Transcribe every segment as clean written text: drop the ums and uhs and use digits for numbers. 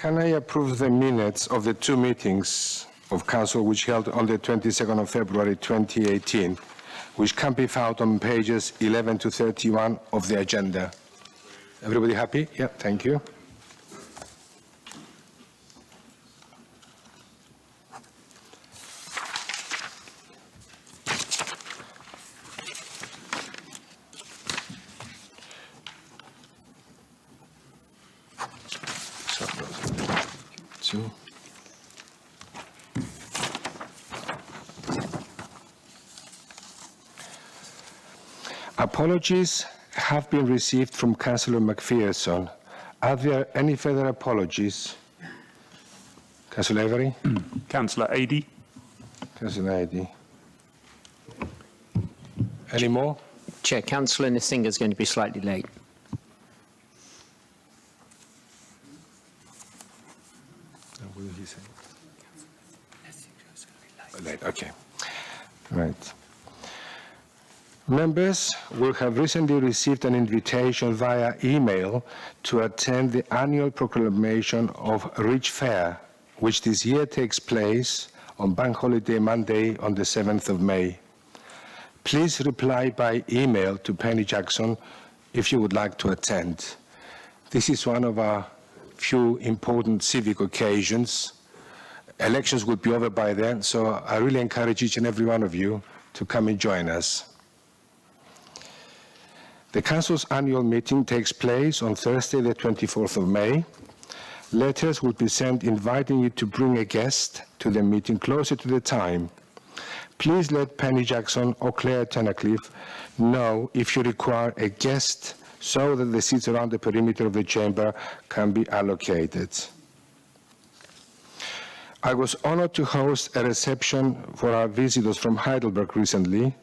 Can I approve the minutes of the two meetings of Council which held on the 22nd of February 2018, which can be found on pages 11 to 31 of the agenda? Everybody happy? Yeah, thank you. Apologies have been received from Councillor McPherson. Are there any further apologies? Councillor Avery? Councillor Adey. Councillor Adey. Any more? Chair, Councillor Nsinga is going to be slightly late. What did he say? Late, okay. Right. Members will have recently received an invitation via email to attend the annual proclamation of Rich Fair, which this year takes place on Bank Holiday Monday on the 7th of May. Please reply by email to Penny Jackson if you would like to attend. This is one of our few important civic occasions. Elections will be over by then, so I really encourage each and every one of you to come and join us. The Council's annual meeting takes place on Thursday, the 24th of May. Letters will be sent inviting you to bring a guest to the meeting closer to the time. Please let Penny Jackson or Claire Tunnicliffe know if you require a guest so that the seats around the perimeter of the chamber can be allocated. I was honored to host a reception for our visitors from Heidelberg recently.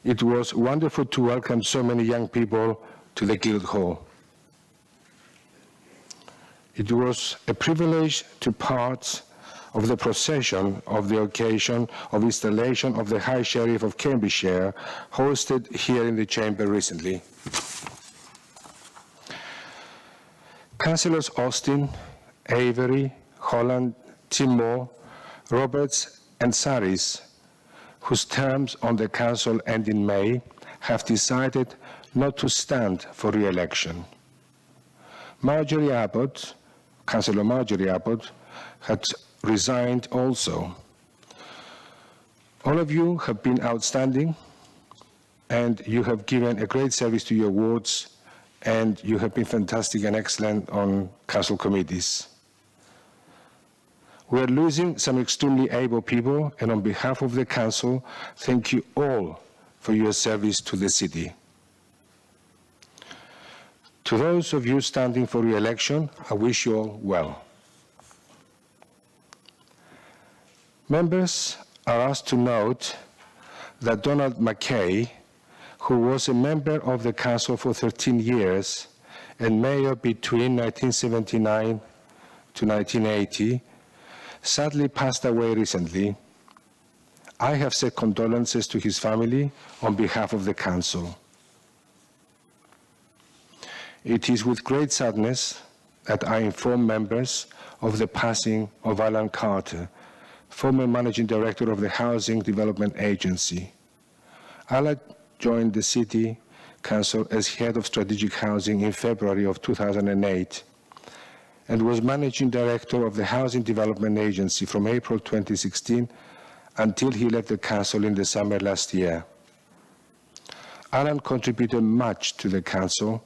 It was wonderful to welcome so many young people to the Guildhall. It was a privilege to part of the procession of the occasion of installation of the High Sheriff of Cambridgeshire, hosted here in the chamber recently. Councillors Austin, Avery, Holland, Timor, Roberts and Saris, whose terms on the Council end in May, have decided not to stand for re-election. Marjorie Abbott, Councillor Marjorie Abbott, had resigned also. All of you have been outstanding, and you have given a great service to your wards, and you have been fantastic and excellent on Council committees. We are losing some extremely able people, and on behalf of the Council, thank you all for your service to the city. To those of you standing for re-election, I wish you all well. Members are asked to note that Donald Mackay, who was a member of the Council for 13 years and mayor between 1979 to 1980, sadly passed away recently. I have said condolences to his family on behalf of the Council. It is with great sadness that I inform members of the passing of Alan Carter, former Managing Director of the Housing Development Agency. Alan joined the City Council as Head of Strategic Housing in February of 2008 and was Managing Director of the Housing Development Agency from April 2016 until he left the Council in the summer last year. Alan contributed much to the Council,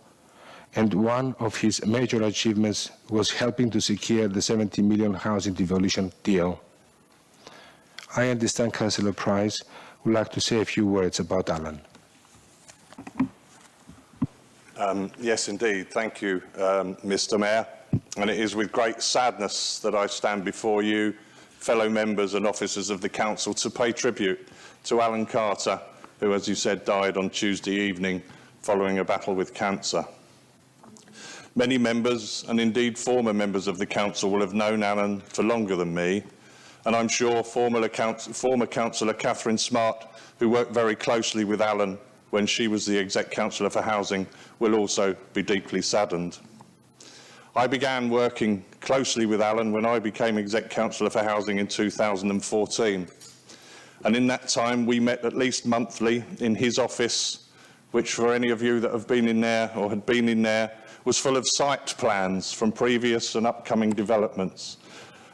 and one of his major achievements was helping to secure the 70 million housing devolution deal. I understand Councillor Price would like to say a few words about Alan. Yes, indeed. Thank you, Mr. Mayor. And it is with great sadness that I stand before you, fellow members and officers of the Council, to pay tribute to Alan Carter, who, as you said, died on Tuesday evening following a battle with cancer. Many members, and indeed former members of the Council, will have known Alan for longer than me, and I'm sure former Councillor Catherine Smart, who worked very closely with Alan when she was the Exec Councillor for Housing, will also be deeply saddened. I began working closely with Alan when I became Exec Councillor for Housing in 2014. And in that time, we met at least monthly in his office, which for any of you that have been in there or had been in there, was full of site plans from previous and upcoming developments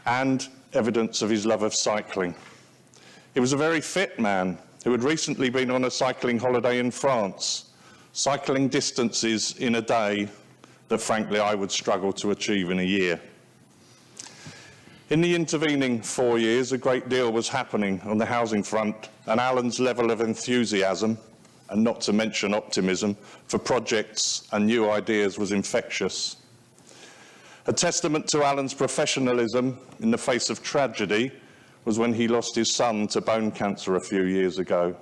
and evidence of his love of cycling. He was a very fit man who had recently been on a cycling holiday in France, cycling distances in a day that frankly I would struggle to achieve in a year. In the intervening 4 years, a great deal was happening on the housing front, and Alan's level of enthusiasm, and not to mention optimism, for projects and new ideas was infectious. A testament to Alan's professionalism in the face of tragedy was when he lost his son to bone cancer a few years ago.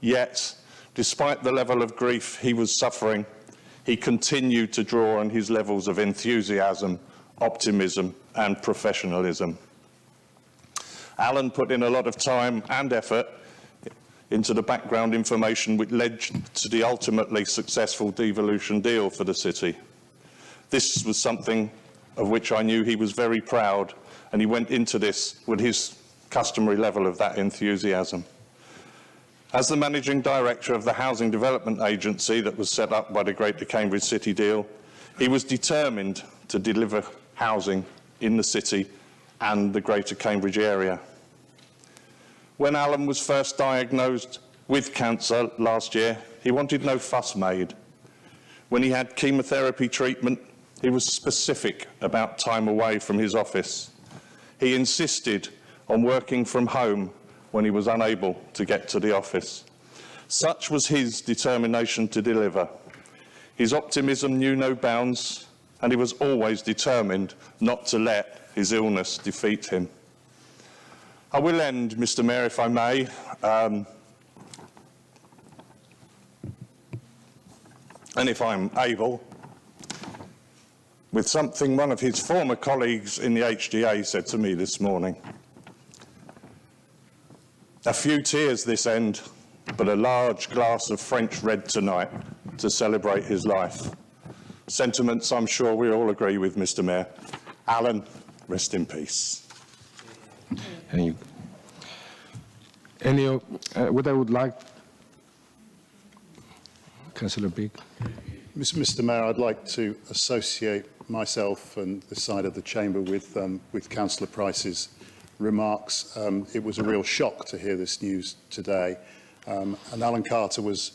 Yet, despite the level of grief he was suffering, he continued to draw on his levels of enthusiasm, optimism and professionalism. Alan put in a lot of time and effort into the background information which led to the ultimately successful devolution deal for the city. This was something of which I knew he was very proud, and he went into this with his customary level of that enthusiasm. As the Managing Director of the Housing Development Agency that was set up by the Greater Cambridge City deal, he was determined to deliver housing in the city and the Greater Cambridge area. When Alan was first diagnosed with cancer last year, he wanted no fuss made. When he had chemotherapy treatment, he was specific about time away from his office. He insisted on working from home when he was unable to get to the office. Such was his determination to deliver. His optimism knew no bounds, and he was always determined not to let his illness defeat him. I will end, Mr. Mayor, if I may, and if I'm able, with something one of his former colleagues in the HDA said to me this morning. A few tears this end, but a large glass of French red tonight to celebrate his life. Sentiments I'm sure we all agree with, Mr. Mayor. Alan, rest in peace. Thank you. What I would like, Councillor Big. Mr. Mayor, I'd like to associate myself and this side of the chamber with Councillor Price's remarks. It was a real shock to hear this news today. And Alan Carter was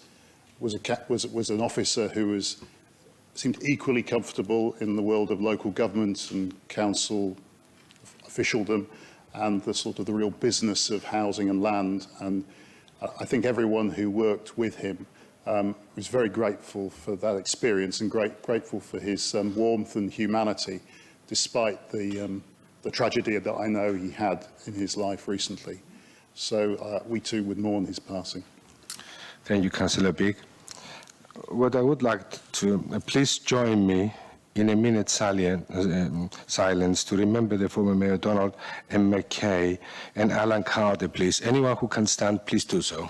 an officer who seemed equally comfortable in the world of local government and council officialdom and the real business of housing and land. And I think everyone who worked with him was very grateful for that experience and grateful for his warmth and humanity, despite the tragedy that I know he had in his life recently. So we too would mourn his passing. Thank you, Councillor Big. What I would like to, please join me in a minute silence to remember the former Mayor Donald M. McKay and Alan Carter, please. Anyone who can stand, please do so.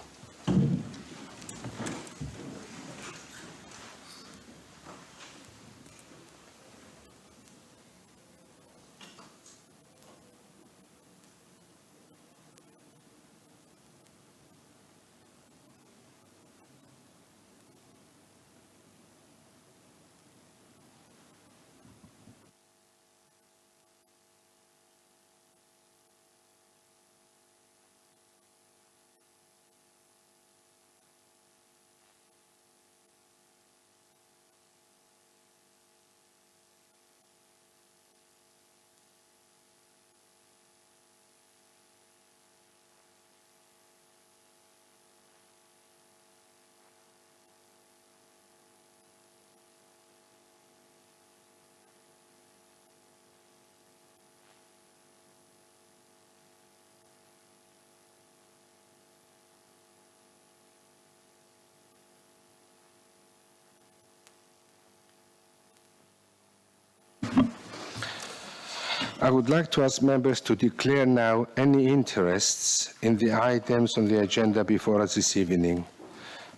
I would like to ask members to declare now any interests in the items on the agenda before us this evening.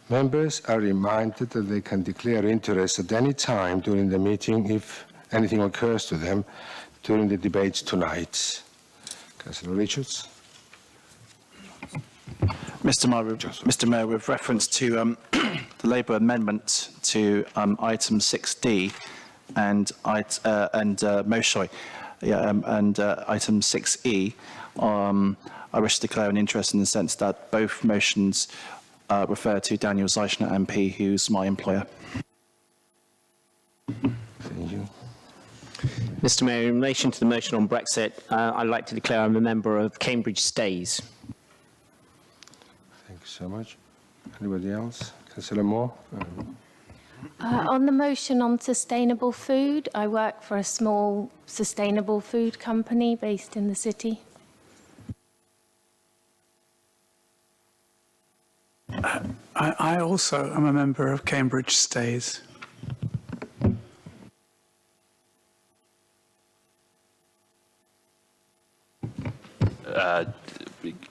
Members are reminded that they can declare interest at any time during the meeting if anything occurs to them. during the debates tonight. Councillor Richards. Mr. Mayor, with reference to the Labour amendment to item 6D and item 6E, I wish to declare an interest in the sense that both motions refer to Daniel Zeichner MP, who's my employer. Thank you. Mr Mayor, in relation to the motion on Brexit, I'd like to declare I'm a member of Cambridge Stays. Thank you so much. Anybody else? Councillor Moore? On the motion on sustainable food, I work for a small sustainable food company based in the city. I also am a member of Cambridge Stays.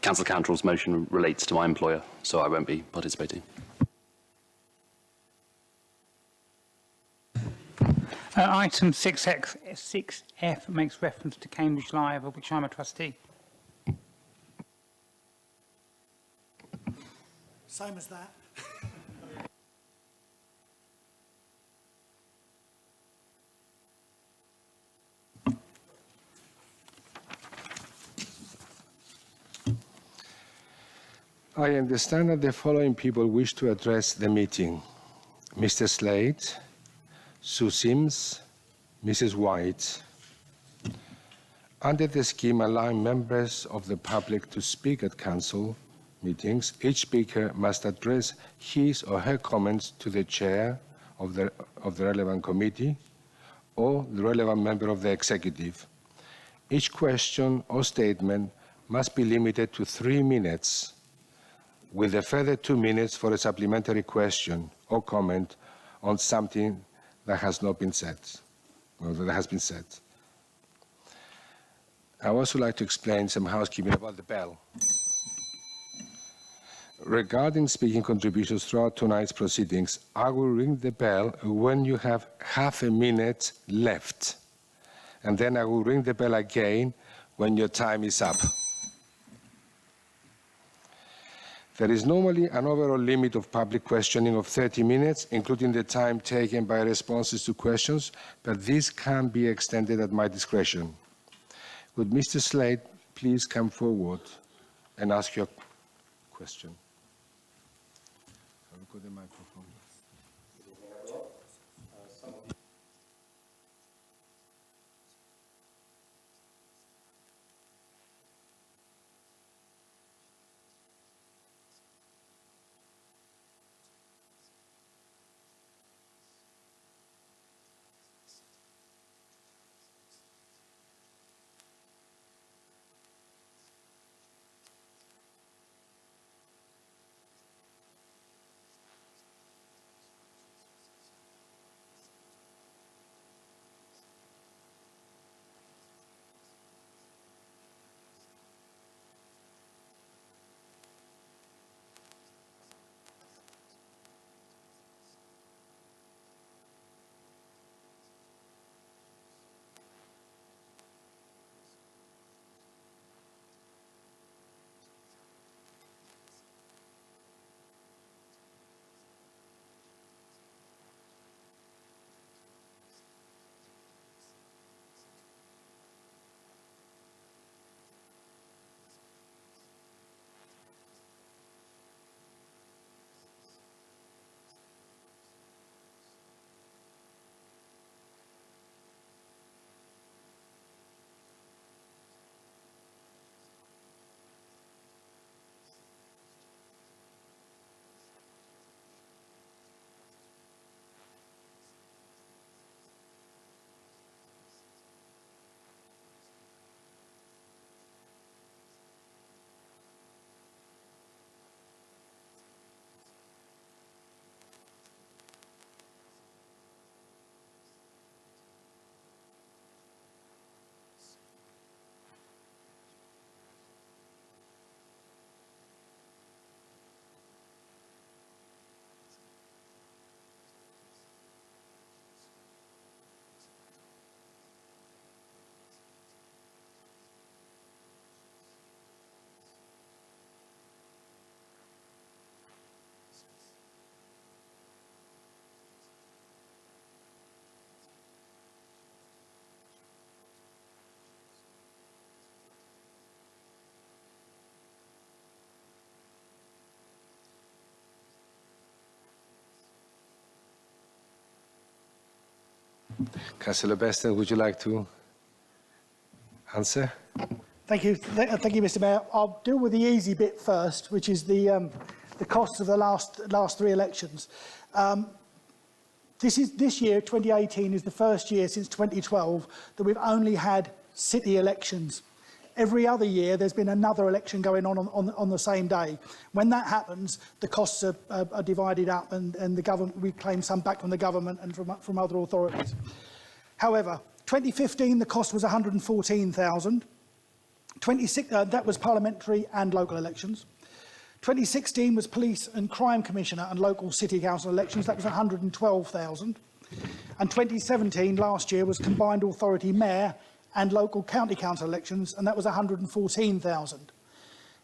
Councillor Cantrell's motion relates to my employer, so I won't be participating. Item 6F makes reference to Cambridge Live, of which I'm a trustee. Same as that. I understand that the following people wish to address the meeting: Mr. Slade, Sue Sims, Mrs. White. Under the scheme allowing members of the public to speak at council meetings, each speaker must address his or her comments to the chair of the relevant committee or the relevant member of the executive. Each question or statement must be limited to 3 minutes, with a further 2 minutes for a supplementary question or comment on something that has not been said, or that has been said. I would also like to explain some housekeeping about the bell. Regarding speaking contributions throughout tonight's proceedings, I will ring the bell when you have half a minute left, and then I will ring the bell again when your time is up. There is normally an overall limit of public questioning of 30 minutes, including the time taken by responses to questions, but this can be extended at my discretion. Would Mr. Slade please come forward and ask your question? Have you got the microphone? Councillor Beston, would you like to answer? Thank you, Mr. Mayor. I'll deal with the easy bit first, which is the costs of the last three elections. This year, 2018, is the first year since 2012 that we've only had city elections. Every other year, there's been another election going on the same day. When that happens, the costs are divided up, and the government, we claim some back from the government and from other authorities. However, 2015, the cost was 114,000. That was parliamentary and local elections. 2016 was police and crime commissioner and local city council elections. That was 112,000. And 2017, last year, was combined authority mayor and local county council elections, and that was 114,000.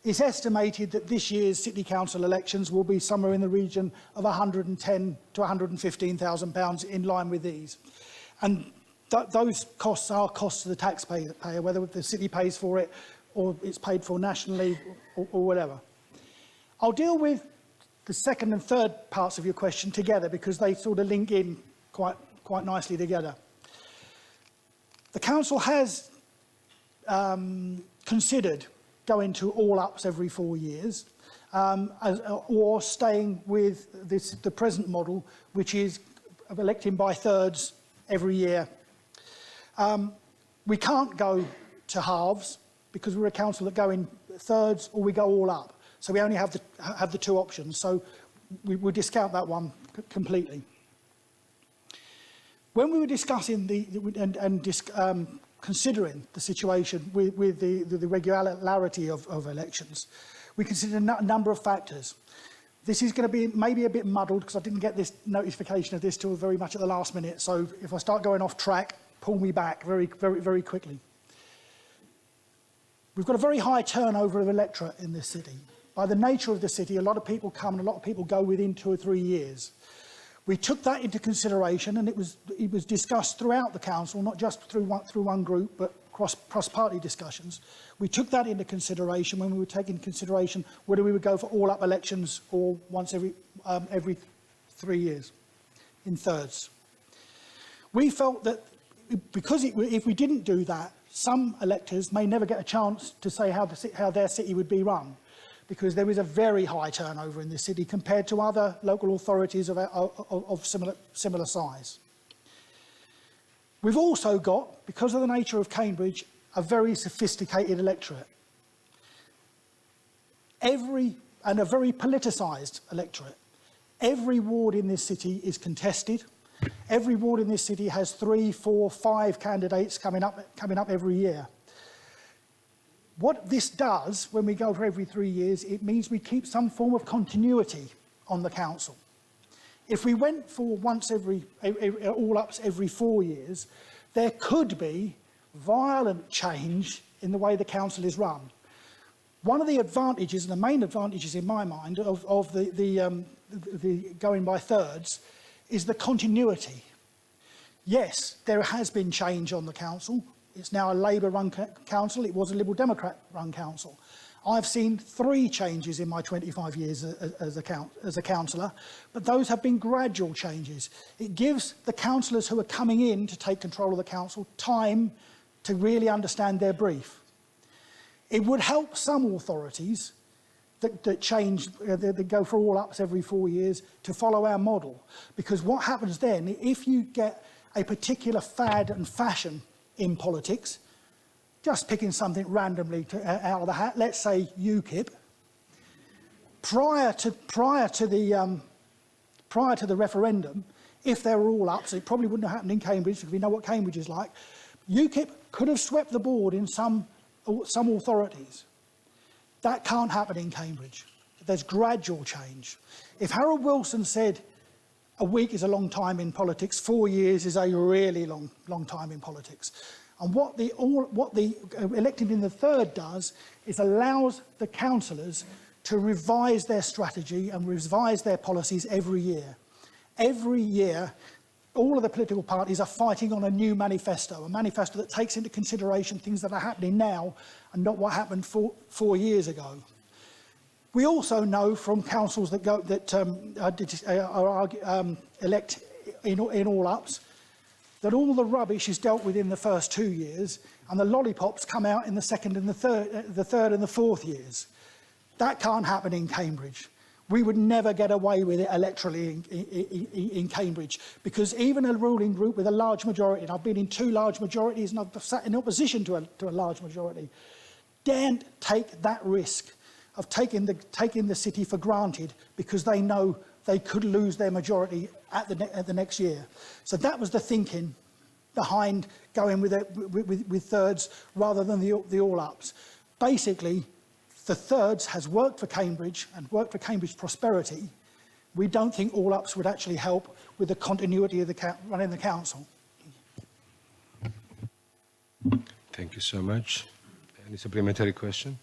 It's estimated that this year's city council elections will be somewhere in the region of 110 to 115,000 pounds, in line with these. And those costs are costs to the taxpayer, whether the city pays for it or it's paid for nationally or whatever. I'll deal with the second and third parts of your question together because they sort of link in quite nicely together. The council has considered going to all-ups every 4 years or staying with the present model, which is electing by thirds every year. We can't go to halves because we're a council that go in thirds or we go all up. So we only have the two options. So we discount that one completely. When we were discussing considering the situation with the regularity of elections, we considered a number of factors. This is going to be maybe a bit muddled because I didn't get this notification of this till very much at the last minute. So if I start going off track, pull me back very quickly. We've got a very high turnover of electorate in this city. By the nature of the city, a lot of people come and a lot of people go within 2 or 3 years. We took that into consideration, and it was discussed throughout the council, not just through one group, but cross-party discussions. We took that into consideration when we were taking into consideration whether we would go for all-up elections or once every 3 years in thirds. We felt that because if we didn't do that, some electors may never get a chance to say how their city would be run, because there is a very high turnover in this city compared to other local authorities of similar size. We've also got, because of the nature of Cambridge, a very sophisticated electorate. And a very politicised electorate. Every ward in this city is contested. Every ward in this city has 3, 4, 5 candidates coming up every year. What this does, when we go for every 3 years, it means we keep some form of continuity on the council. If we went for all-ups every 4 years, there could be violent change in the way the council is run. One of the advantages, and the main advantages in my mind, of the going by thirds, is the continuity. Yes, there has been change on the council. It's now a Labour-run council. It was a Liberal Democrat-run council. I've seen 3 changes in my 25 years as a councillor, but those have been gradual changes. It gives the councillors who are coming in to take control of the council time to really understand their brief. It would help some authorities that change, that go for all-ups every 4 years, to follow our model. Because what happens then, if you get a particular fad and fashion in politics, just picking something randomly out of the hat, let's say UKIP, prior to the referendum, if they were all up, so it probably wouldn't have happened in Cambridge because we know what Cambridge is like, UKIP could have swept the board in some authorities. That can't happen in Cambridge. There's gradual change. If Harold Wilson said a week is a long time in politics, 4 years is a really long time in politics. And what the elected in the third does is allows the councillors to revise their strategy and revise their policies every year. Every year, all of the political parties are fighting on a new manifesto, a manifesto that takes into consideration things that are happening now and not what happened 4 years ago. We also know from councils that elect in all-ups, that all the rubbish is dealt with in the first 2 years, and the lollipops come out in the second and the third and the fourth years. That can't happen in Cambridge. We would never get away with it electorally in Cambridge, because even a ruling group with a large majority, and I've been in 2 large majorities and I've sat in opposition to a large majority, daren't take that risk of taking the city for granted because they know they could lose their majority at the next year. So that was the thinking behind going with thirds rather than the all-ups. Basically, the thirds has worked for Cambridge and worked for Cambridge prosperity. We don't think all-ups would actually help with the continuity of running the council. Thank you so much. Any supplementary question?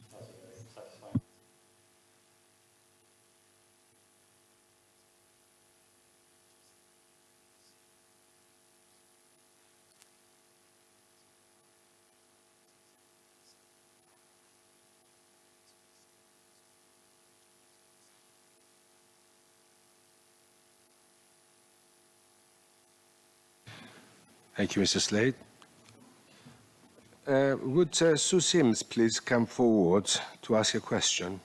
Thank you, Mr. Slade. Would Sue Sims please come forward to ask a question?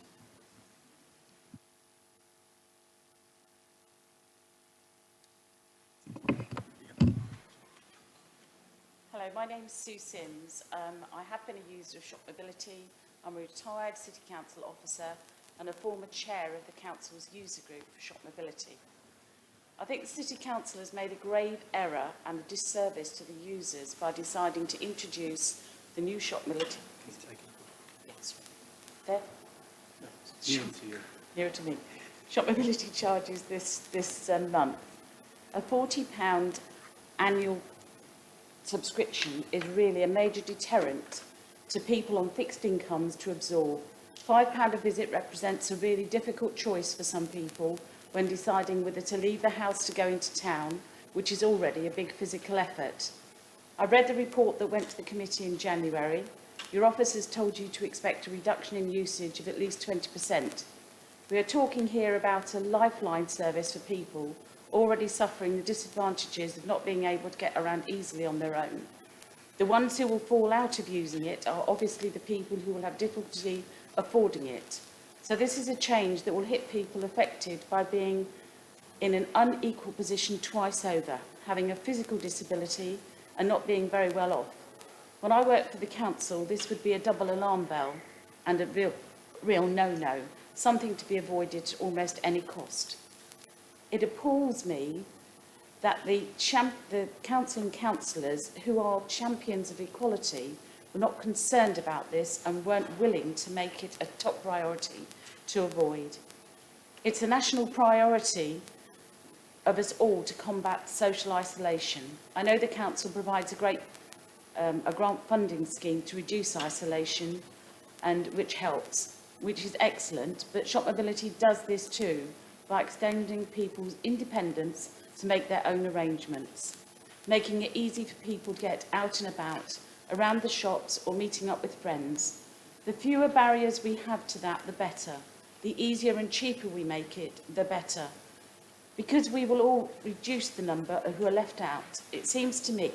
Hello, my name's Sue Sims. I have been a user of Shop Mobility. I'm a retired City Council officer and a former chair of the Council's user group for Shop Mobility. I think the City Council has made a grave error and a disservice to the users by deciding to introduce the new Shop Mobility. Yes. There? No, nearer to you. Nearer to me. Shop Mobility charges this month. A £40 annual subscription is really a major deterrent to people on fixed incomes to absorb. £5 a visit represents a really difficult choice for some people when deciding whether to leave the house to go into town, which is already a big physical effort. I read the report that went to the committee in January. Your officers told you to expect a reduction in usage of at least 20%. We are talking here about a lifeline service for people already suffering the disadvantages of not being able to get around easily on their own. The ones who will fall out of using it are obviously the people who will have difficulty affording it. So this is a change that will hit people affected by being in an unequal position twice over, having a physical disability and not being very well off. When I worked for the council, this would be a double alarm bell and a real no-no, something to be avoided at almost any cost. It appalls me that the council and councillors who are champions of equality were not concerned about this and weren't willing to make it a top priority to avoid. It's a national priority of us all to combat social isolation. I know the council provides a grant funding scheme to reduce isolation, and which helps, which is excellent, but Shop Mobility does this too by extending people's independence to make their own arrangements, making it easy for people to get out and about, around the shops or meeting up with friends. The fewer barriers we have to that, the better. The easier and cheaper we make it, the better. Because we will all reduce the number who are left out, it seems to me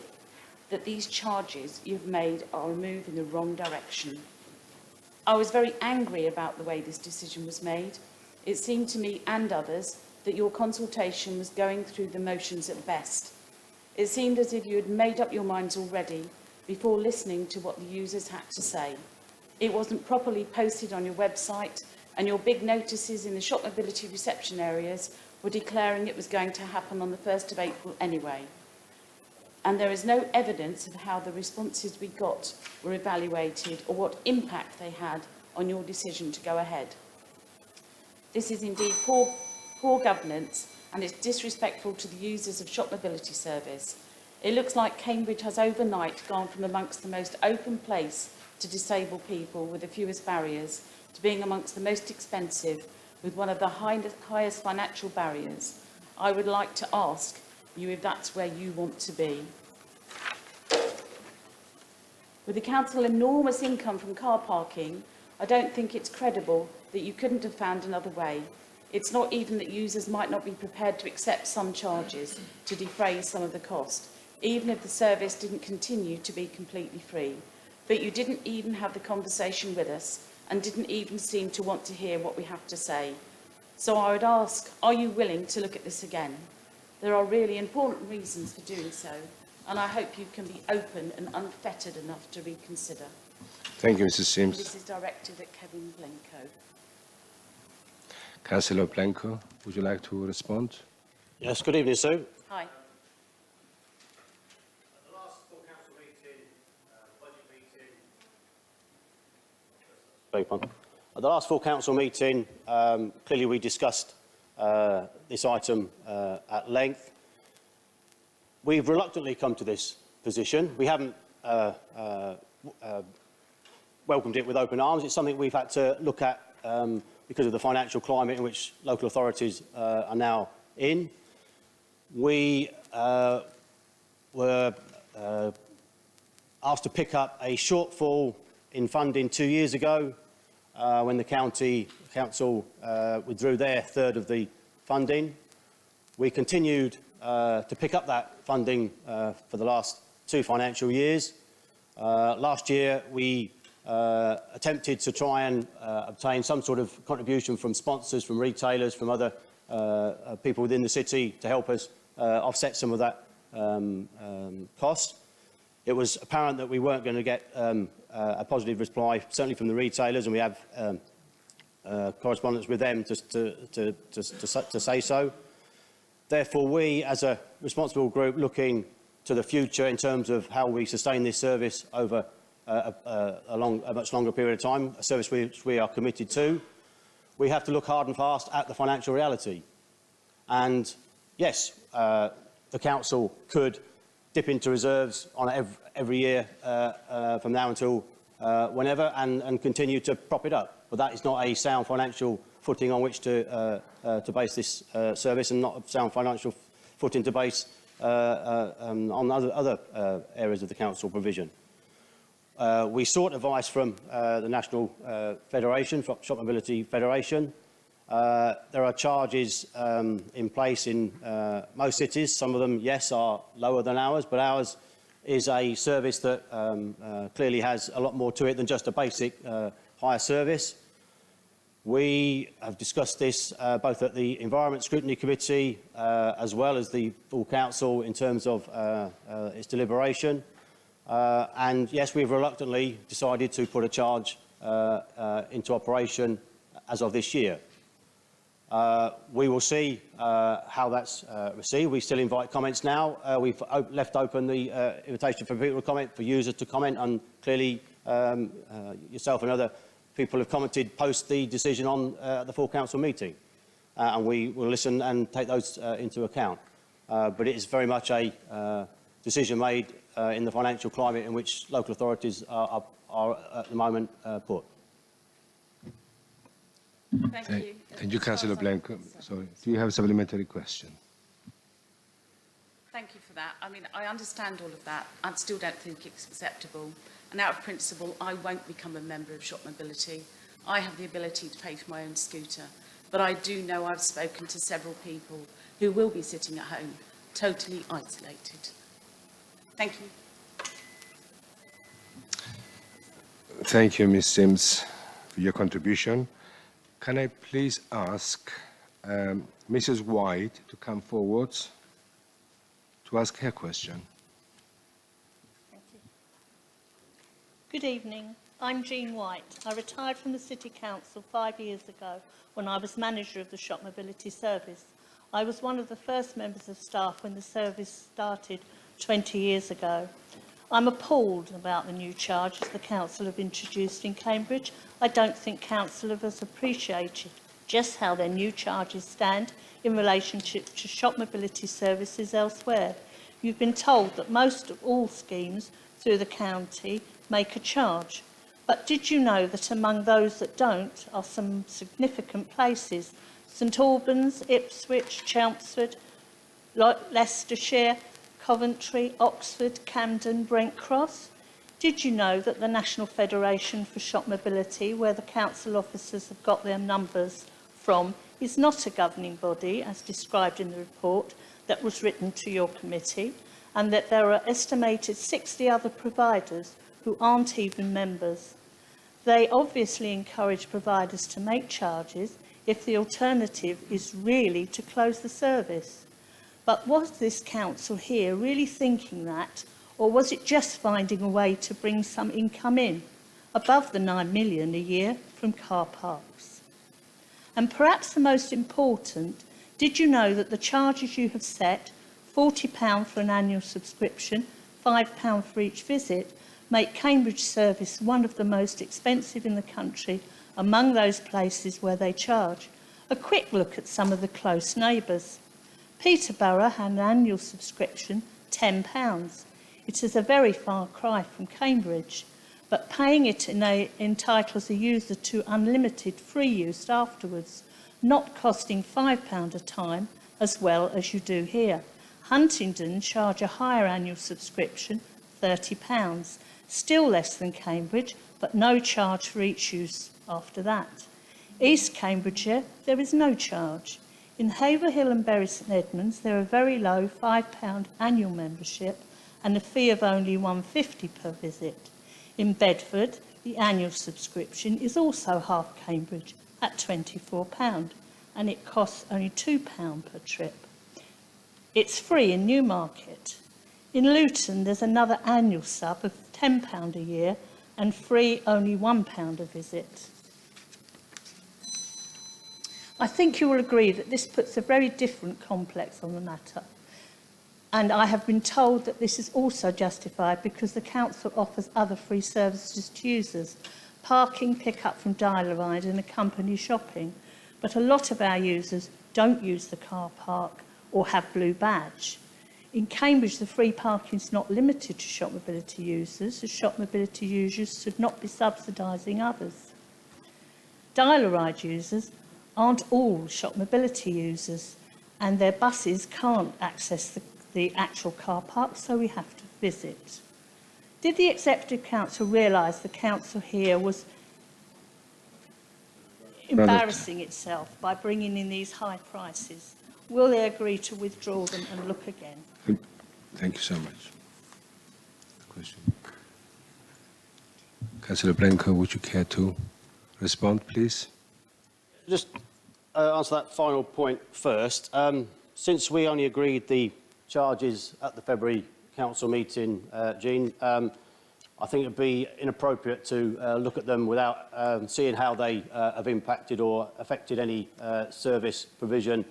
that these charges you've made are a move in the wrong direction. I was very angry about the way this decision was made. It seemed to me and others that your consultation was going through the motions at best. It seemed as if you had made up your minds already before listening to what the users had to say. It wasn't properly posted on your website, and your big notices in the Shop Mobility reception areas were declaring it was going to happen on the 1st of April anyway. And there is no evidence of how the responses we got were evaluated or what impact they had on your decision to go ahead. This is indeed poor governance, and it's disrespectful to the users of Shop Mobility service. It looks like Cambridge has overnight gone from amongst the most open place to disabled people with the fewest barriers to being amongst the most expensive with one of the highest financial barriers. I would like to ask you if that's where you want to be. With the council enormous income from car parking, I don't think it's credible that you couldn't have found another way. It's not even that users might not be prepared to accept some charges to defray some of the cost. even if the service didn't continue to be completely free. But you didn't even have the conversation with us and didn't even seem to want to hear what we have to say. So I would ask, are you willing to look at this again? There are really important reasons for doing so, and I hope you can be open and unfettered enough to reconsider. Thank you, Mrs. Sims. This is directed at Kevin Blenko. Councillor Blanco, would you like to respond? Yes, good evening, Sue. Hi. At the last full council meeting, clearly we discussed this item at length. We've reluctantly come to this position. We haven't welcomed it with open arms. It's something we've had to look at because of the financial climate in which local authorities are now in. We were asked to pick up a shortfall in funding 2 years ago when the council withdrew their third of the funding. We continued to pick up that funding for the last 2 financial years. Last year we attempted to try and obtain some sort of contribution from sponsors, from retailers, from other people within the city to help us offset some of that cost. It was apparent that we weren't going to get a positive reply, certainly from the retailers, and we have correspondence with them to say so. Therefore, we, as a responsible group looking to the future in terms of how we sustain this service over a much longer period of time, a service which we are committed to, we have to look hard and fast at the financial reality. And yes, the council could dip into reserves on every year from now until whenever and continue to prop it up. But that is not a sound financial footing on which to base this service, and not a sound financial footing to base on other areas of the council provision. We sought advice from the National Federation, Shop Mobility Federation. There are charges in place in most cities. Some of them, yes, are lower than ours, but ours is a service that clearly has a lot more to it than just a basic hire service. We have discussed this both at the Environment Scrutiny Committee as well as the full council in terms of its deliberation. And yes, we've reluctantly decided to put a charge into operation as of this year. We will see how that's received. We still invite comments now. We've left open the invitation for people to comment, for users to comment, and clearly yourself and other people have commented post the decision on the full council meeting. And we will listen and take those into account. But it is very much a decision made in the financial climate in which local authorities are at the moment put. Thank you. Thank you, Councillor Blanco. Sorry, do you have a supplementary question? Thank you for that. I mean, I understand all of that. I still don't think it's acceptable. And out of principle, I won't become a member of Shop Mobility. I have the ability to pay for my own scooter. But I do know I've spoken to several people who will be sitting at home, totally isolated. Thank you. Thank you, Ms. Sims, for your contribution. Can I please ask Mrs. White to come forward to ask her question? Thank you. Good evening. I'm Jean White. I retired from the City Council 5 years ago when I was manager of the Shop Mobility Service. I was one of the first members of staff when the service started 20 years ago. I'm appalled about the new charges the council have introduced in Cambridge. I don't think council have appreciated just how their new charges stand in relationship to shop mobility services elsewhere. You've been told that most of all schemes through the county make a charge. But did you know that among those that don't are some significant places? St Albans, Ipswich, Chelmsford, Leicestershire, Coventry, Oxford, Camden, Brent Cross? Did you know that the National Federation for Shop Mobility, where the council officers have got their numbers from, is not a governing body, as described in the report that was written to your committee, and that there are estimated 60 other providers who aren't even members. They obviously encourage providers to make charges if the alternative is really to close the service. But was this council here really thinking that, or was it just finding a way to bring some income in, above the 9 million a year from car parks? And perhaps the most important, did you know that the charges you have set, £40 for an annual subscription, £5 for each visit, make Cambridge service one of the most expensive in the country among those places where they charge? A quick look at some of the close neighbours. Peterborough had an annual subscription, £10. It is a very far cry from Cambridge, but paying it entitles a user to unlimited free use afterwards, not costing £5 a time, as well as you do here. Huntingdon charge a higher annual subscription, £30, still less than Cambridge, but no charge for each use after that. East Cambridgeshire, there is no charge. In Haverhill and Bury St Edmunds, there are very low £5 annual membership and a fee of only £1.50 per visit. In Bedford, the annual subscription is also half Cambridge at £24, and it costs only £2 per trip. It's free in Newmarket. In Luton, there's another annual sub of £10 a year and free only £1 a visit. I think you will agree that this puts a very different complex on the matter. And I have been told that this is also justified because the council offers other free services to users, parking, pick-up from Dial-A-Ride and accompany shopping. But a lot of our users don't use the car park or have blue badge. In Cambridge, the free parking is not limited to shop mobility users, as shop mobility users should not be subsidising others. Dial-A-Ride users aren't all shop mobility users, and their buses can't access the actual car park, so we have to visit. Did the Executive Council realise the council here was embarrassing itself by bringing in these high prices? Will they agree to withdraw them and look again? Thank you so much. Question. Councillor Blanco, would you care to respond, please? Just answer that final point first. Since we only agreed the charges at the February Council meeting, Jean, I think it would be inappropriate to look at them without seeing how they have impacted or affected any service provision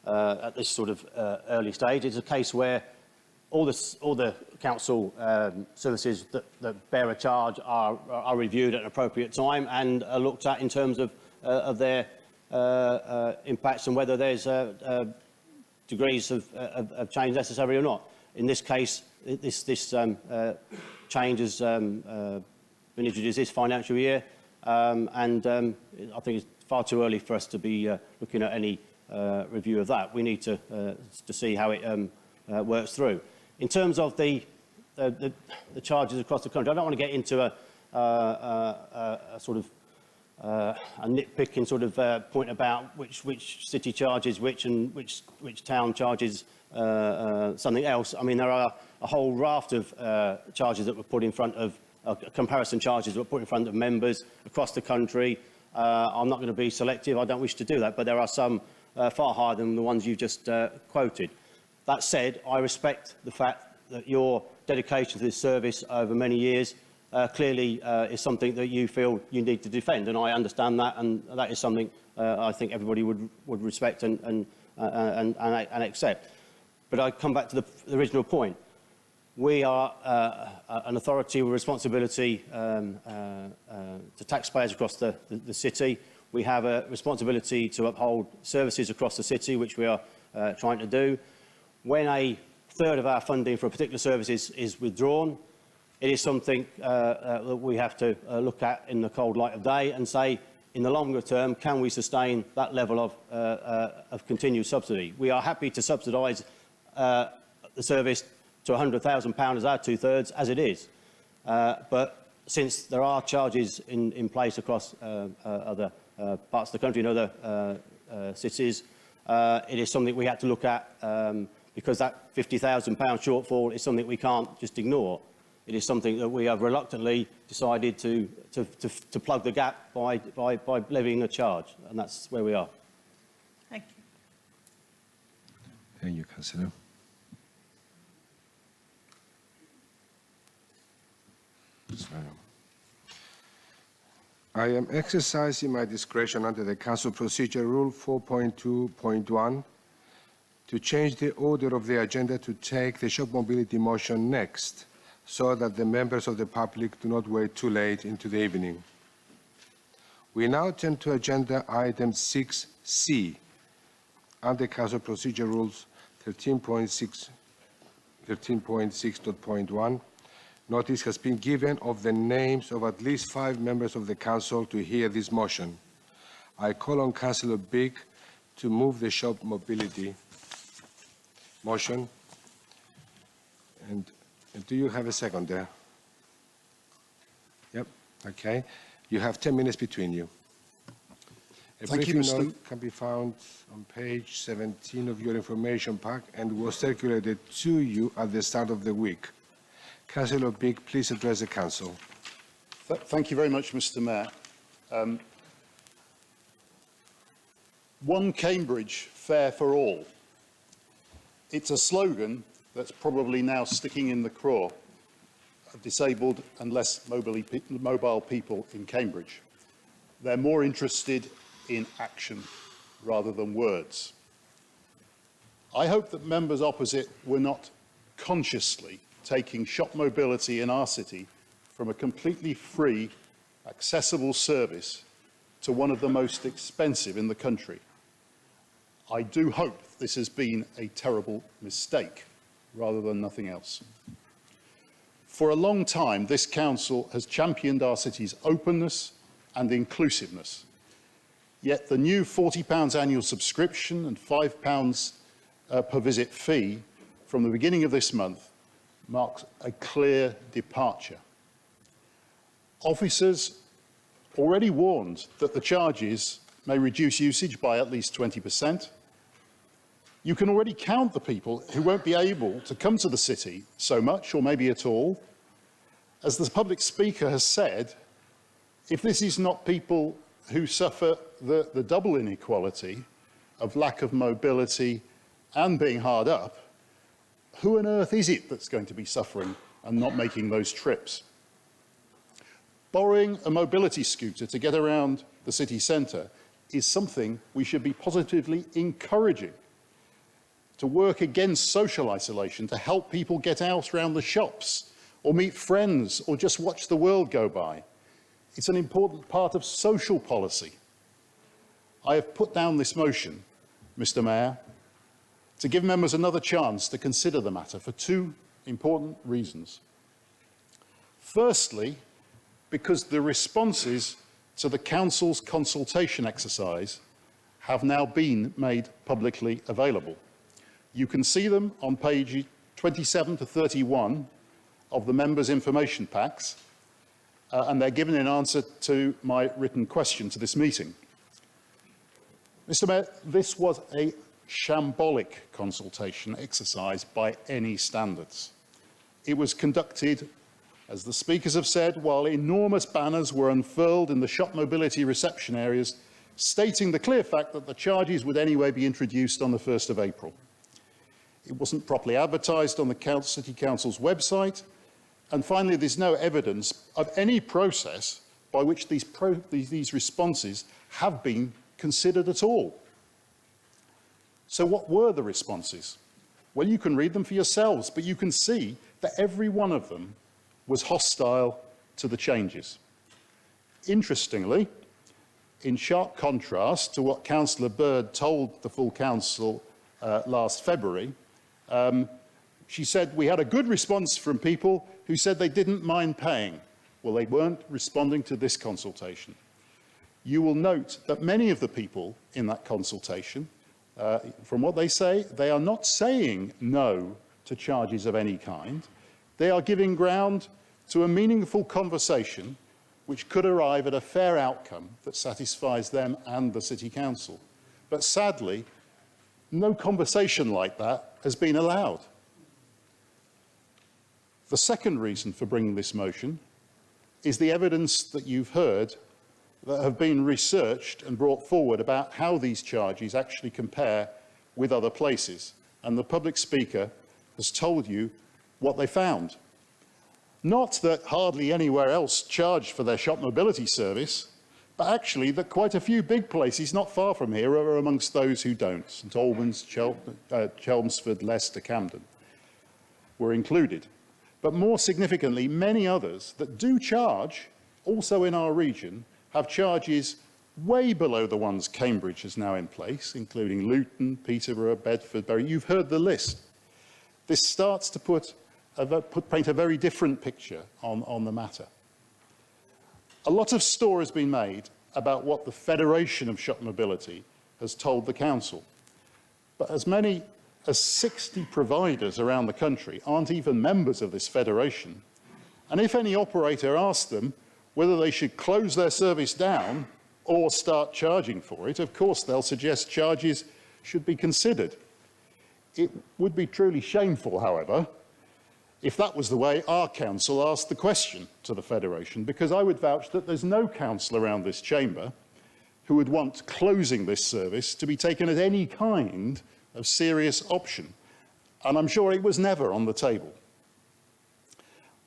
at this sort of early stage. It's a case where all the council services that bear a charge are reviewed at an appropriate time and are looked at in terms of their impacts and whether there's degrees of change necessary or not. In this case, this change has been introduced this financial year, and I think it's far too early for us to be looking at any review of that. We need to see how it works through. In terms of the charges across the country, I don't want to get into a sort of a nitpicking sort of point about which city charges which and which town charges something else. I mean, there are a whole raft of charges that were put in front of comparison charges that were put in front of members across the country. I'm not going to be selective. I don't wish to do that, but there are some far higher than the ones you've just quoted. That said, I respect the fact that your dedication to this service over many years clearly is something that you feel you need to defend, and I understand that, and that is something I think everybody would respect and accept. But I come back to the original point. We are an authority with responsibility to taxpayers across the city. We have a responsibility to uphold services across the city, which we are trying to do. When a third of our funding for a particular service is withdrawn, it is something that we have to look at in the cold light of day and say, in the longer term, can we sustain that level of continued subsidy? We are happy to subsidise the service to £100,000 as our two-thirds, as it is. But since there are charges in place across other parts of the country and other cities, it is something we had to look at because that £50,000 shortfall is something we can't just ignore. It is something that we have reluctantly decided to plug the gap by levying a charge, and that's where we are. Thank you. Thank you, Councillor. I am exercising my discretion under the Council Procedure Rule 4.2.1 to change the order of the agenda to take the shop mobility motion next, so that the members of the public do not wait too late into the evening. We now turn to agenda item 6C, under Council Procedure Rules 13.6.1. Notice has been given of the names of at least 5 members of the Council to hear this motion. I call on Councillor Big to move the shop mobility motion. And do you have a second there? Yep, okay. You have 10 minutes between you. A Thank you, briefing Mr. note can be found on page 17 of your information pack and was circulated to you at the start of the week. Councillor Big, please address the Council. Thank you very much, Mr. Mayor. One Cambridge, fair for all. It's a slogan that's probably now sticking in the craw of disabled and less mobile people in Cambridge. They're more interested in action rather than words. I hope that members opposite were not consciously taking shop mobility in our city from a completely free, accessible service to one of the most expensive in the country. I do hope this has been a terrible mistake rather than nothing else. For a long time, this council has championed our city's openness and inclusiveness. Yet the new £40 annual subscription and £5 per visit fee from the beginning of this month marks a clear departure. Officers already warned that the charges may reduce usage by at least 20%. You can already count the people who won't be able to come to the city so much, or maybe at all. As the public speaker has said, if this is not people who suffer the double inequality of lack of mobility and being hard up, who on earth is it that's going to be suffering and not making those trips? Borrowing a mobility scooter to get around the city centre is something we should be positively encouraging. To work against social isolation, to help people get out around the shops, or meet friends, or just watch the world go by. It's an important part of social policy. I have put down this motion, Mr. Mayor, to give members another chance to consider the matter for 2 important reasons. Firstly, because the responses to the Council's consultation exercise have now been made publicly available. You can see them on page 27 to 31 of the members' information packs, and they're given in answer to my written question to this meeting. Mr. Mayor, this was a shambolic consultation exercise by any standards. It was conducted, as the speakers have said, while enormous banners were unfurled in the shop mobility reception areas, stating the clear fact that the charges would anyway be introduced on the 1st of April. It wasn't properly advertised on the City Council's website, and finally, there's no evidence of any process by which these responses have been considered at all. So what were the responses? Well, you can read them for yourselves, but you can see that every one of them was hostile to the changes. Interestingly, in sharp contrast to what Councillor Bird told the full council last February, she said, we had a good response from people who said they didn't mind paying. Well, they weren't responding to this consultation. You will note that many of the people in that consultation, from what they say, they are not saying no to charges of any kind. They are giving ground to a meaningful conversation which could arrive at a fair outcome that satisfies them and the City Council. But sadly, No conversation like that has been allowed. The second reason for bringing this motion is the evidence that you've heard that have been researched and brought forward about how these charges actually compare with other places. And the public speaker has told you what they found. Not that hardly anywhere else charge for their shop mobility service, but actually that quite a few big places not far from here are amongst those who don't. St Albans, Chelmsford, Leicester, Camden were included. But more significantly, many others that do charge, also in our region, have charges way below the ones Cambridge has now in place, including Luton, Peterborough, Bedford, Bury. You've heard the list. This starts to paint a very different picture on the matter. A lot of store has been made about what the Federation of Shop Mobility has told the council. But as many as 60 providers around the country aren't even members of this federation. And if any operator asks them whether they should close their service down or start charging for it, of course they'll suggest charges should be considered. It would be truly shameful, however, if that was the way our council asked the question to the Federation, because I would vouch that there's no council around this chamber who would want closing this service to be taken as any kind of serious option, and I'm sure it was never on the table.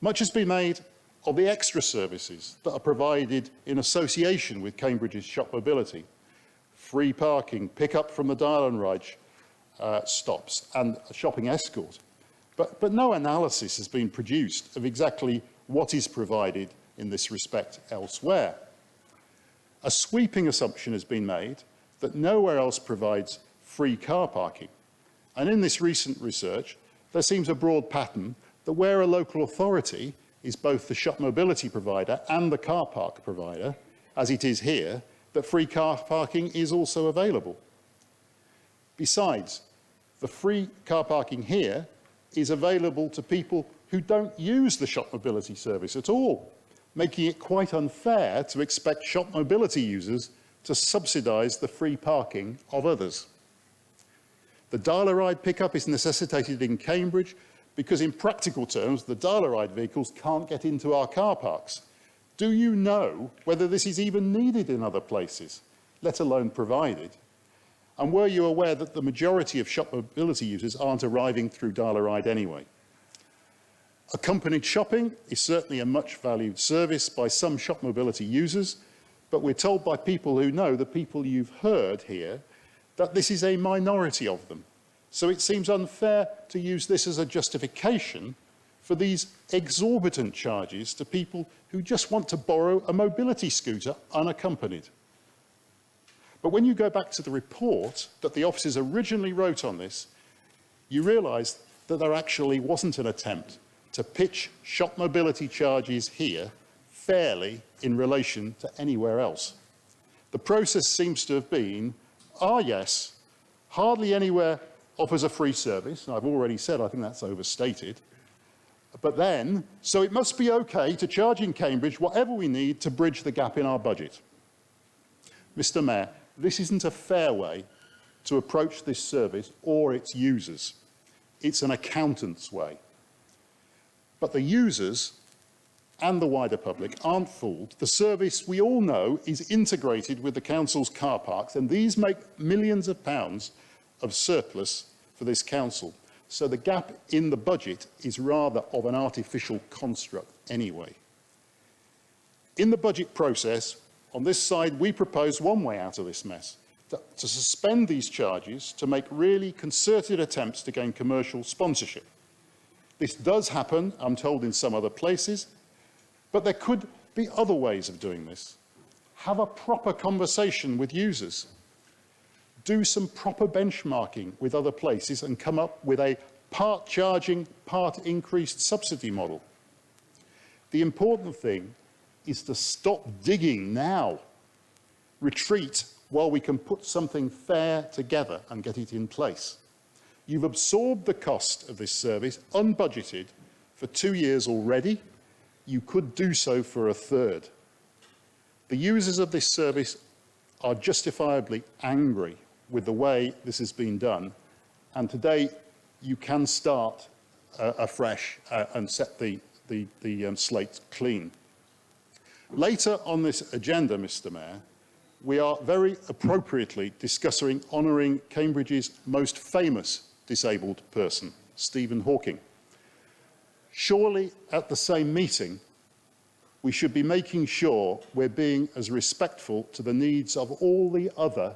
Much has been made of the extra services that are provided in association with Cambridge's shop mobility: free parking, pick-up from the dial and ride stops, and a shopping escort. But no analysis has been produced of exactly what is provided in this respect elsewhere. A sweeping assumption has been made that nowhere else provides free car parking. And in this recent research, there seems a broad pattern that where a local authority is both the shop mobility provider and the car park provider, as it is here, that free car parking is also available. Besides, the free car parking here is available to people who don't use the shop mobility service at all, making it quite unfair to expect shop mobility users to subsidise the free parking of others. The dial-a-ride pickup is necessitated in Cambridge because, in practical terms, the dial-a-ride vehicles can't get into our car parks. Do you know whether this is even needed in other places, let alone provided? And were you aware that the majority of shop mobility users aren't arriving through dial-a-ride anyway? Accompanied shopping is certainly a much valued service by some shop mobility users, but we're told by people who know, the people you've heard here, that this is a minority of them. So it seems unfair to use this as a justification for these exorbitant charges to people who just want to borrow a mobility scooter unaccompanied. But when you go back to the report that the officers originally wrote on this, you realise that there actually wasn't an attempt to pitch shop mobility charges here fairly in relation to anywhere else. The process seems to have been, yes, hardly anywhere offers a free service, and I've already said I think that's overstated, but then, so it must be okay to charge in Cambridge whatever we need to bridge the gap in our budget. Mr. Mayor, this isn't a fair way to approach this service or its users. It's an accountant's way. But the users and the wider public aren't fooled. The service, we all know, is integrated with the council's car parks, and these make millions of pounds of surplus for this council. So the gap in the budget is rather of an artificial construct anyway. In the budget process, on this side, we propose one way out of this mess, to suspend these charges to make really concerted attempts to gain commercial sponsorship. This does happen, I'm told, in some other places, but there could be other ways of doing this. Have a proper conversation with users. Do some proper benchmarking with other places and come up with a part charging, part increased subsidy model. The important thing is to stop digging now. Retreat while we can put something fair together and get it in place. You've absorbed the cost of this service, unbudgeted, for 2 years already. You could do so for a third. The users of this service are justifiably angry with the way this has been done. And today, you can start afresh and set the slate clean. Later on this agenda, Mr. Mayor, we are very appropriately discussing honouring Cambridge's most famous disabled person, Stephen Hawking. Surely, at the same meeting, we should be making sure we're being as respectful to the needs of all the other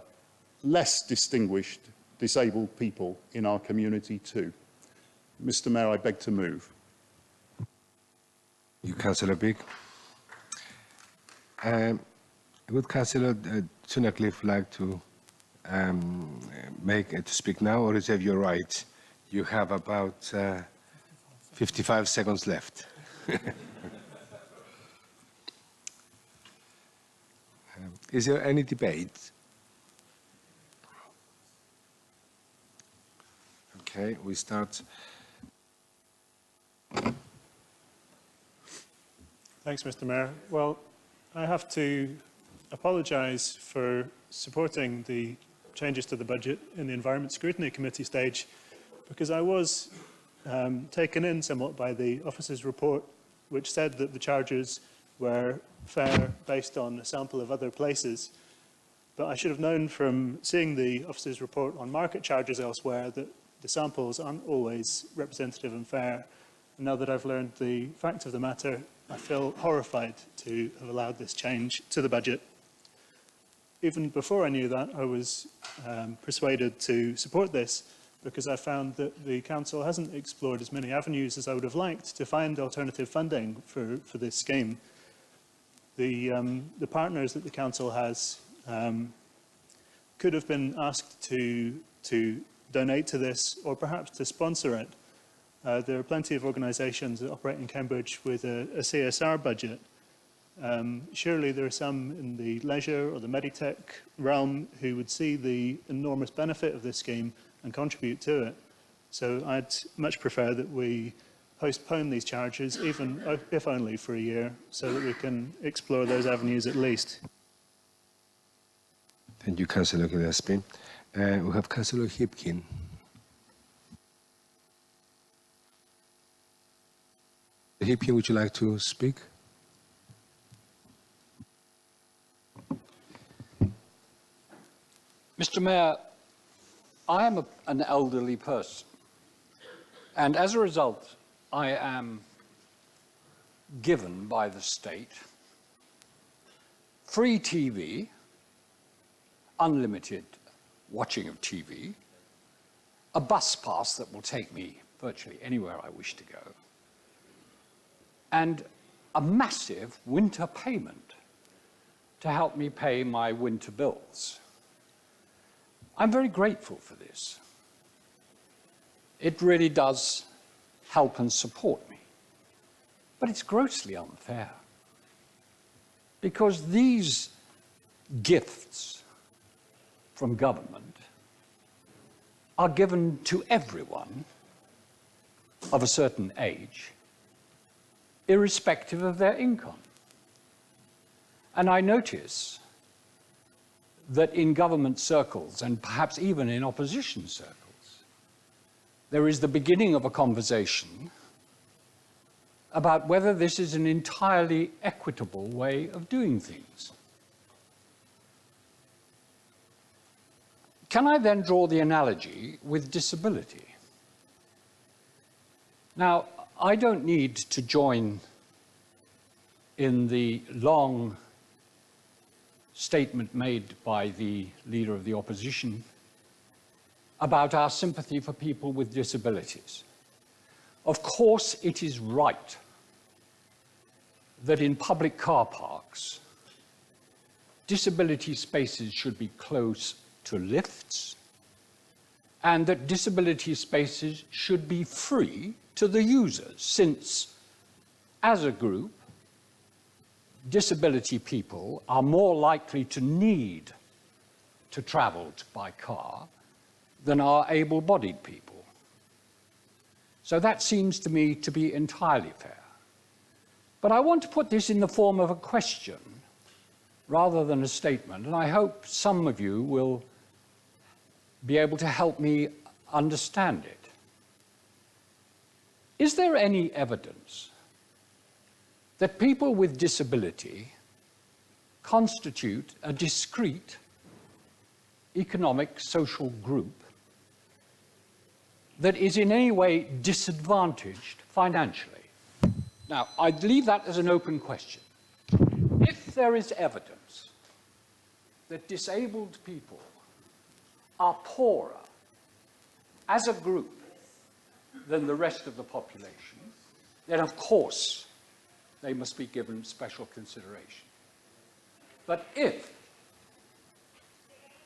less distinguished disabled people in our community too. Mr. Mayor, I beg to move. You, Councillor Big. Would Councillor Tunnicliffe like to to speak now, or reserve your right? You have about 55 seconds left. Is there any debate? Okay, we start. Thanks, Mr. Mayor. Well, I have to apologise for supporting the changes to the budget in the Environment Scrutiny Committee stage, because I was taken in somewhat by the officer's report, which said that the charges were fair based on a sample of other places. But I should have known from seeing the officer's report on market charges elsewhere that the samples aren't always representative and fair. And now that I've learned the fact of the matter, I feel horrified to have allowed this change to the budget. Even before I knew that, I was persuaded to support this because I found that the Council hasn't explored as many avenues as I would have liked to find alternative funding for this scheme. The partners that the Council has could have been asked to donate to this or perhaps to sponsor it. There are plenty of organisations that operate in Cambridge with a CSR budget. Surely there are some in the leisure or the Meditech realm who would see the enormous benefit of this scheme and contribute to it. So I'd much prefer that we postpone these charges, even if only for a year, so that we can explore those avenues at least. Thank you, Councillor Gillespie. We have Councillor Hipkin. Hipkin, would you like to speak? Mr. Mayor, I am an elderly person, and as a result, I am given by the state free TV, unlimited watching of TV, a bus pass that will take me virtually anywhere I wish to go, and a massive winter payment to help me pay my winter bills. I'm very grateful for this. It really does help and support me. But it's grossly unfair, because these gifts from government are given to everyone of a certain age, irrespective of their income. And I notice that in government circles, and perhaps even in opposition circles, there is the beginning of a conversation about whether this is an entirely equitable way of doing things. Can I then draw the analogy with disability? Now, I don't need to join in the long statement made by the leader of the opposition about our sympathy for people with disabilities. Of course, it is right that in public car parks, disability spaces should be close to lifts, and that disability spaces should be free to the users, since, as a group, disability people are more likely to need to travel by car than are able-bodied people. So that seems to me to be entirely fair. But I want to put this in the form of a question rather than a statement, and I hope some of you will be able to help me understand it. Is there any evidence that people with disability constitute a discrete economic social group that is in any way disadvantaged financially? Now, I'd leave that as an open question. If there is evidence that disabled people are poorer as a group than the rest of the population, then of course they must be given special consideration. But if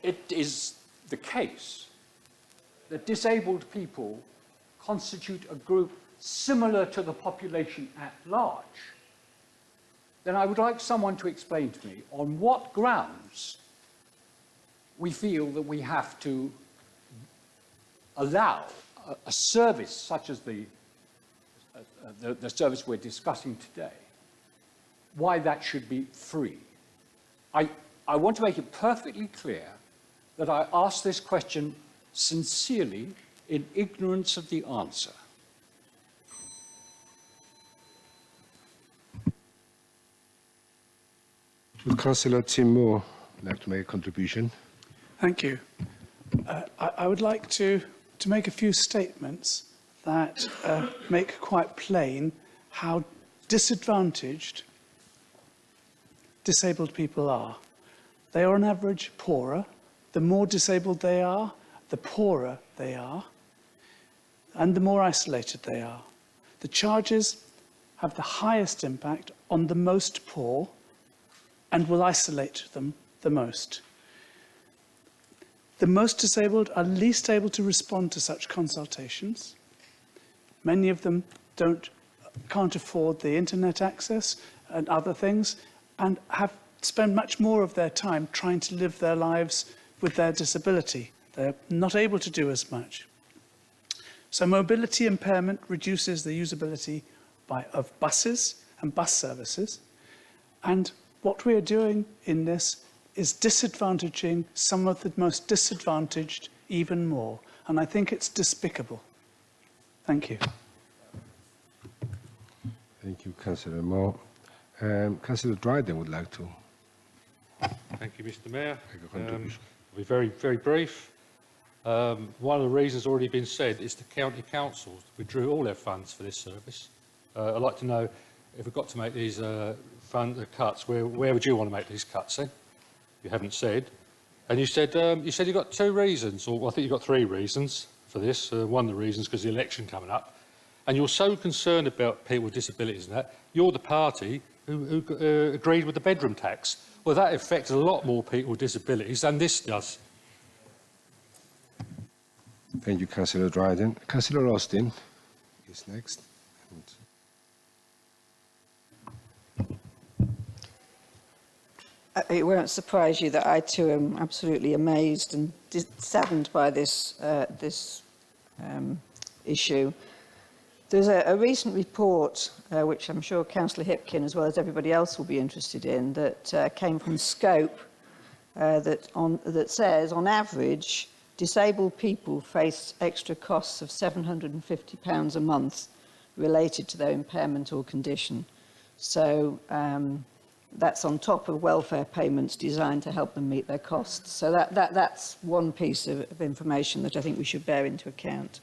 it is the case that disabled people constitute a group similar to the population at large, then I would like someone to explain to me on what grounds we feel that we have to allow a service such as the service we're discussing today, why that should be free. I want to make it perfectly clear that I ask this question sincerely in ignorance of the answer. Would Councillor Tim Moore like to make a contribution? Thank you. I would like to make a few statements that make quite plain how disadvantaged disabled people are. They are on average poorer. The more disabled they are, the poorer they are, and the more isolated they are. The charges have the highest impact on the most poor and will isolate them the most. The most disabled are least able to respond to such consultations. Many of them can't afford the internet access and other things, and spend much more of their time trying to live their lives with their disability. They're not able to do as much. So mobility impairment reduces the usability of buses and bus services. And what we are doing in this is disadvantaging some of the most disadvantaged even more. And I think it's despicable. Thank you. Thank you, Councillor Moore. Councillor Dryden would like to. Thank you, Mr. Mayor. I'll be very, very brief. One of the reasons already been said is the county councils withdrew all their funds for this service. I'd like to know if we've got to make these fund cuts, where would you want to make these cuts then? You haven't said. And you said you've got 2 reasons, or I think you've got 3 reasons for this. One of the reasons because the election coming up. And you're so concerned about people with disabilities and that, you're the party who agreed with the bedroom tax. Well, that affects a lot more people with disabilities than this does. Thank you, Councillor Dryden. Councillor Austin is next. It won't surprise you that I too am absolutely amazed and saddened by this issue. There's a recent report, which I'm sure Councillor Hipkin, as well as everybody else, will be interested in, that came from Scope, that says, on average, disabled people face extra costs of £750 a month related to their impairment or condition. So that's on top of welfare payments designed to help them meet their costs. So that's one piece of information that I think we should bear into account.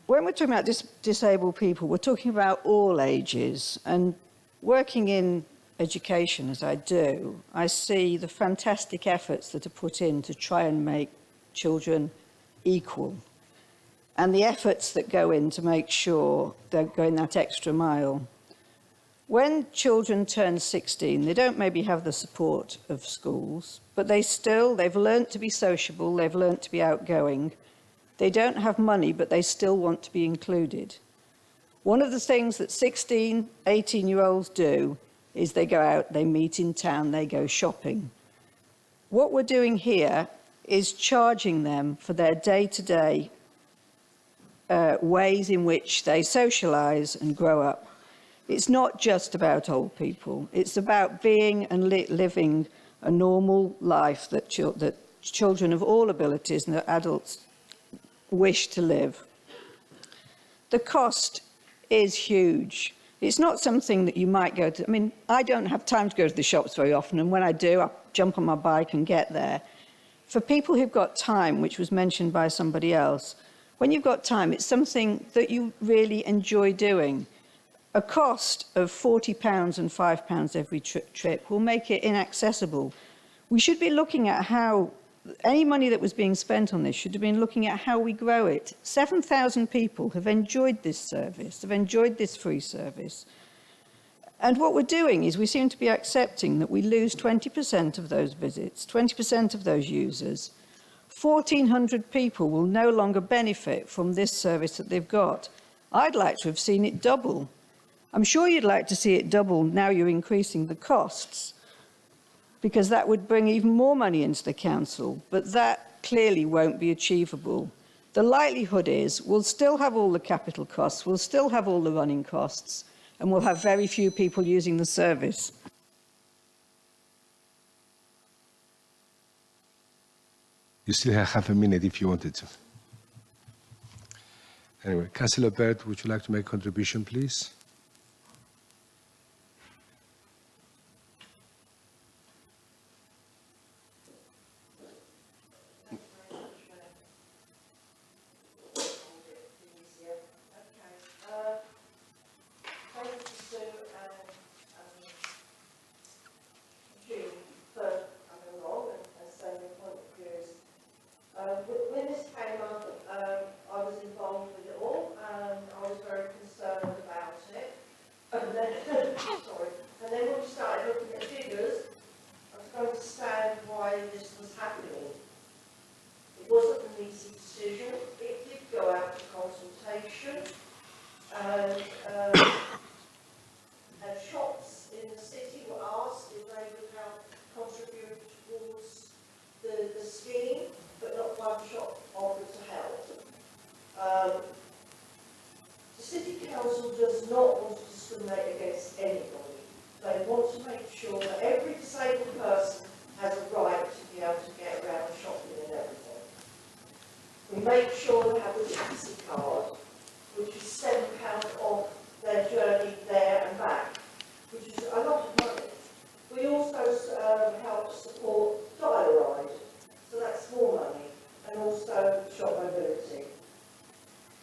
When we're talking about disabled people, we're talking about all ages. And working in education, as I do, I see the fantastic efforts that are put in to try and make children equal. And the efforts that go in to make sure they're going that extra mile. When children turn 16, they don't maybe have the support of schools, but they've learnt to be sociable, they've learnt to be outgoing. They don't have money, but they still want to be included. One of the things that 16, 18-year-olds do is they go out, they meet in town, they go shopping. What we're doing here is charging them for their day-to-day ways in which they socialise and grow up. It's not just about old people. It's about being and living a normal life that children of all abilities and that adults wish to live. The cost is huge. It's not something that you might go to. I mean, I don't have time to go to the shops very often, and when I do, I jump on my bike and get there. For people who've got time, which was mentioned by somebody else, when you've got time, it's something that you really enjoy doing. A cost of £40 and £5 every trip will make it inaccessible. We should be looking at how any money that was being spent on this should have been looking at how we grow it. 7,000 people have enjoyed this service, have enjoyed this free service. And what we're doing is we seem to be accepting that we lose 20% of those visits, 20% of those users. 1,400 people will no longer benefit from this service that they've got. I'd like to have seen it double. I'm sure you'd like to see it double now you're increasing the costs, because that would bring even more money into the council, but that clearly won't be achievable. The likelihood is we'll still have all the capital costs, we'll still have all the running costs, and we'll have very few people using the service. You still have half a minute if you wanted to. Anyway, Councillor Bird, would you like to make a contribution, please? When this came up, I was involved with it all, and I was very concerned about it. And then, sorry, and then when we started looking at figures, I was going to understand why this was happening. It wasn't an easy decision. It did go out for consultation, and shops in the city were asked if they would help contribute towards the scheme, but not one shop offered to help. The City Council does not want to discriminate against anybody. They want to make sure that every disabled person has a right to be able to get around shopping and everything. We make sure they have a taxi card, which is £7 off their journey there and back, which is a lot of money. We also help support Dial-A-Ride, so that's more money, and also shop mobility.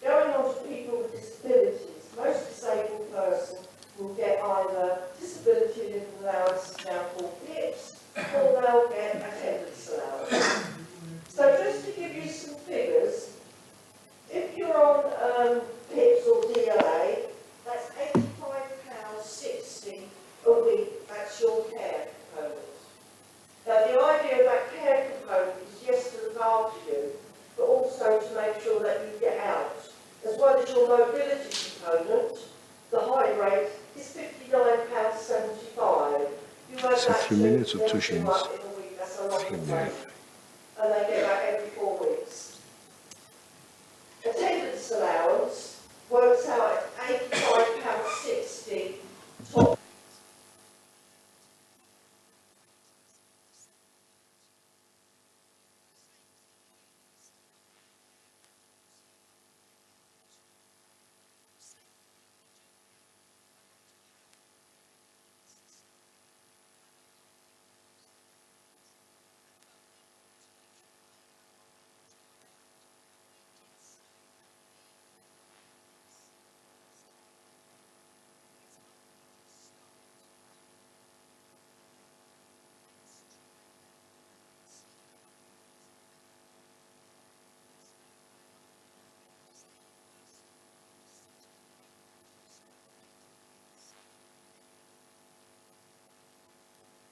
Going on to people with disabilities, most disabled person will get either disability living allowance, now called PIPs, or they'll get attendance allowance. So just to give you some figures, if you're on PIPs or DLA, that's £85.60 a week, that's your care component. Now the idea of that care component is yes to look after you, but also to make sure that you get out. As well as your mobility component, the high rate is £59.75. You add So that 3 minutes or 2 shillings in a week, that's a lot of money. And they get that every 4 weeks. Attendance allowance works out at £85.60 top.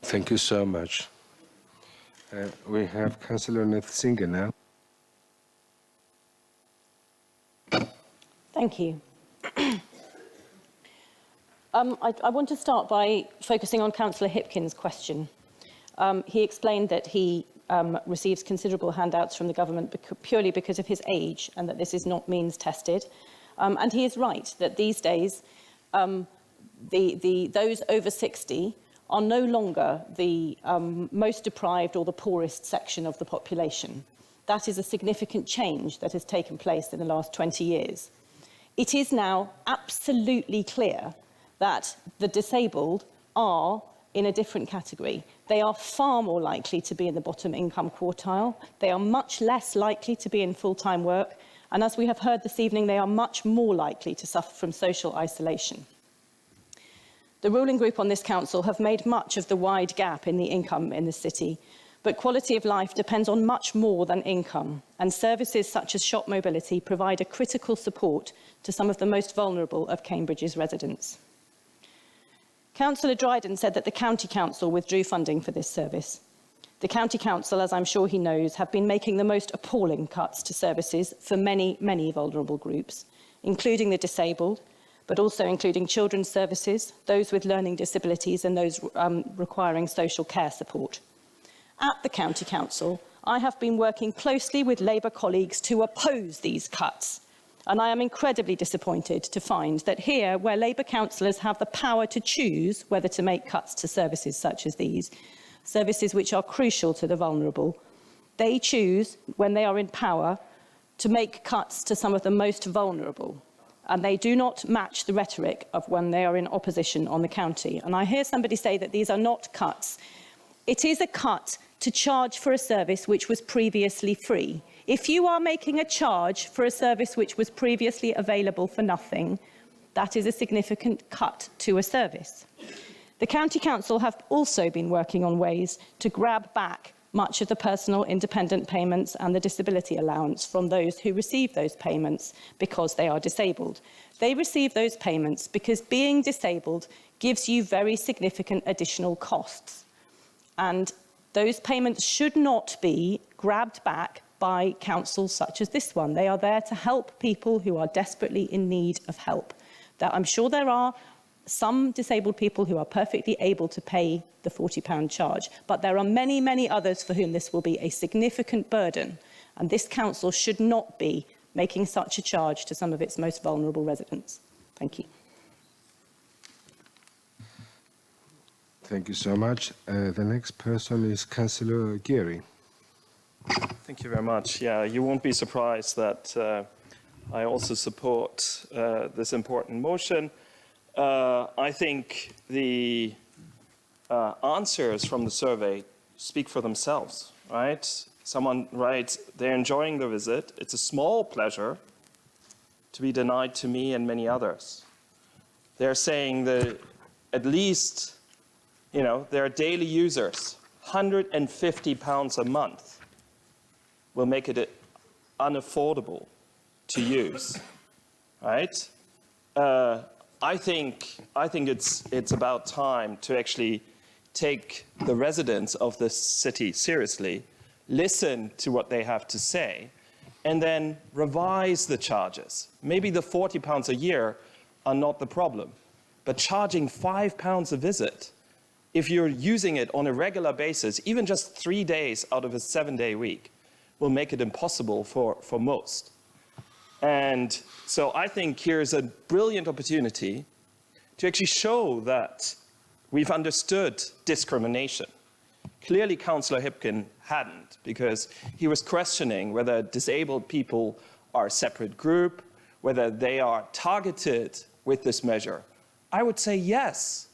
Thank you so much. We have Councillor Singer now. Thank you. I want to start by focusing on Councillor Hipkins' question. He explained that he receives considerable handouts from the government purely because of his age and that this is not means tested. And he is right that these days those over 60 are no longer the most deprived or the poorest section of the population. That is a significant change that has taken place in the last 20 years. It is now absolutely clear that the disabled are in a different category. They are far more likely to be in the bottom income quartile. They are much less likely to be in full-time work. And as we have heard this evening, they are much more likely to suffer from social isolation. The ruling group on this council have made much of the wide gap in the income in the city, but quality of life depends on much more than income, and services such as shop mobility provide a critical support to some of the most vulnerable of Cambridge's residents. Councillor Dryden said that the County Council withdrew funding for this service. The County Council, as I'm sure he knows, have been making the most appalling cuts to services for many, many vulnerable groups, including the disabled, but also including children's services, those with learning disabilities and those requiring social care support. At the County Council, I have been working closely with Labour colleagues to oppose these cuts, and I am incredibly disappointed to find that here, where Labour councillors have the power to choose whether to make cuts to services such as these, services which are crucial to the vulnerable, they choose, when they are in power, to make cuts to some of the most vulnerable. And they do not match the rhetoric of when they are in opposition on the county. And I hear somebody say that these are not cuts. It is a cut to charge for a service which was previously free. If you are making a charge for a service which was previously available for nothing, that is a significant cut to a service. The County Council have also been working on ways to grab back much of the personal independent payments and the disability allowance from those who receive those payments because they are disabled. They receive those payments because being disabled gives you very significant additional costs. And those payments should not be grabbed back by councils such as this one. They are there to help people who are desperately in need of help. I'm sure there are some disabled people who are perfectly able to pay the £40 charge, but there are many, many others for whom this will be a significant burden, and this council should not be making such a charge to some of its most vulnerable residents. Thank you. Thank you so much. The next person is Councillor Geary. Thank you very much. Yeah, you won't be surprised that I also support this important motion. I think the answers from the survey speak for themselves, right? Someone writes, they're enjoying the visit. It's a small pleasure to be denied to me and many others. They're saying that at least, you know, there are daily users. £150 a month will make it unaffordable to use, right? I think it's about time to actually take the residents of this city seriously, listen to what they have to say, and then revise the charges. Maybe the £40 a year are not the problem, but charging £5 a visit, if you're using it on a regular basis, even just 3 days out of a 7-day week, will make it impossible for most. And so I think here's a brilliant opportunity to actually show that we've understood discrimination. Clearly, Councillor Hipkin hadn't, because he was questioning whether disabled people are a separate group, whether they are targeted with this measure. I would say yes.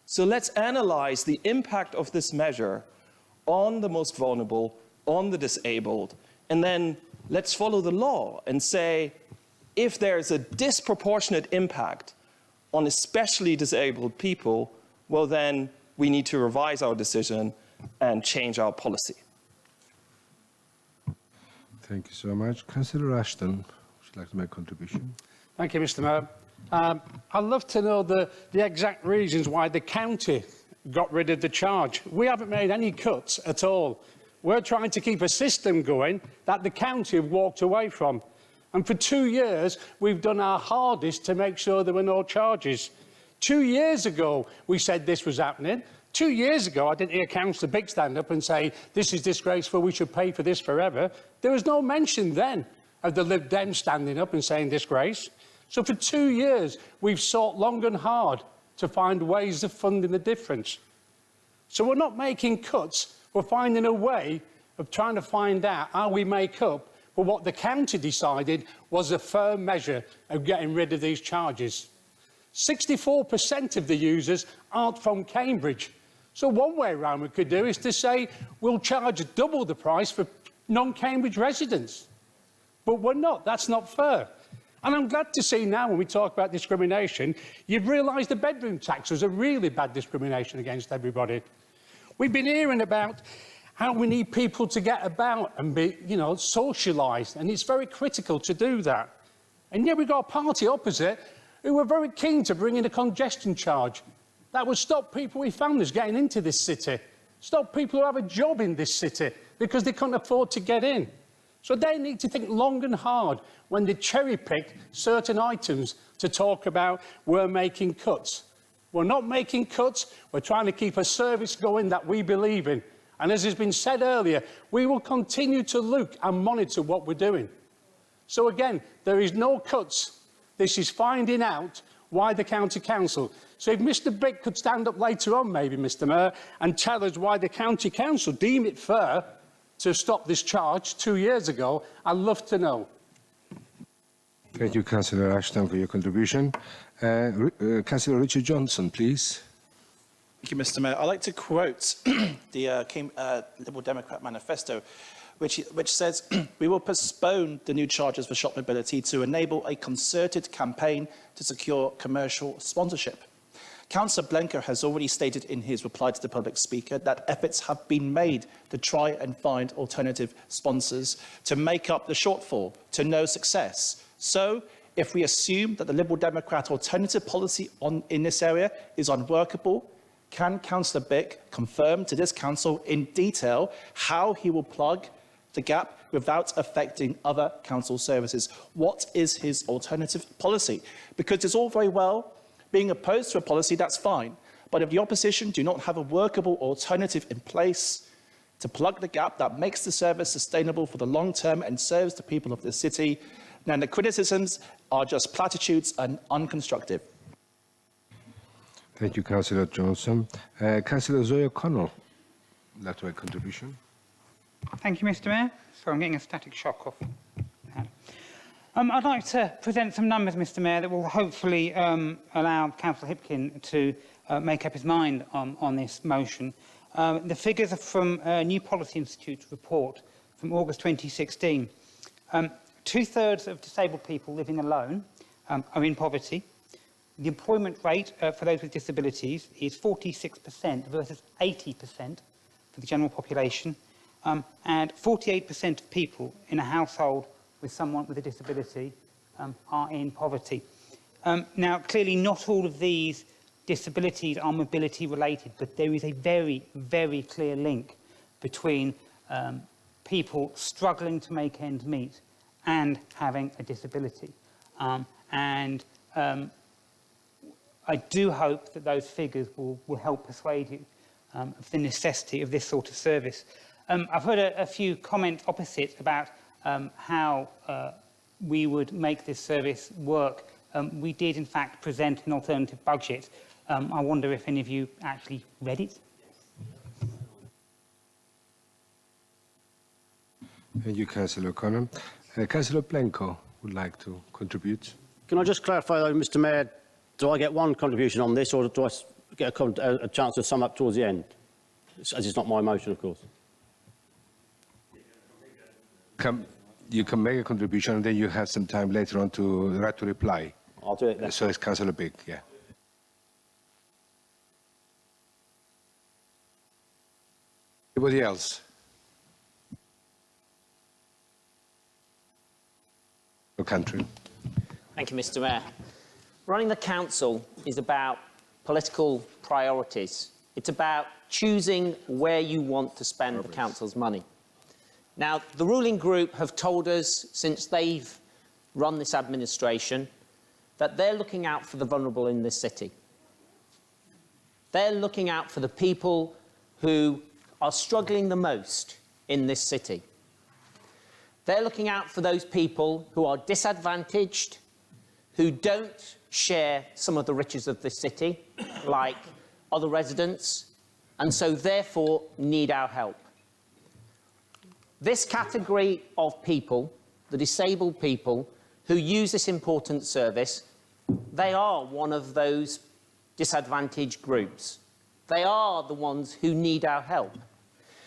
So let's analyze the impact of this measure on the most vulnerable, on the disabled, and then let's follow the law and say, if there's a disproportionate impact on especially disabled people, well then we need to revise our decision and change our policy. Thank you so much. Councillor Ashton, would you like to make a contribution? Thank you, Mr. Mayor. I'd love to know the exact reasons why the county got rid of the charge. We haven't made any cuts at all. We're trying to keep a system going that the county have walked away from. And for 2 years, we've done our hardest to make sure there were no charges. 2 years ago, we said this was happening. 2 years ago, I didn't hear Councillor Big stand up and say, this is disgraceful, we should pay for this forever. There was no mention then of the Lib Dems standing up and saying disgrace. So for 2 years, we've sought long and hard to find ways of funding the difference. So we're not making cuts, we're finding a way of trying to find out how we make up for what the county decided was a firm measure of getting rid of these charges. 64% of the users aren't from Cambridge. So one way around we could do is to say we'll charge double the price for non-Cambridge residents. But we're not. That's not fair. And I'm glad to see now when we talk about discrimination, you've realised the bedroom tax was a really bad discrimination against everybody. We've been hearing about how we need people to get about and be, socialised, and it's very critical to do that. And yet we've got a party opposite who were very keen to bring in a congestion charge. That would stop people with families getting into this city, stop people who have a job in this city because they couldn't afford to get in. So they need to think long and hard when they cherry-pick certain items to talk about we're making cuts. We're not making cuts, we're trying to keep a service going that we believe in. And as has been said earlier, we will continue to look and monitor what we're doing. So again, there is no cuts. This is finding out why the County Council. So if Mr Bick could stand up later on, maybe, Mr Mayor, and tell us why the County Council deem it fair to stop this charge 2 years ago, I'd love to know. Thank you, Councillor Ashton, for your contribution. Councillor Richard Johnson, please. Thank you, Mr Mayor. I'd like to quote the Liberal Democrat manifesto, which says, we will postpone the new charges for shop mobility to enable a concerted campaign to secure commercial sponsorship. Councillor Blenker has already stated in his reply to the public speaker that efforts have been made to try and find alternative sponsors to make up the shortfall, to no success. So, if we assume that the Liberal Democrat alternative policy in this area is unworkable, can Councillor Bick confirm to this council in detail how he will plug the gap without affecting other council services? What is his alternative policy? Because it's all very well being opposed to a policy, that's fine. But if the opposition do not have a workable alternative in place to plug the gap that makes the service sustainable for the long term and serves the people of the city, then the criticisms are just platitudes and unconstructive. Thank you, Councillor Johnson. Councillor Zoe O'Connell, would like to make a contribution. Thank you, Mr Mayor. Sorry, I'm getting a static shock off. I'd like to present some numbers, Mr Mayor, that will hopefully allow Councillor Hipkin to make up his mind on this motion. The figures are from a New Policy Institute report from August 2016. Two-thirds of disabled people living alone are in poverty. The employment rate for those with disabilities is 46% versus 80% for the general population, and 48% of people in a household with someone with a disability are in poverty. Now, clearly not all of these disabilities are mobility related, but there is a very, very clear link between people struggling to make ends meet and having a disability. I do hope that those figures will help persuade you of the necessity of this sort of service. I've heard a few comments opposite about how we would make this service work. We did, in fact, present an alternative budget. I wonder if any of you actually read it. Thank you, Councillor O'Connell. Councillor Blenko would like to contribute. Can I just clarify, though, Mr Mayor, do I get one contribution on this, or do I get a chance to sum up towards the end? As it's not my motion, of course. You can make a contribution, and then you have some time later on to reply. I'll do it then. So it's Councillor Big, yeah. Anybody else? No country. Thank you, Mr Mayor. Running the council is about political priorities. It's about choosing where you want to spend the council's money. Now, the ruling group have told us, since they've run this administration, that they're looking out for the vulnerable in this city. They're looking out for the people who are struggling the most in this city. They're looking out for those people who are disadvantaged, who don't share some of the riches of this city, like other residents, and so therefore need our help. This category of people, the disabled people who use this important service, they are one of those disadvantaged groups. They are the ones who need our help.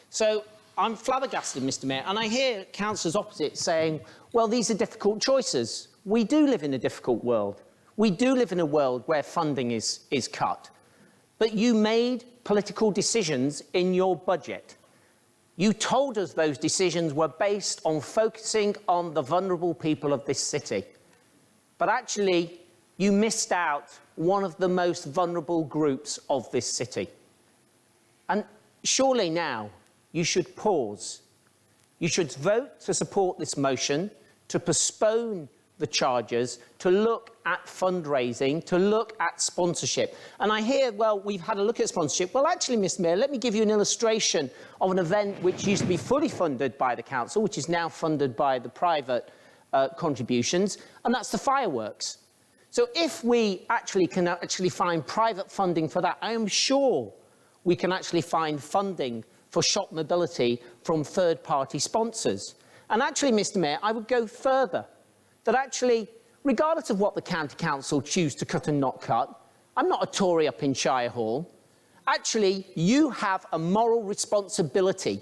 So I'm flabbergasted, Mr. Mayor, and I hear councillors opposite saying, well, these are difficult choices. We do live in a difficult world. We do live in a world where funding is cut. But you made political decisions in your budget. You told us those decisions were based on focusing on the vulnerable people of this city. But actually, you missed out one of the most vulnerable groups of this city. And surely now, you should pause. You should vote to support this motion, to postpone the charges, to look at fundraising, to look at sponsorship. And I hear, well, we've had a look at sponsorship. Well, actually, Mr. Mayor, let me give you an illustration of an event which used to be fully funded by the council, which is now funded by the private contributions, and that's the fireworks. So if we can find private funding for that, I am sure we can actually find funding for shop mobility from third-party sponsors. And actually, Mr. Mayor, I would go further. That actually, regardless of what the county council choose to cut and not cut, I'm not a Tory up in Shire Hall. Actually, you have a moral responsibility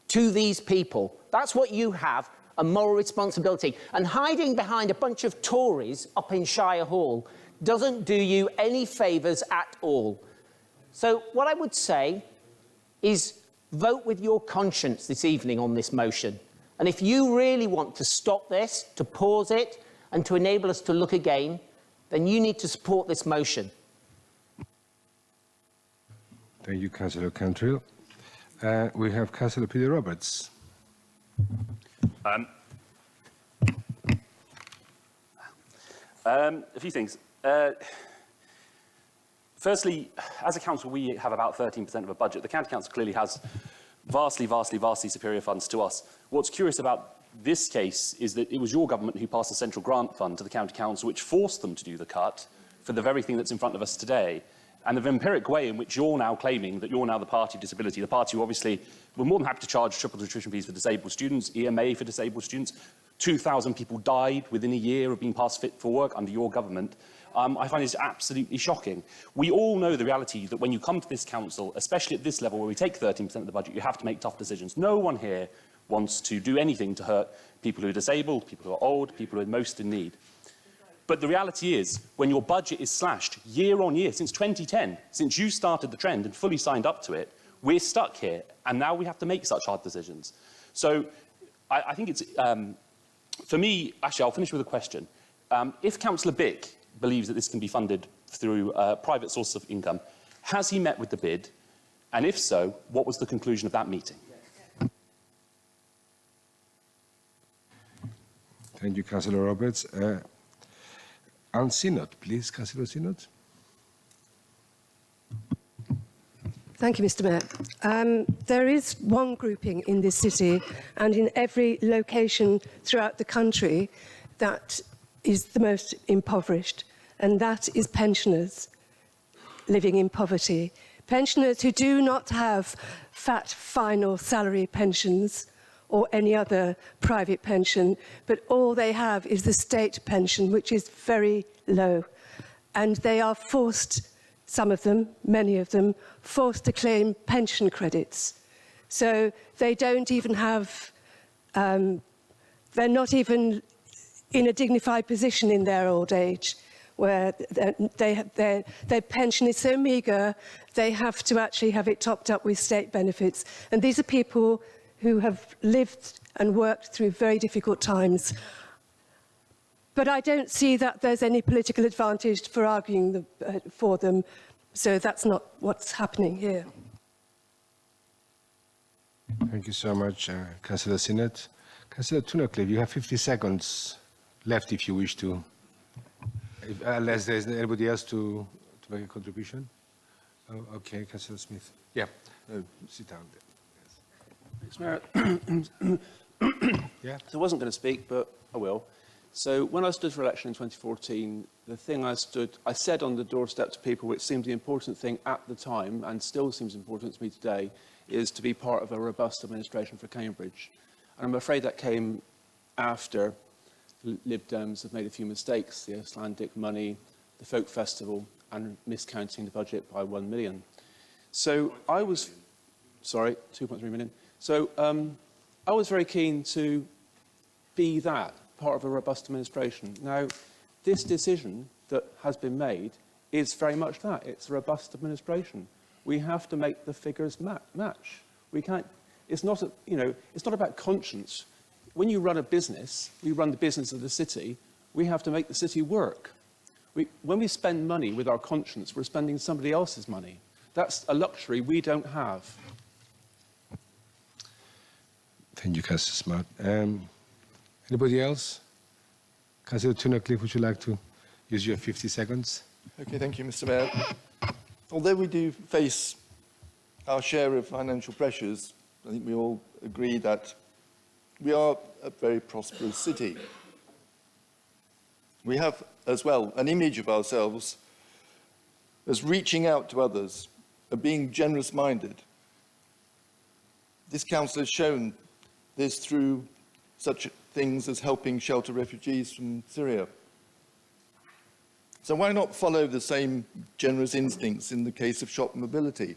to these people. That's what you have, a moral responsibility. And hiding behind a bunch of Tories up in Shire Hall doesn't do you any favours at all. So what I would say is vote with your conscience this evening on this motion. And if you really want to stop this, to pause it, and to enable us to look again, then you need to support this motion. Thank you, Councillor Cantrill. We have Councillor Peter Roberts. A few things. Firstly, as a council, we have about 13% of a budget. The county council clearly has vastly superior funds to us. What's curious about this case is that it was your government who passed a central grant fund to the county council, which forced them to do the cut for the very thing that's in front of us today. And the vampiric way in which you're now claiming that you're now the party of disability, the party who obviously were more than happy to charge triple tuition fees for disabled students, EMA for disabled students. 2,000 people died within a year of being passed fit for work under your government. I find this absolutely shocking. We all know the reality that when you come to this council, especially at this level where we take 13% of the budget, you have to make tough decisions. No one here wants to do anything to hurt people who are disabled, people who are old, people who are most in need. But the reality is, when your budget is slashed year on year, since 2010, since you started the trend and fully signed up to it, we're stuck here, and now we have to make such hard decisions. So I think it's, for me, actually, I'll finish with a question. If Councillor Bick believes that this can be funded through private sources of income, has he met with the bid? And if so, what was the conclusion of that meeting? Thank you, Councillor Roberts. Anne Sinnott, please, Councillor Sinnott. Thank you, Mr. Mayor. There is one grouping in this city and in every location throughout the country that is the most impoverished, and that is pensioners living in poverty. Pensioners who do not have fat final salary pensions or any other private pension, but all they have is the state pension, which is very low. And they are forced, some of them, many of them, forced to claim pension credits. So they don't even have, they're not even in a dignified position in their old age, where their pension is so meagre, they have to actually have it topped up with state benefits. And these are people who have lived and worked through very difficult times. But I don't see that there's any political advantage for arguing for them, so that's not what's happening here. Thank you so much, Councillor Sinnott. Councillor Tunnicliffe, you have 50 seconds left if you wish to, unless there's anybody else to make a contribution. Oh, okay, Councillor Smith. Yeah, sit down there. Thanks, Mayor. Yeah. So I wasn't going to speak, but I will. So when I stood for election in 2014, the thing I said on the doorstep to people, which seemed the important thing at the time, and still seems important to me today, is to be part of a robust administration for Cambridge. And I'm afraid that came after Lib Dems have made a few mistakes, the Icelandic money, the folk festival, and miscounting the budget by 1 million. So I was, sorry, 2.3 million. So I was very keen to be that, part of a robust administration. Now, this decision that has been made is very much that. It's a robust administration. We have to make the figures match. We can't, it's not, it's not about conscience. When you run a business, we run the business of the city, we have to make the city work. When we spend money with our conscience, we're spending somebody else's money. That's a luxury we don't have. Thank you, Councillor Smart. Anybody else? Councillor Tunnicliffe, would you like to use your 50 seconds? Okay, thank you, Mr. Mayor. Although we do face our share of financial pressures, I think we all agree that we are a very prosperous city. We have, as well, an image of ourselves as reaching out to others, of being generous-minded. This council has shown this through such things as helping shelter refugees from Syria. So why not follow the same generous instincts in the case of shop mobility?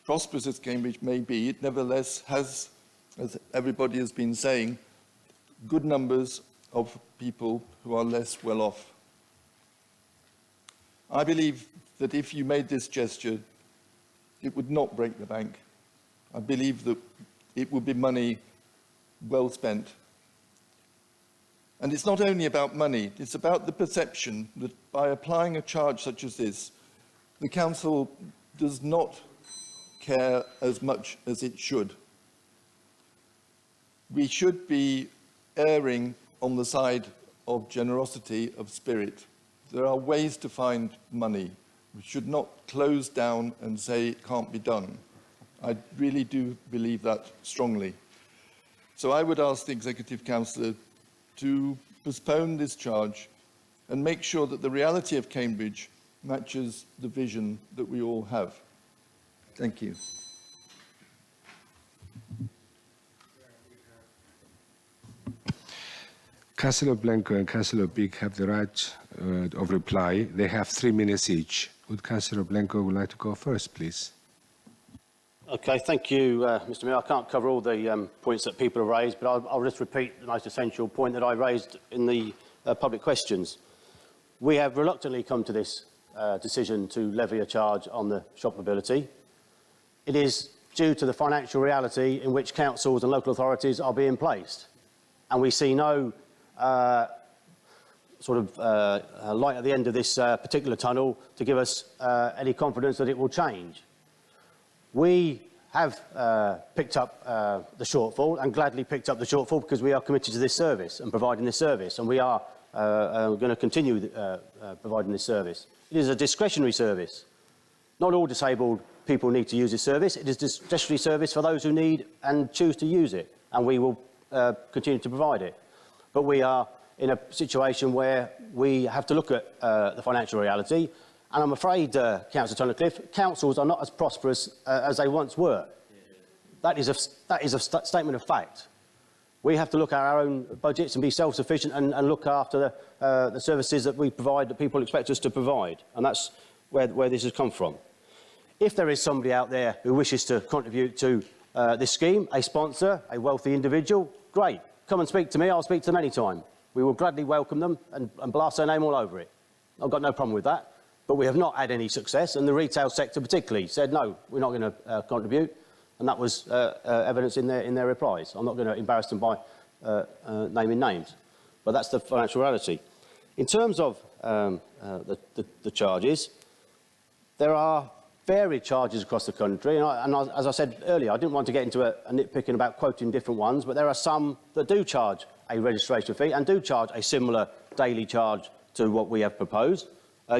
Prosperous as Cambridge may be, it nevertheless has, as everybody has been saying, good numbers of people who are less well off. I believe that if you made this gesture, it would not break the bank. I believe that it would be money well spent. And it's not only about money, it's about the perception that by applying a charge such as this, the council does not care as much as it should. We should be erring on the side of generosity of spirit. There are ways to find money. We should not close down and say it can't be done. I really do believe that strongly. So I would ask the Executive Councillor to postpone this charge and make sure that the reality of Cambridge matches the vision that we all have. Thank you. Councillor Blanco and Councillor Big have the right of reply. They have 3 minutes each. Would Councillor Blanco would like to go first, please? Okay, thank you, Mr. Mayor. I can't cover all the points that people have raised, but I'll just repeat the most essential point that I raised in the public questions. We have reluctantly come to this decision to levy a charge on the shop mobility. It is due to the financial reality in which councils and local authorities are being placed. And we see no light at the end of this particular tunnel to give us any confidence that it will change. We have picked up the shortfall and gladly picked up the shortfall because we are committed to this service and providing this service, and we are going to continue providing this service. It is a discretionary service. Not all disabled people need to use this service. It is a discretionary service for those who need and choose to use it, and we will continue to provide it. But we are in a situation where we have to look at the financial reality. And I'm afraid, Councillor Tunnicliffe, councils are not as prosperous as they once were. That is a statement of fact. We have to look at our own budgets and be self-sufficient and look after the services that we provide, that people expect us to provide. And that's where this has come from. If there is somebody out there who wishes to contribute to this scheme, a sponsor, a wealthy individual, great. Come and speak to me. I'll speak to them anytime. We will gladly welcome them and blast their name all over it. I've got no problem with that. But we have not had any success, and the retail sector particularly said, no, we're not going to contribute, and that was evidence in their replies. I'm not going to embarrass them by naming names, but that's the financial reality. In terms of the charges, there are varied charges across the country, and as I said earlier, I didn't want to get into a nitpicking about quoting different ones, but there are some that do charge a registration fee and do charge a similar daily charge to what we have proposed.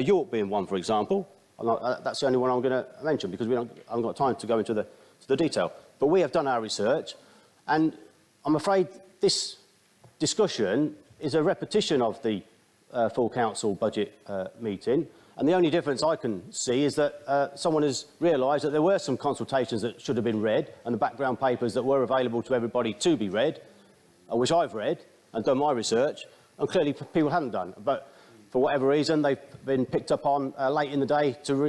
York being one, for example. That's the only one I'm going to mention because we haven't got time to go into the detail. But we have done our research, and I'm afraid this discussion is a repetition of the full council budget meeting. And the only difference I can see is that someone has realised that there were some consultations that should have been read and the background papers that were available to everybody to be read, which I've read and done my research, and clearly people hadn't done. But for whatever reason, they've been picked up on late in the day to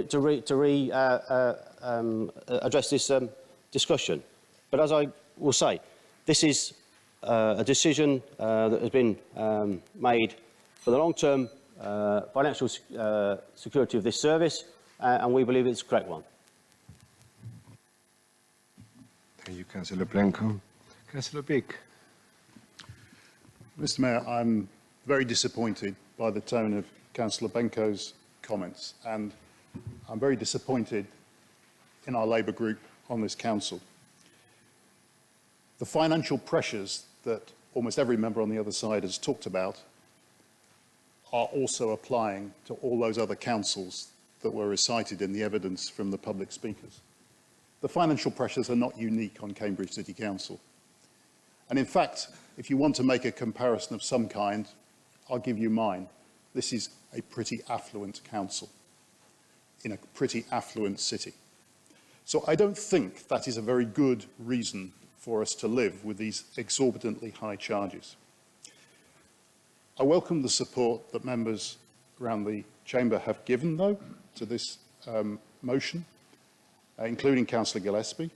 address this discussion. But as I will say, this is a decision that has been made for the long-term financial security of this service, and we believe it's a correct one. Thank you, Councillor Blanco. Councillor Bick. Mr. Mayor, I'm very disappointed by the tone of Councillor Benko's comments, and I'm very disappointed in our Labour group on this council. The financial pressures that almost every member on the other side has talked about are also applying to all those other councils that were recited in the evidence from the public speakers. The financial pressures are not unique on Cambridge City Council. And in fact, if you want to make a comparison of some kind, I'll give you mine. This is a pretty affluent council in a pretty affluent city. So I don't think that is a very good reason for us to live with these exorbitantly high charges. I welcome the support that members around the chamber have given, though, to this motion, including Councillor Gillespie.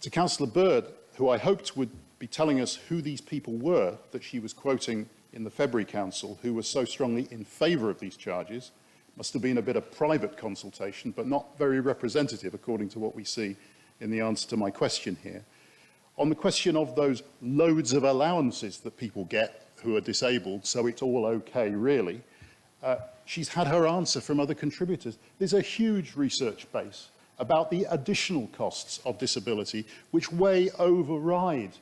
To Councillor Bird, who I hoped would be telling us who these people were that she was quoting in the February Council, who were so strongly in favour of these charges. Must have been a bit of private consultation, but not very representative, according to what we see in the answer to my question here. On the question of those loads of allowances that people get who are disabled, so it's all okay, really, she's had her answer from other contributors. There's a huge research base about the additional costs of disability, which way override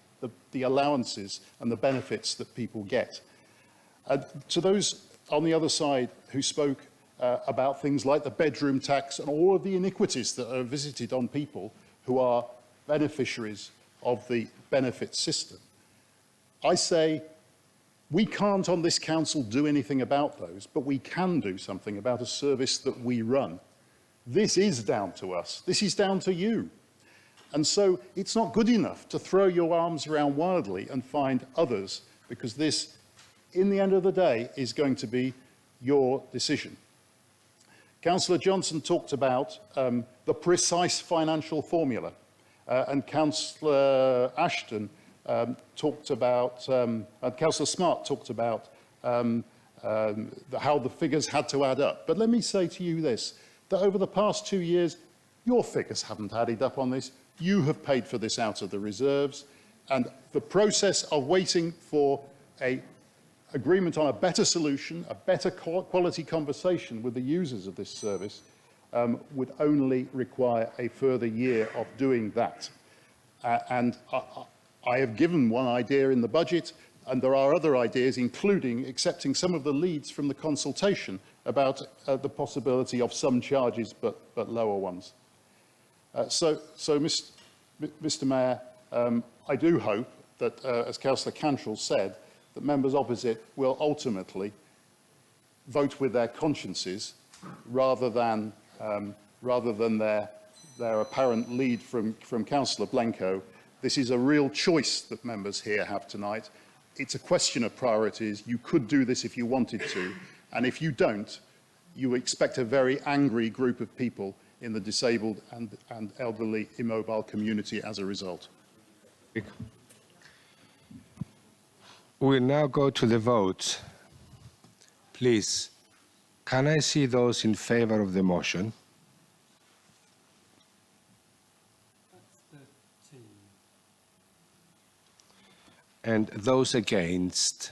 the allowances and the benefits that people get. To those on the other side who spoke about things like the bedroom tax and all of the iniquities that are visited on people who are beneficiaries of the benefit system, I say we can't on this council do anything about those, but we can do something about a service that we run. This is down to us. This is down to you. And so it's not good enough to throw your arms around wildly and find others, because this, in the end of the day, is going to be your decision. Councillor Johnson talked about the precise financial formula, and Councillor Ashton talked about, Councillor Smart talked about how the figures had to add up. But let me say to you this, that over the past 2 years, your figures haven't added up on this. You have paid for this out of the reserves, and the process of waiting for an agreement on a better solution, a better quality conversation with the users of this service would only require a further year of doing that. And I have given one idea in the budget, and there are other ideas, including accepting some of the leads from the consultation about the possibility of some charges but lower ones. So Mr. Mayor, I do hope that, as Councillor Cantrell said, that members opposite will ultimately vote with their consciences rather than their apparent lead from Councillor Blanco. This is a real choice that members here have tonight. It's a question of priorities. You could do this if you wanted to, and if you don't, you expect a very angry group of people in the disabled and elderly immobile community as a result. We'll now go to the vote. Please, can I see those in favour of the motion? And those against?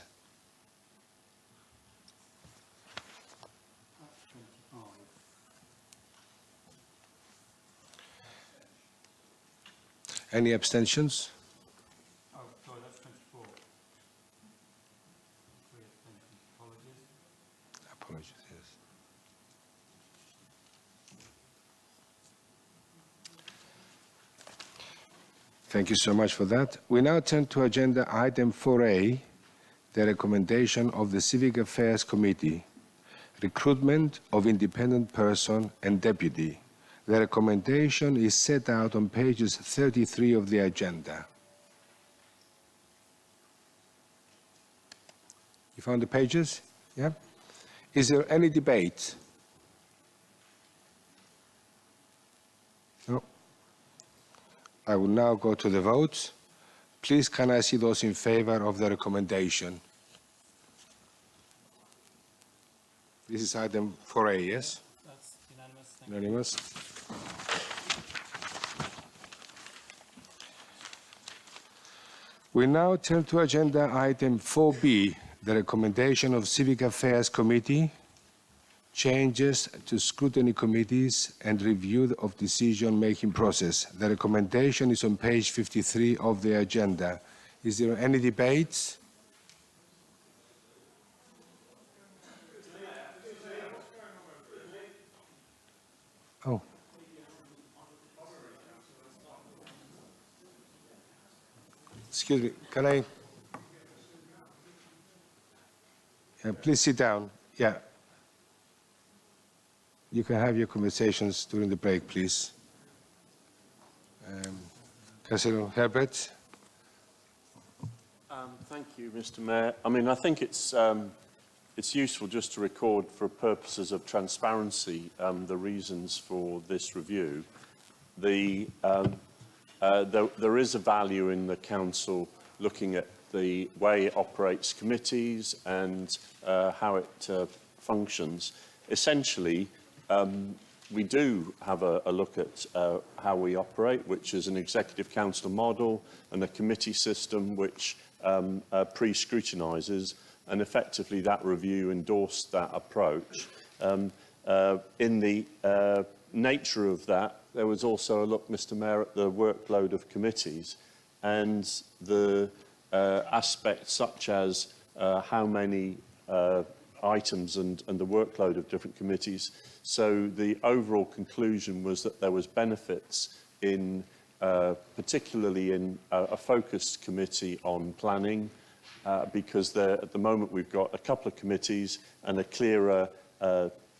Any abstentions? Oh, sorry, that's 24. 3 abstentions. Apologies. Apologies, yes. Thank you so much for that. We now turn to agenda item 4A, the recommendation of the Civic Affairs Committee, recruitment of independent person and deputy. The recommendation is set out on pages 33 of the agenda. You found the pages? Yeah? Is there any debate? No. I will now go to the vote. Please, can I see those in favor of the recommendation? This is item 4A, yes? That's unanimous. Unanimous. We now turn to agenda item 4B, the recommendation of Civic Affairs Committee, changes to scrutiny committees and review of decision-making process. The recommendation is on page 53 of the agenda. Is there any debate? Oh. Excuse me, can I? Yeah, please sit down. Yeah. You can have your conversations during the break, please. Councillor Herbert. Thank you, Mr. Mayor. I mean, I think it's useful just to record, for purposes of transparency, the reasons for this review. There is a value in the council looking at the way it operates committees and how it functions. Essentially, we do have a look at how we operate, which is an executive council model and a committee system which pre-scrutinises, and effectively that review endorsed that approach. In the nature of that, there was also a look, Mr. Mayor, at the workload of committees and the aspects such as how many items and the workload of different committees. So the overall conclusion was that there was benefits in, particularly in a focused committee on planning, because at the moment we've got a couple of committees and a clearer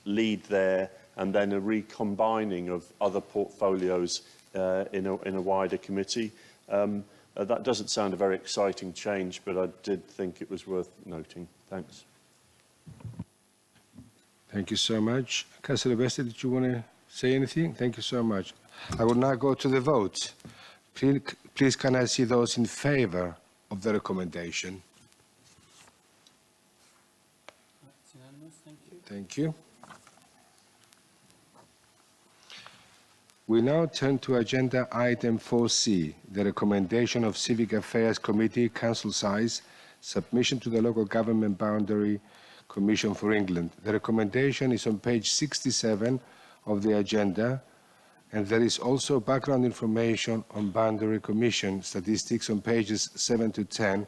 lead there, and then a recombining of other portfolios in a wider committee. That doesn't sound a very exciting change, but I did think it was worth noting. Thanks. Thank you so much. Councillor Vesta, did you want to say anything? Thank you so much. I will now go to the vote. Please can I see those in favour of the recommendation? That's unanimous. Thank you. Thank you. We now turn to agenda item 4C, the recommendation of Civic Affairs Committee, council size, submission to the Local Government Boundary Commission for England. The recommendation is on page 67 of the agenda, and there is also background information on Boundary Commission statistics on pages 7 to 10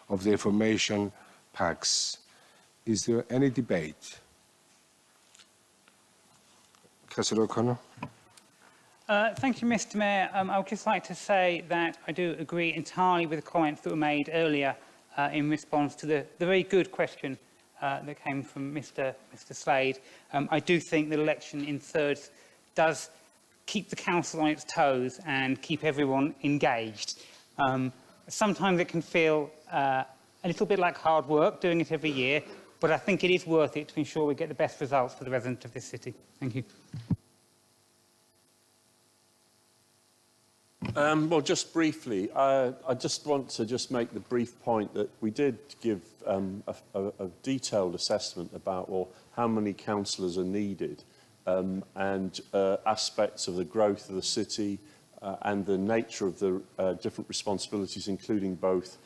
of the information packs. Is there any debate? Councillor O'Connor. Thank you, Mr. Mayor. I would just like to say that I do agree entirely with the comments that were made earlier in response to the very good question that came from Mr. Slade. I do think that election in thirds does keep the council on its toes and keep everyone engaged. Sometimes it can feel a little bit like hard work doing it every year, but I think it is worth it to ensure we get the best results for the residents of this city. Thank you. Well, just briefly, I just want to make the brief point that we did give a detailed assessment about how many councillors are needed and aspects of the growth of the city and the nature of the different responsibilities, including both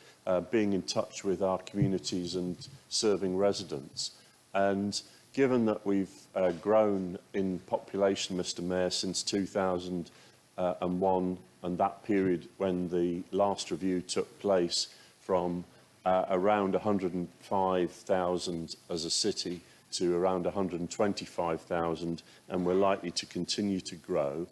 being in touch with our communities and serving residents. And given that we've grown in population, Mr. Mayor, since 2001, and that period when the last review took place, from around 105,000 as a city to around 125,000, and we're likely to continue to grow.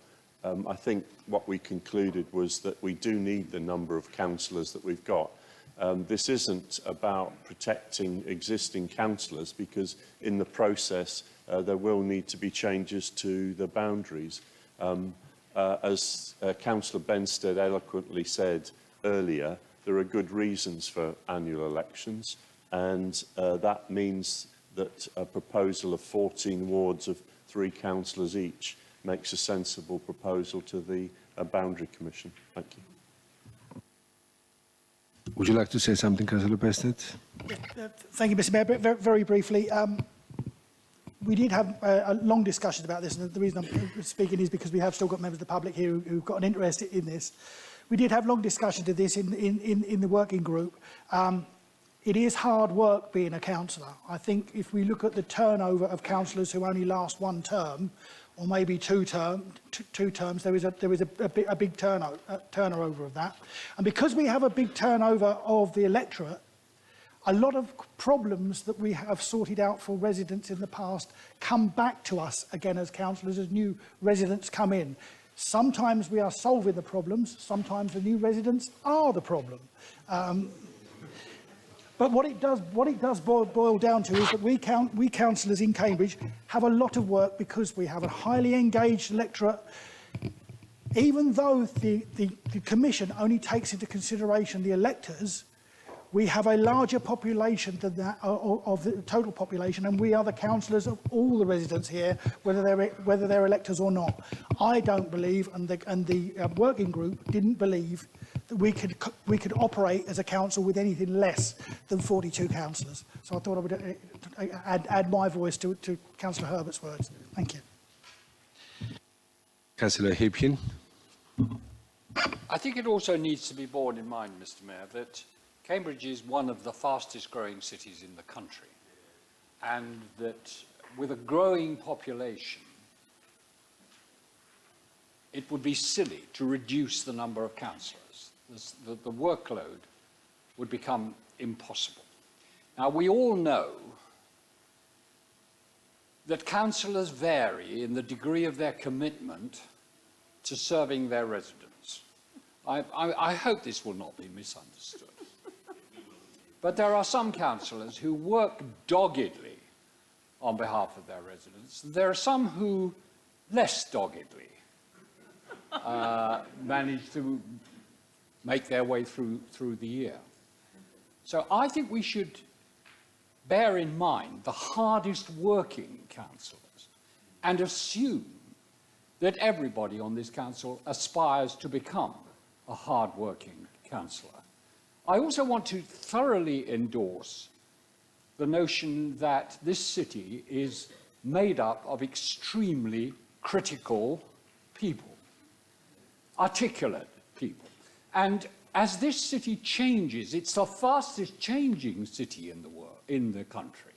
I think what we concluded was that we do need the number of councillors that we've got. This isn't about protecting existing councillors, because in the process there will need to be changes to the boundaries. As Councillor Benstead eloquently said earlier, there are good reasons for annual elections, and that means that a proposal of 14 wards of 3 councillors each makes a sensible proposal to the Boundary Commission. Thank you. Would you like to say something, Councillor Bested? Thank you, Mr. Mayor. Very, very briefly, we did have a long discussion about this, and the reason I'm speaking is because we have still got members of the public here who've got an interest in this. We did have long discussions of this in the working group. It is hard work being a councillor. I think if we look at the turnover of councillors who only last 1 term, or maybe two terms, there is a big turnover of that. And because we have a big turnover of the electorate, a lot of problems that we have sorted out for residents in the past come back to us again as councillors, as new residents come in. Sometimes we are solving the problems, sometimes the new residents are the problem. But what it does boil down to is that we councillors in Cambridge have a lot of work because we have a highly engaged electorate. Even though the Commission only takes into consideration the electors, we have a larger population than that of the total population, and we are the councillors of all the residents here, whether they're electors or not. I don't believe, and the working group didn't believe, that we could operate as a council with anything less than 42 councillors. So I thought I would add my voice to Councillor Herbert's words. Thank you. Councillor Hipkin. I think it also needs to be borne in mind, Mr. Mayor, that Cambridge is one of the fastest growing cities in the country, and that with a growing population, it would be silly to reduce the number of councillors. The workload would become impossible. Now, we all know that councillors vary in the degree of their commitment to serving their residents. I hope this will not be misunderstood. But there are some councillors who work doggedly on behalf of their residents. There are some who less doggedly manage to make their way through the year. So I think we should bear in mind the hardest working councillors and assume that everybody on this council aspires to become a hard-working councillor. I also want to thoroughly endorse the notion that this city is made up of extremely critical people, articulate people. And as this city changes, it's the fastest changing city in the world, in the country.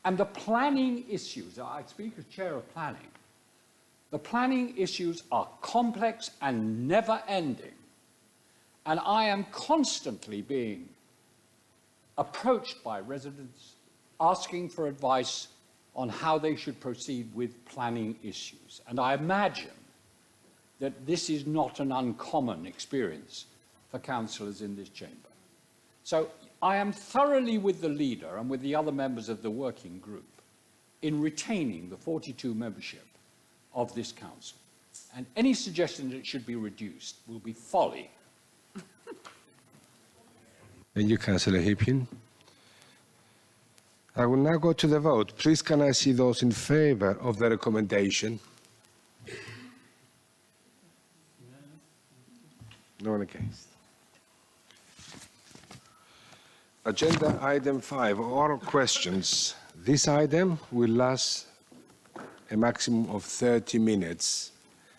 And the planning issues, I speak as chair of planning, the planning issues are complex and never ending. And I am constantly being approached by residents asking for advice on how they should proceed with planning issues. And I imagine that this is not an uncommon experience for councillors in this chamber. So I am thoroughly with the leader and with the other members of the working group in retaining the 42 membership of this council. And any suggestion that it should be reduced will be folly. Thank you, Councillor Hipkin. I will now go to the vote. Please, can I see those in favour of the recommendation? No one against. Agenda item 5, oral questions. This item will last a maximum of 30 minutes.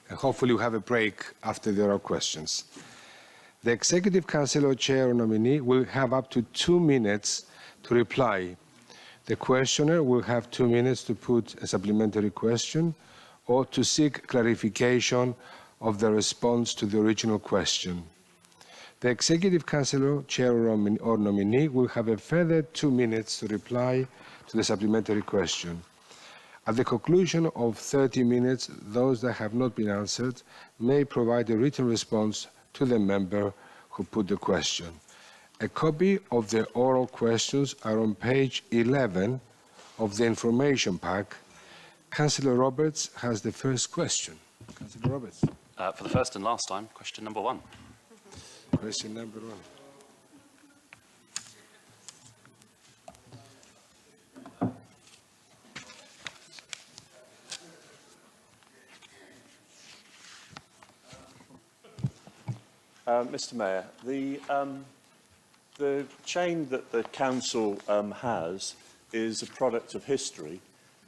And hopefully we'll have a break after the oral questions. The Executive Council Chair or nominee will have up to 2 minutes to reply. The questioner will have 2 minutes to put a supplementary question or to seek clarification of the response to the original question. The Executive Council Chair or nominee will have a further 2 minutes to reply to the supplementary question. At the conclusion of 30 minutes, those that have not been answered may provide a written response to the member who put the question. A copy of the oral questions are on page 11 of the information pack. Councillor Roberts has the first question. Councillor Roberts. For the first and last time, question number 1. Question number 1. Mr Mayor, the chain that the council has is a product of history,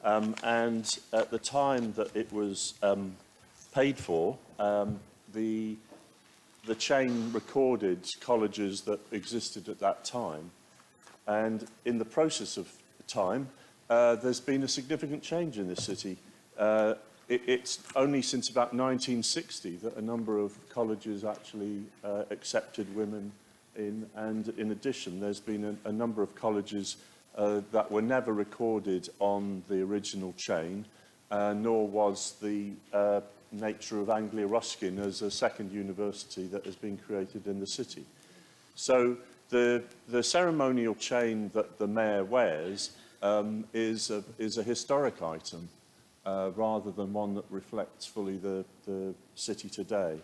and at the time that it was paid for, the chain recorded colleges that existed at that time, and in the process of time, there's been a significant change in this city. It's only since about 1960 that a number of colleges actually accepted women in, and in addition, there's been a number of colleges that were never recorded on the original chain, nor was the nature of Anglia Ruskin as a second university that has been created in the city. So the ceremonial chain that the mayor wears is a historic item, rather than one that reflects fully the city today.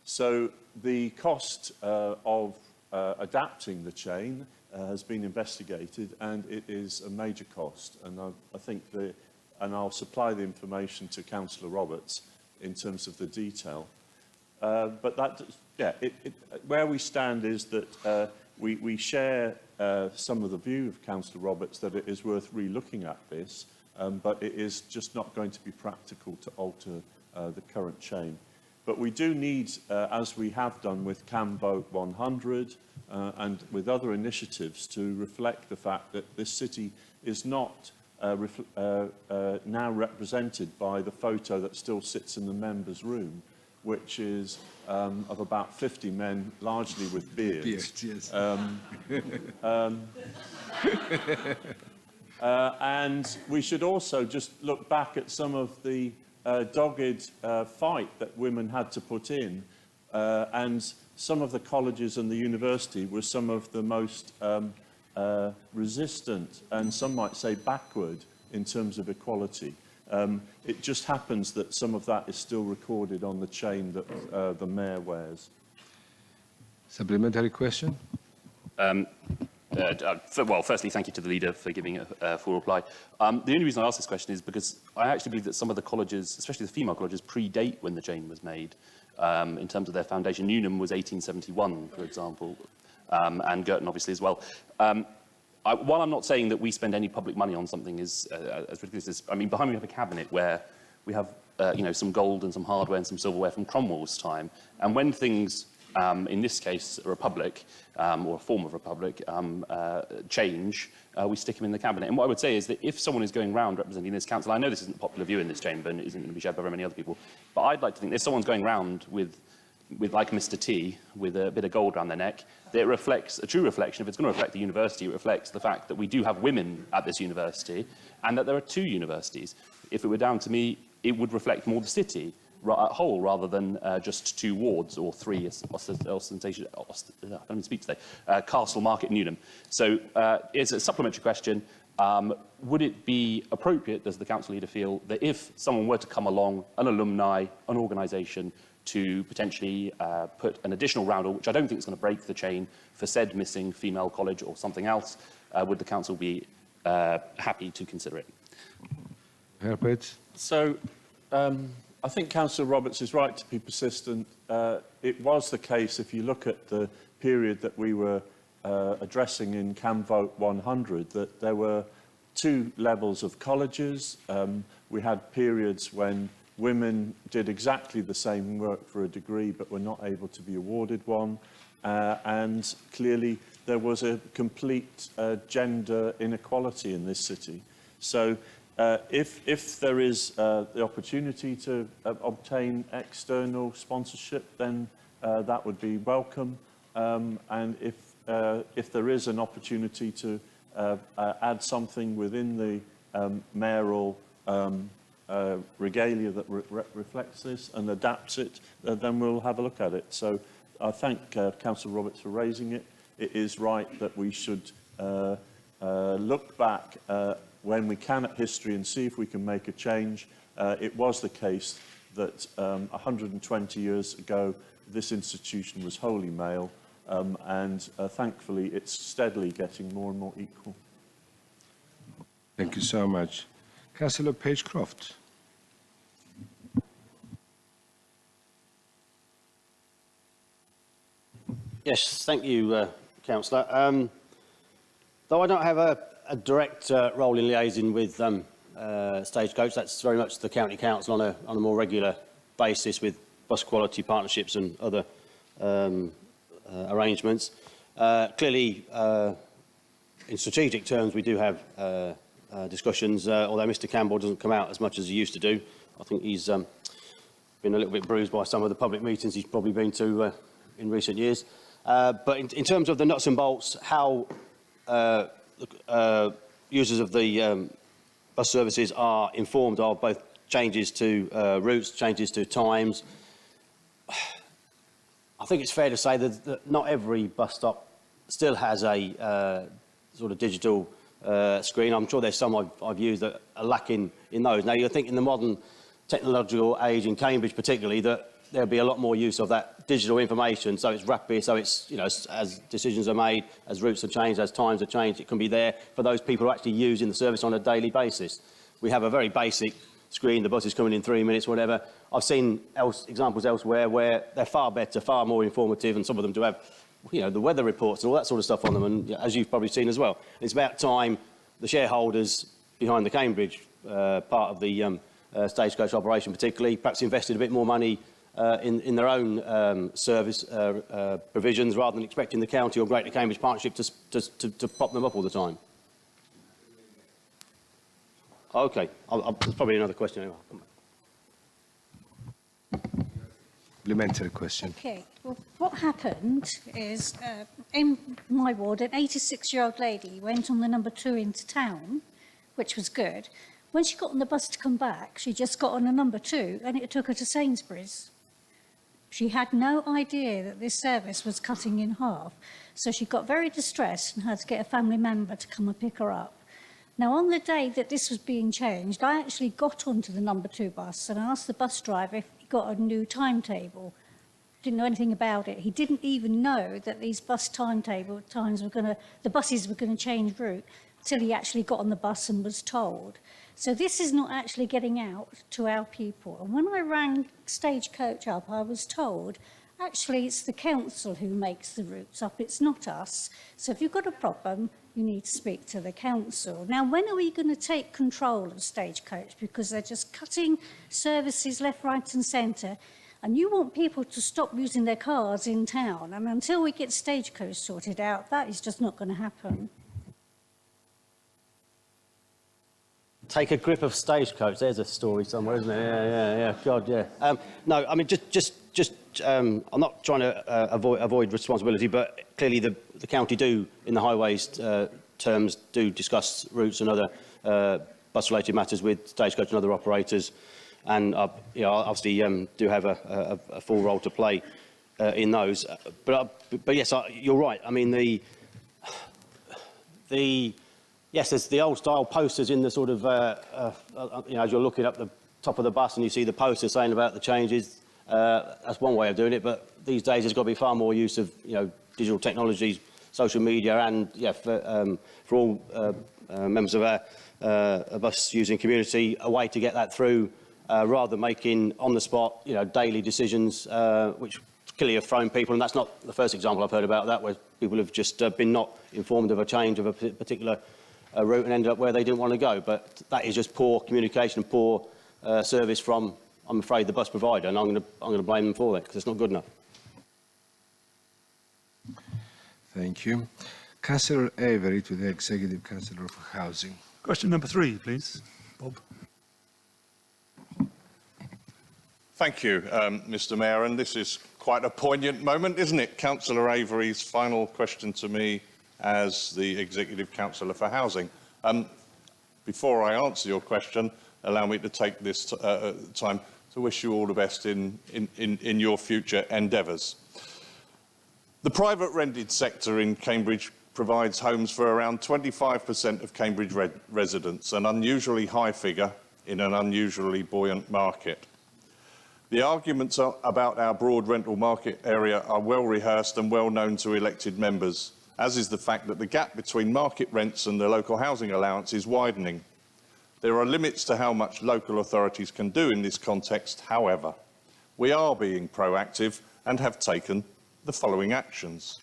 So the cost of adapting the chain has been investigated, and it is a major cost. And I think and I'll supply the information to Councillor Roberts in terms of the detail. But that, yeah, where we stand is that we share some of the view of Councillor Roberts that it is worth re-looking at this. But it is just not going to be practical to alter the current chain. But we do need, as we have done with Cam Vote 100 and with other initiatives, to reflect the fact that this city is not now represented by the photo that still sits in the members' room, which is of about 50 men, largely with beards. Yes. And we should also just look back at some of the dogged fight that women had to put in, and some of the colleges and the university were some of the most resistant and some might say backward in terms of equality. It just happens that some of that is still recorded on the chain that the mayor wears. Supplementary question? Well, firstly, thank you to the leader for giving a full reply. The only reason I ask this question is because I actually believe that some of the colleges, especially the female colleges, predate when the chain was made in terms of their foundation. Newnham was 1871, for example, and Girton, obviously, as well. While I'm not saying that we spend any public money on something as ridiculous as, I mean, behind me we have a cabinet where we have, some gold and some hardware and some silverware from Cromwell's time, and when things in this case, a republic, or a form of republic, change, we stick them in the cabinet. And what I would say is that if someone is going round representing this council, I know this isn't a popular view in this chamber and it isn't going to be shared by very many other people, but I'd like to think that if someone's going round with like Mr. T, with a bit of gold around their neck, that it reflects, a true reflection, if it's going to reflect the university, it reflects the fact that we do have women at this university and that there are 2 universities. If it were down to me, it would reflect more the city whole rather than just 2 wards or 3 ostentatious, I don't even speak today, Castle Market Newnham. So it's a supplementary question. Would it be appropriate, does the council leader feel, that if someone were to come along, an alumni, an organisation, to potentially put an additional roundel, which I don't think is going to break the chain, for said missing female college or something else, would the council be happy to consider it? Herbert? So, I think Councillor Roberts is right to be persistent. It was the case, if you look at the period that we were addressing in Cam Vote 100, that there were 2 levels of colleges. We had periods when women did exactly the same work for a degree but were not able to be awarded one. And clearly there was a complete gender inequality in this city. So if there is the opportunity to obtain external sponsorship, then that would be welcome. And if there is an opportunity to add something within the mayoral regalia that reflects this and adapts it, then we'll have a look at it. So I thank Councillor Roberts for raising it. it is right that we should look back when we can at history and see if we can make a change. It was the case that 120 years ago this institution was wholly male, and thankfully it's steadily getting more and more equal. Thank you so much. Councillor Page-Croft. Yes, thank you, Councillor. Though I don't have a direct role in liaising with Stagecoach, that's very much the County Council on a more regular basis with bus quality partnerships and other arrangements. Clearly, in strategic terms, we do have discussions, although Mr Campbell doesn't come out as much as he used to do. I think he's been a little bit bruised by some of the public meetings he's probably been to in recent years. But in terms of the nuts and bolts, how users of the bus services are informed of both changes to routes, changes to times, I think it's fair to say that not every bus stop still has a sort of digital screen. I'm sure there's some I've used that are lacking in those. Now, you think in the modern technological age, in Cambridge particularly, that there'll be a lot more use of that digital information, so it's rapid, so it's, you know, as decisions are made, as routes have changed, as times have changed, it can be there for those people who are actually using the service on a daily basis. We have a very basic screen, the bus is coming in 3 minutes, whatever. I've seen examples elsewhere where they're far better, far more informative, and some of them do have, you know, the weather reports and all that sort of stuff on them, and as you've probably seen as well. It's about time the shareholders behind the Cambridge part of the Stagecoach operation particularly perhaps invested a bit more money in their own service provisions rather than expecting the county or Greater Cambridge Partnership to prop them up all the time. OK, there's probably another question. Anyway. Supplementary question. OK, well, what happened is in my ward, an 86-year-old lady went on the number 2 into town, which was good. When she got on the bus to come back, she just got on a number 2 and it took her to Sainsbury's. She had no idea that this service was cutting in half, so she got very distressed and had to get a family member to come and pick her up. Now, on the day that this was being changed, I actually got onto the number 2 bus and asked the bus driver if he got a new timetable. Didn't know anything about it. He didn't even know that these bus timetable times were going to, the buses were going to change route till he actually got on the bus and was told. So this is not actually getting out to our people. And when I rang Stagecoach up, I was told, actually, it's the council who makes the routes up, it's not us. So if you've got a problem, you need to speak to the council. Now, when are we going to take control of Stagecoach? Because they're just cutting services left, right and centre. And you want people to stop using their cars in town. And until we get Stagecoach sorted out, that is just not going to happen. Take a grip of Stagecoach. There's a story somewhere, isn't there? Yeah. God, yeah. No, I mean, I'm not trying to avoid responsibility, but clearly the county do, in the highways terms, do discuss routes and other bus-related matters with Stagecoach and other operators, and you know, obviously do have a full role to play in those. But yes, you're right. I mean, yes, there's the old-style posters in the sort of, you know, as you're looking up the top of the bus and you see the poster saying about the changes. That's one way of doing it, but these days there's got to be far more use of, you know, digital technologies, social media, and yeah, for all members of our bus-using community, a way to get that through rather than making on-the-spot, you know, daily decisions, which clearly have thrown people. And that's not the first example I've heard about that, where people have just been not informed of a change of a particular route and ended up where they didn't want to go. But that is just poor communication and poor service from, I'm afraid, the bus provider, and I'm going to blame them for that because it's not good enough. Thank you. Councillor Avery, to the Executive Councillor for Housing. Question number 3, please. Bob. Thank you, Mr Mayor, and this is quite a poignant moment, isn't it? Councillor Avery's final question to me as the Executive Councillor for Housing. Before I answer your question, allow me to take this time to wish you all the best in your future endeavours. The private rented sector in Cambridge provides homes for around 25% of Cambridge residents, an unusually high figure in an unusually buoyant market. The arguments about our broad rental market area are well rehearsed and well known to elected members, as is the fact that the gap between market rents and the local housing allowance is widening. There are limits to how much local authorities can do in this context, however. We are being proactive and have taken the following actions.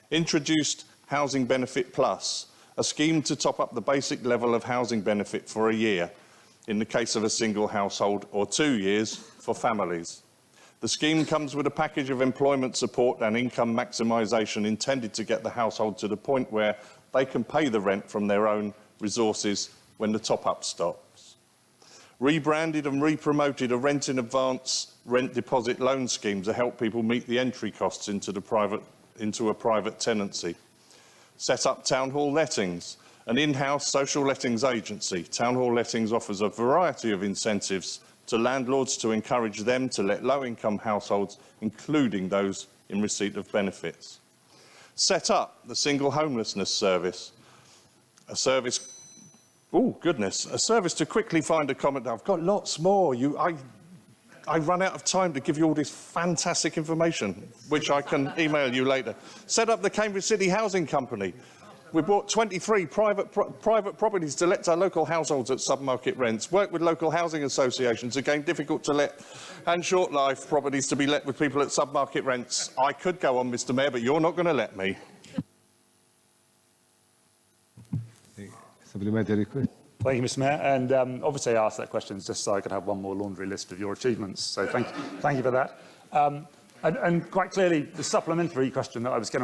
Introduced Housing Benefit Plus, a scheme to top up the basic level of housing benefit for a year, in the case of a single household, or 2 years for families. The scheme comes with a package of employment support and income maximisation intended to get the household to the point where they can pay the rent from their own resources when the top-up stops. Rebranded and re-promoted a rent in advance rent deposit loan scheme to help people meet the entry costs into a private tenancy. Set up Town Hall Lettings, an in-house social lettings agency. Town Hall Lettings offers a variety of incentives to landlords to encourage them to let low-income households, including those in receipt of benefits. Set up the Single Homelessness Service, a service a service to quickly find accommodation. I've got lots more. I run out of time to give you all this fantastic information, which I can email you later. Set up the Cambridge City Housing Company. We bought 23 private properties to let to local households at sub-market rents. Work with local housing associations, again difficult to let, and short-life properties to be let with people at sub-market rents. I could go on, Mr Mayor, but you're not going to let me. Supplementary question. Thank you, Mr Mayor. And obviously I asked that question just so I could have one more laundry list of your achievements. So thank you for that. And quite clearly, the supplementary question that I was going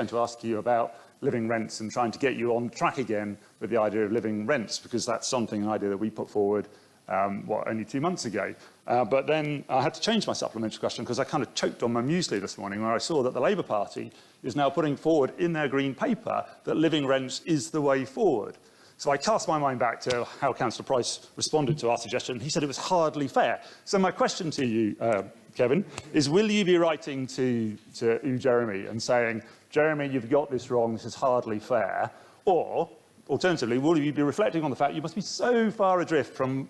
to ask you about living rents and trying to get you on track again with the idea of living rents, because that's an idea that we put forward, only 2 months ago. But then I had to change my supplementary question because I kind of choked on my muesli this morning where I saw that the Labour Party is now putting forward in their green paper that living rents is the way forward. So I cast my mind back to how Councillor Price responded to our suggestion. He said it was hardly fair. So my question to you, Kevin, is will you be writing to Jeremy and saying, Jeremy, you've got this wrong, this is hardly fair? Or, alternatively, will you be reflecting on the fact you must be so far adrift from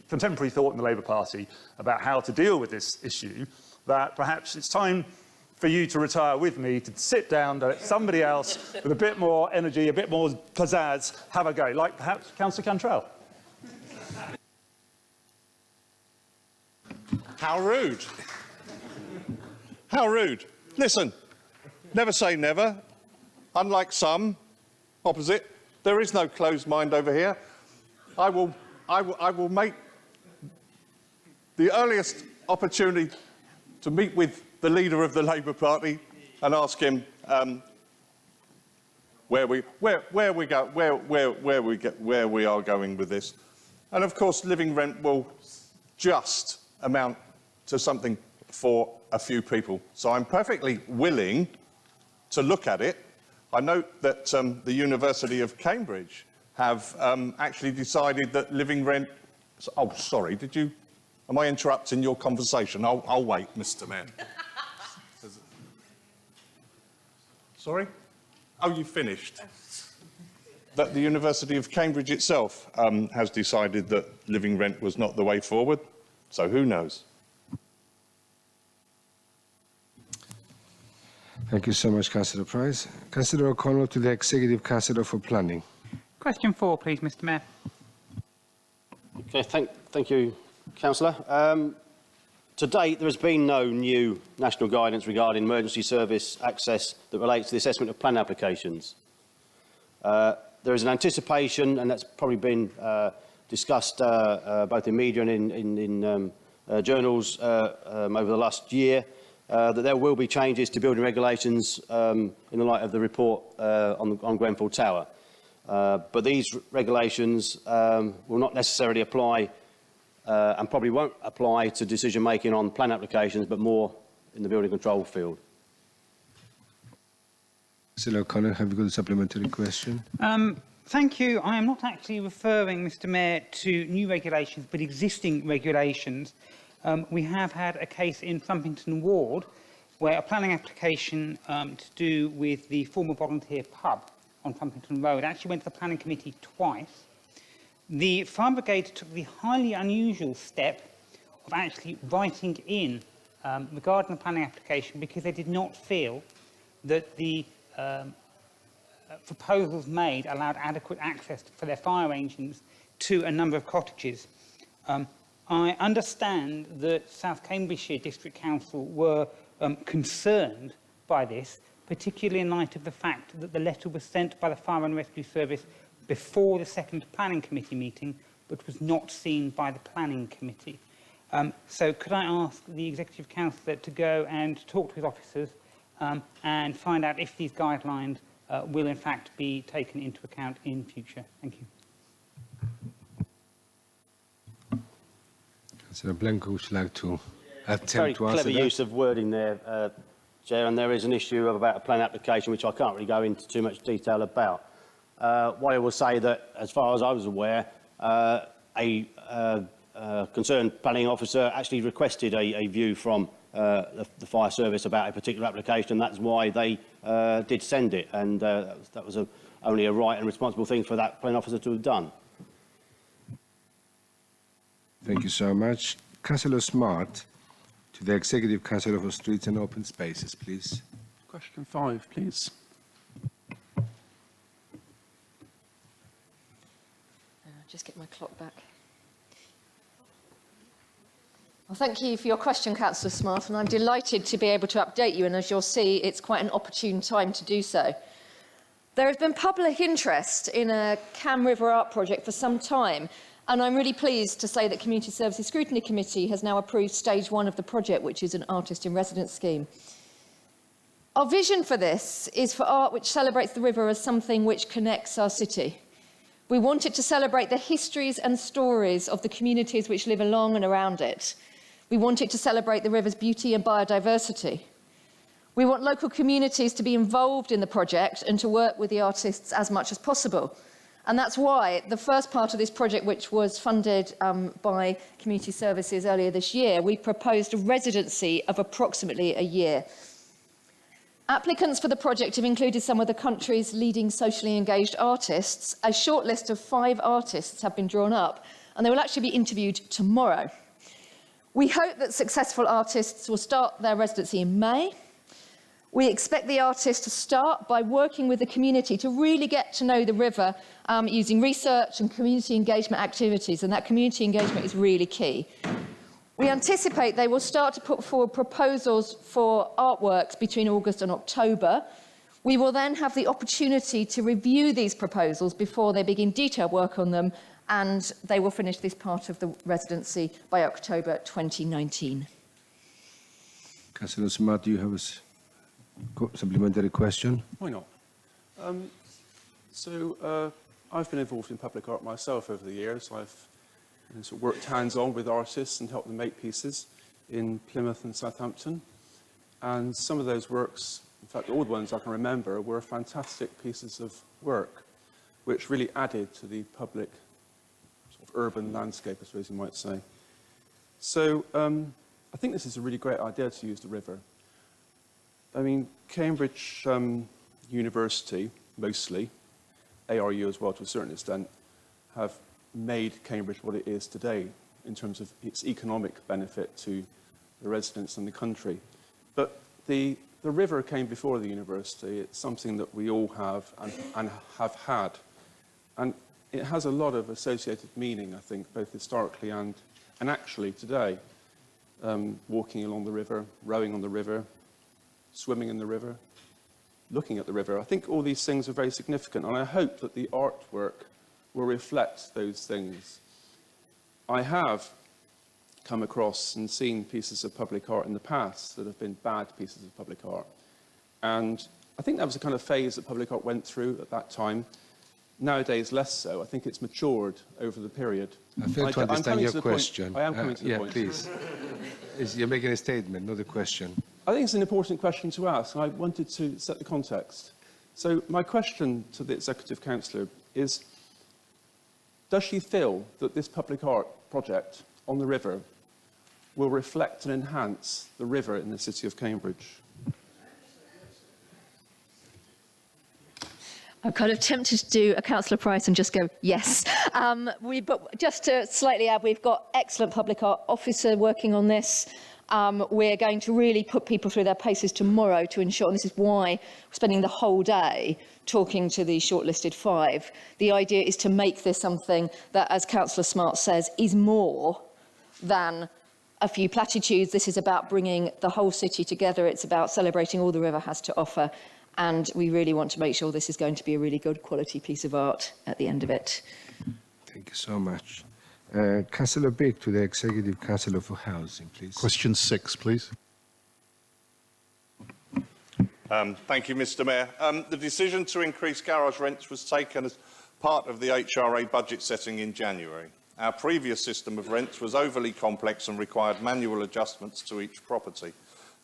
contemporary thought in the Labour Party about how to deal with this issue that perhaps it's time for you to retire with me, to sit down, to let somebody else with a bit more energy, a bit more pizzazz, have a go, like perhaps Councillor Cantrell? How rude. How rude. Listen, never say never. Unlike some, opposite, there is no closed mind over here. I will make the earliest opportunity to meet with the leader of the Labour Party and ask him where we are going with this. And of course, living rent will just amount to something for a few people. So I'm perfectly willing to look at it. I note that the University of Cambridge have actually decided that living rent... Oh, sorry, am I interrupting your conversation? I'll wait, Mr Mayor. Sorry? Oh, you finished. That the University of Cambridge itself has decided that living rent was not the way forward. So who knows? Thank you so much, Councillor Price. Councillor O'Connell to the Executive Councillor for Planning. Question 4, please, Mr Mayor. Okay, thank you, Councillor. To date, there has been no new national guidance regarding emergency service access that relates to the assessment of plan applications. There is an anticipation, and that's probably been discussed both in media and in journals over the last year, that there will be changes to building regulations in the light of the report on Grenfell Tower. But these regulations will not necessarily apply and probably won't apply to decision-making on plan applications, but more in the building control field. Councillor O'Connell, have you got a supplementary question? Thank you. I am not actually referring, Mr Mayor, to new regulations, but existing regulations. We have had a case in Trumpington Ward where a planning application to do with the former volunteer pub on Trumpington Road actually went to the planning committee twice. The fire brigade took the highly unusual step of actually writing in regarding the planning application because they did not feel that the proposals made allowed adequate access for their fire engines to a number of cottages. I understand that South Cambridgeshire District Council were concerned by this, particularly in light of the fact that the letter was sent by the Fire and Rescue Service before the second planning committee meeting, but was not seen by the planning committee. So could I ask the Executive Councillor to go and talk to his officers and find out if these guidelines will in fact be taken into account in future? Thank you. Councillor Blanco, would you like to attempt Very to answer clever that? use of wording there, Chair, and there is an issue about a plan application which I can't really go into too much detail about. What I will say that, as far as I was aware, a concerned planning officer actually requested a view from the fire service about a particular application. That's why they did send it, and that was only a right and responsible thing for that planning officer to have done. Thank you so much. Councillor Smart, to the Executive Councillor for Streets and Open Spaces, please. Question 5, please. Just get my clock back. Well, thank you for your question, Councillor Smart, and I'm delighted to be able to update you, and as you'll see, it's quite an opportune time to do so. There has been public interest in a Cam River art project for some time, and I'm really pleased to say that Community Services Scrutiny Committee has now approved stage 1 of the project, which is an artist in residence scheme. Our vision for this is for art which celebrates the river as something which connects our city. We want it to celebrate the histories and stories of the communities which live along and around it. We want it to celebrate the river's beauty and biodiversity. We want local communities to be involved in the project and to work with the artists as much as possible. And that's why the first part of this project, which was funded by Community Services earlier this year, we proposed a residency of approximately a year. Applicants for the project have included some of the country's leading socially engaged artists. A short list of 5 artists have been drawn up, and they will actually be interviewed tomorrow. We hope that successful artists will start their residency in May. We expect the artists to start by working with the community to really get to know the river using research and community engagement activities, and that community engagement is really key. We anticipate they will start to put forward proposals for artworks between August and October. We will then have the opportunity to review these proposals before they begin detailed work on them, and they will finish this part of the residency by October 2019. Councillor Smart, do you have a supplementary question? Why not? I've been involved in public art myself over the years. I've sort of worked hands-on with artists and helped them make pieces in Plymouth and Southampton. And some of those works, in fact, all the ones I can remember, were fantastic pieces of work, which really added to the public sort of urban landscape, I suppose you might say. So I think this is a really great idea to use the river. I mean, Cambridge University, mostly, ARU as well to a certain extent, have made Cambridge what it is today in terms of its economic benefit to the residents and the country. But the river came before the university. It's something that we all have and have had. And it has a lot of associated meaning, I think, both historically and actually today. Walking along the river, rowing on the river, swimming in the river, looking at the river. I think all these things are very significant, and I hope that the artwork will reflect those things. I have come across and seen pieces of public art in the past that have been bad pieces of public art. And I think that was the kind of phase that public art went through at that time. Nowadays, less so. I think it's matured over the period. I fail to understand your question. I am coming to the point. Yeah, please. You're making a statement, not a question. I think it's an important question to ask. I wanted to set the context. So my question to the Executive Councillor is, does she feel that this public art project on the river will reflect and enhance the river in the city of Cambridge? I'm kind of tempted to do a Councillor Price and just go, yes. But just to slightly add, we've got excellent public art officer working on this. We're going to really put people through their paces tomorrow to ensure, and this is why we're spending the whole day talking to the shortlisted 5. The idea is to make this something that, as Councillor Smart says, is more than a few platitudes. This is about bringing the whole city together. It's about celebrating all the river has to offer. And we really want to make sure this is going to be a really good quality piece of art at the end of it. Thank you so much. Councillor Big to the Executive Councillor for Housing, please. Question 6, please. Thank you, Mr Mayor. The decision to increase garage rents was taken as part of the HRA budget setting in January. Our previous system of rents was overly complex and required manual adjustments to each property.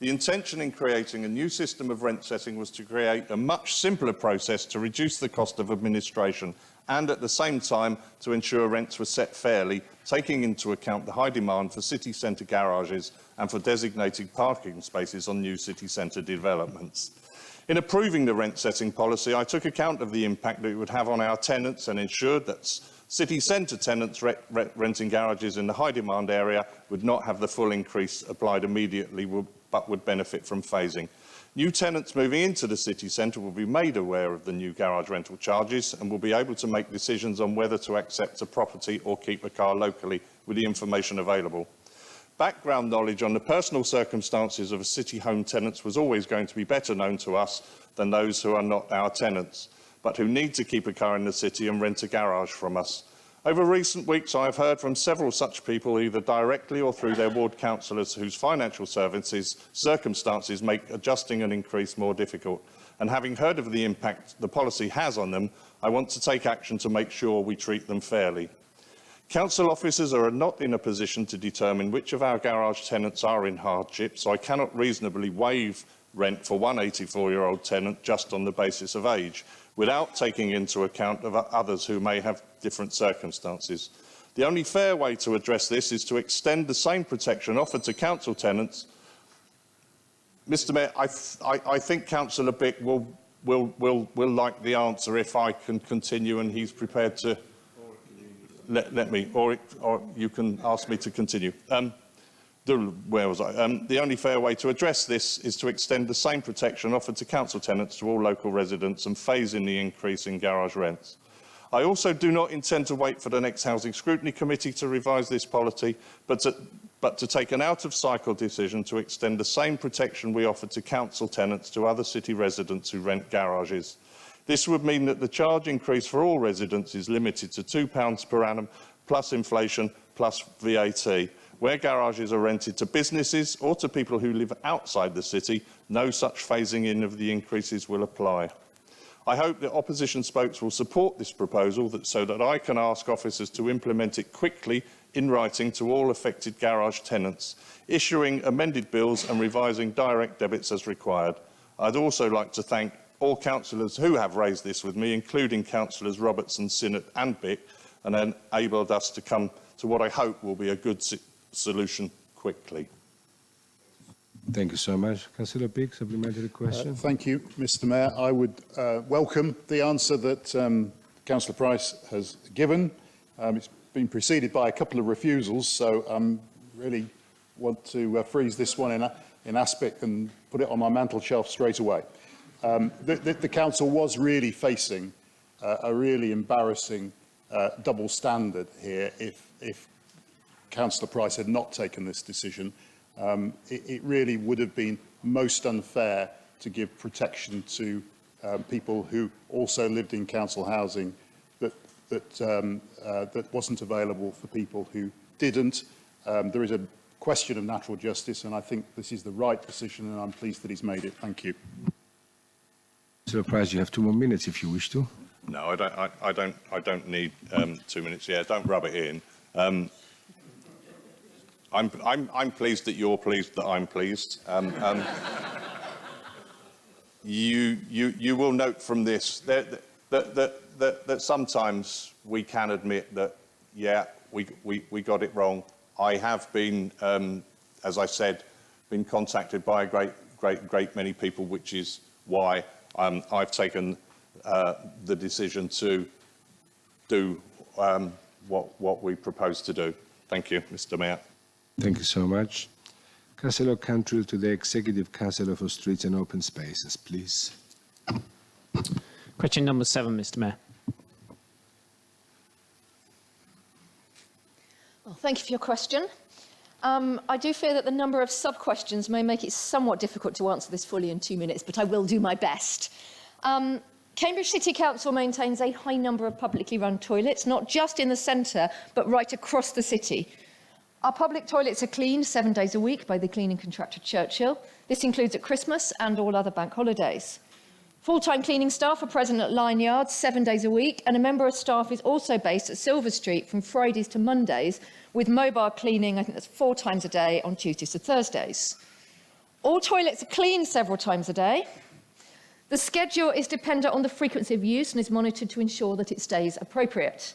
The intention in creating a new system of rent setting was to create a much simpler process to reduce the cost of administration and at the same time to ensure rents were set fairly, taking into account the high demand for city centre garages and for designated parking spaces on new city centre developments. In approving the rent setting policy, I took account of the impact that it would have on our tenants and ensured that city centre tenants renting garages in the high demand area would not have the full increase applied immediately, but would benefit from phasing. New tenants moving into the city centre will be made aware of the new garage rental charges and will be able to make decisions on whether to accept a property or keep a car locally with the information available. Background knowledge on the personal circumstances of city home tenants was always going to be better known to us than those who are not our tenants, but who need to keep a car in the city and rent a garage from us. Over recent weeks, I have heard from several such people, either directly or through their ward councillors, whose financial circumstances make adjusting an increase more difficult. And having heard of the impact the policy has on them, I want to take action to make sure we treat them fairly. Council officers are not in a position to determine which of our garage tenants are in hardship, so I cannot reasonably waive rent for one 84-year-old tenant just on the basis of age, without taking into account of others who may have different circumstances. The only fair way to address this is to extend the same protection offered to council tenants. Mr Mayor, I think Councillor Bick will like the answer if I can continue and he's prepared to let me, or you can ask me to continue. Where was I? The only fair way to address this is to extend the same protection offered to council tenants to all local residents and phase in the increase in garage rents. I also do not intend to wait for the next Housing Scrutiny Committee to revise this policy, but to take an out-of-cycle decision to extend the same protection we offer to council tenants to other city residents who rent garages. This would mean that the charge increase for all residents is limited to £2 per annum, plus inflation, plus VAT. Where garages are rented to businesses or to people who live outside the city, no such phasing in of the increases will apply. I hope that opposition spokes will support this proposal so that I can ask officers to implement it quickly in writing to all affected garage tenants, issuing amended bills and revising direct debits as required. I'd also like to thank all councillors who have raised this with me, including councillors Robertson, Sinnott and Bick, and enabled us to come to what I hope will be a good solution quickly. Thank you so much. Councillor Bigg, supplementary question. Thank you, Mr Mayor. I would welcome the answer that Councillor Price has given. It's been preceded by a couple of refusals, so I really want to freeze this one in aspect and put it on my mantel shelf straight away. The Council was really facing a really embarrassing double standard here if Councillor Price had not taken this decision. It really would have been most unfair to give protection to people who also lived in council housing that wasn't available for people who didn't. There is a question of natural justice, and I think this is the right decision, and I'm pleased that he's made it. Thank you. Councillor Price, you have 2 more minutes if you wish to. No, I don't need 2 minutes. Yeah, don't rub it in. I'm pleased that you're pleased that I'm pleased. You will note from this that sometimes we can admit that, yeah, we got it wrong. I have been, as I said, been contacted by a great many people, which is why I've taken the decision to do what we propose to do. Thank you, Mr. Mayor. Thank you so much. Councillor Cantrill to the Executive Councillor for Streets and Open Spaces, please. Question number 7, Mr. Mayor. Well, thank you for your question. I do fear that the number of sub-questions may make it somewhat difficult to answer this fully in 2 minutes, but I will do my best. Cambridge City Council maintains a high number of publicly run toilets, not just in the centre, but right across the city. Our public toilets are cleaned 7 days a week by the cleaning contractor Churchill. This includes at Christmas and all other bank holidays. Full-time cleaning staff are present at Line Yards 7 days a week, and a member of staff is also based at Silver Street from Fridays to Mondays, with mobile cleaning, I think that's 4 times a day on Tuesdays to Thursdays. All toilets are cleaned several times a day. The schedule is dependent on the frequency of use and is monitored to ensure that it stays appropriate.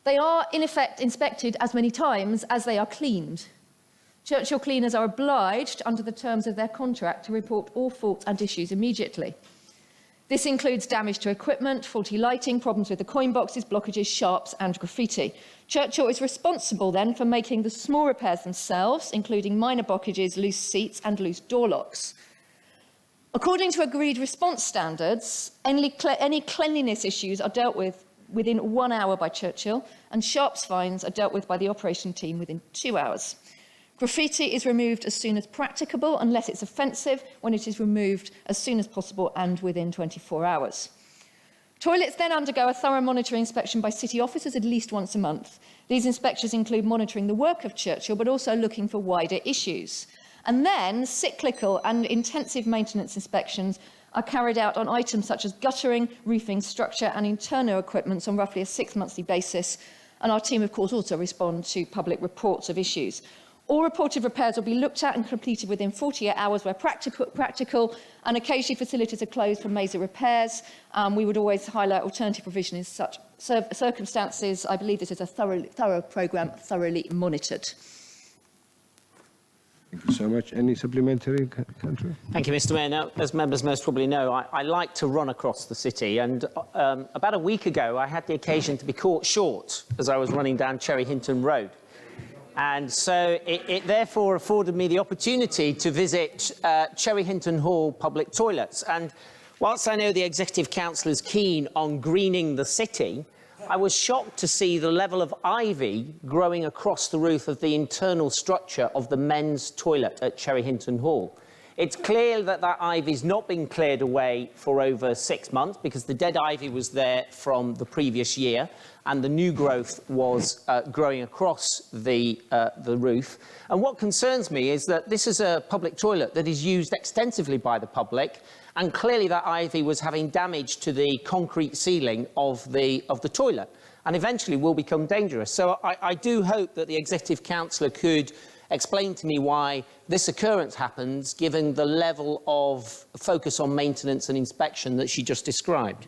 They are, in effect, inspected as many times as they are cleaned. Churchill cleaners are obliged, under the terms of their contract, to report all faults and issues immediately. This includes damage to equipment, faulty lighting, problems with the coin boxes, blockages, sharps and graffiti. Churchill is responsible then for making the small repairs themselves, including minor blockages, loose seats and loose door locks. According to agreed response standards, any cleanliness issues are dealt with within 1 hour by Churchill, and sharps fines are dealt with by the operation team within 2 hours. Graffiti is removed as soon as practicable, unless it's offensive, when it is removed as soon as possible and within 24 hours. Toilets then undergo a thorough monitoring inspection by city officers at least once a month. These inspections include monitoring the work of Churchill, but also looking for wider issues. And then cyclical and intensive maintenance inspections are carried out on items such as guttering, roofing, structure and internal equipment on roughly a 6-monthly basis. And our team, of course, also respond to public reports of issues. All reported repairs will be looked at and completed within 48 hours where practical, and occasionally facilities are closed for major repairs. We would always highlight alternative provision in such circumstances. I believe this is a thorough programme, thoroughly monitored. Thank you so much. Any supplementary, Councillor? Thank you, Mr. Mayor. Now, as members most probably know, I like to run across the city, and about a week ago I had the occasion to be caught short as I was running down Cherry Hinton Road. And so it therefore afforded me the opportunity to visit Cherry Hinton Hall public toilets. And whilst I know the Executive Council is keen on greening the city, I was shocked to see the level of ivy growing across the roof of the internal structure of the men's toilet at Cherry Hinton Hall. It's clear that that ivy's not been cleared away for over 6 months because the dead ivy was there from the previous year and the new growth was growing across the roof. And what concerns me is that this is a public toilet that is used extensively by the public, and clearly that ivy was having damage to the concrete ceiling of the toilet and eventually will become dangerous. So I do hope that the Executive Councillor could explain to me why this occurrence happens, given the level of focus on maintenance and inspection that she just described.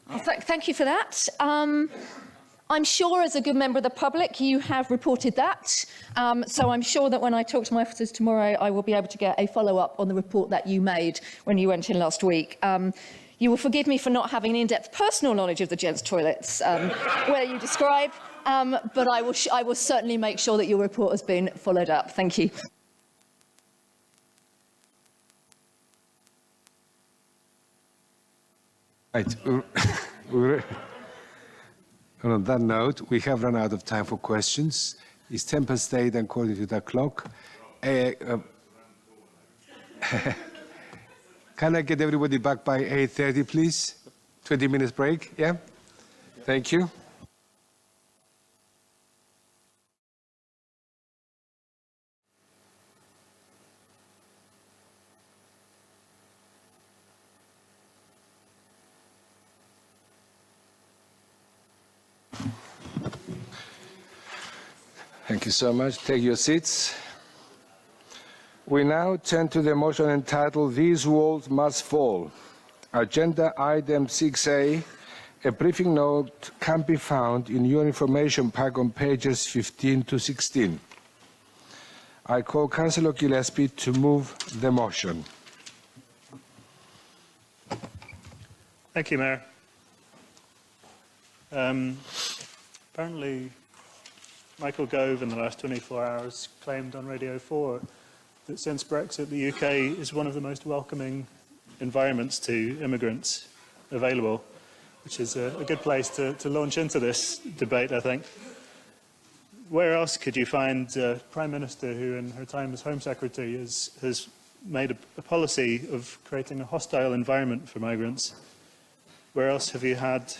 Well, thank you for that. I'm sure, as a good member of the public, you have reported that. So I'm sure that when I talk to my officers tomorrow, I will be able to get a follow-up on the report that you made when you went in last week. You will forgive me for not having an in-depth personal knowledge of the gents' toilets, where you describe. But I will certainly make sure that your report has been followed up. Thank you. Right. On that note, we have run out of time for questions. It's 8:10 according to the clock. Can I get everybody back by 8:30, please? 20 minutes break, yeah? Thank you. Thank you so much. Take your seats. We now turn to the motion entitled "These Walls Must Fall." Agenda item 6A. A briefing note can be found in your information pack on pages 15 to 16. I call Councillor Gillespie to move the motion. Thank you, Mayor. Apparently, Michael Gove in the last 24 hours claimed on Radio 4 that since Brexit, the UK is one of the most welcoming environments to immigrants available, which is a good place to launch into this debate, I think. Where else could you find a Prime Minister who, in her time as Home Secretary, has made a policy of creating a hostile environment for migrants? Where else have you had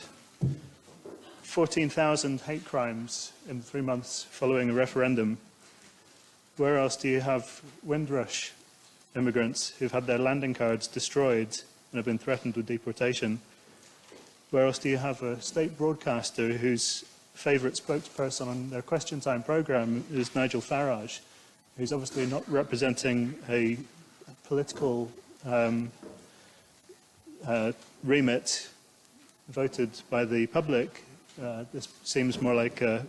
14,000 hate crimes in 3 months following a referendum? Where else do you have Windrush immigrants who've had their landing cards destroyed and have been threatened with deportation? Where else do you have a state broadcaster whose favourite spokesperson on their Question Time programme is Nigel Farage, who's obviously not representing a political remit voted by the public? This seems more like a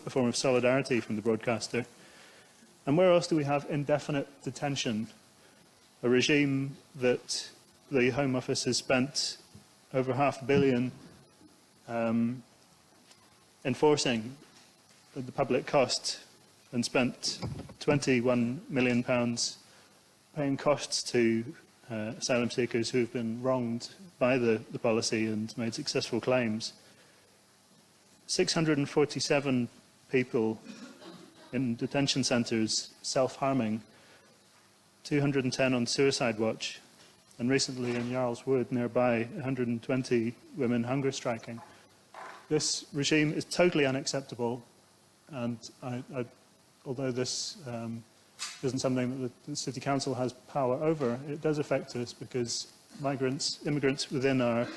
form of solidarity from the broadcaster. And where else do we have indefinite detention? A regime that the Home Office has spent over £500 million enforcing at the public cost, and spent £21 million paying costs to asylum seekers who have been wronged by the policy and made successful claims. 647 people in detention centres self-harming, 210 on suicide watch, and recently in Yarl's Wood nearby, 120 women hunger striking. This regime is totally unacceptable, and although this isn't something that the City Council has power over, it does affect us because immigrants within our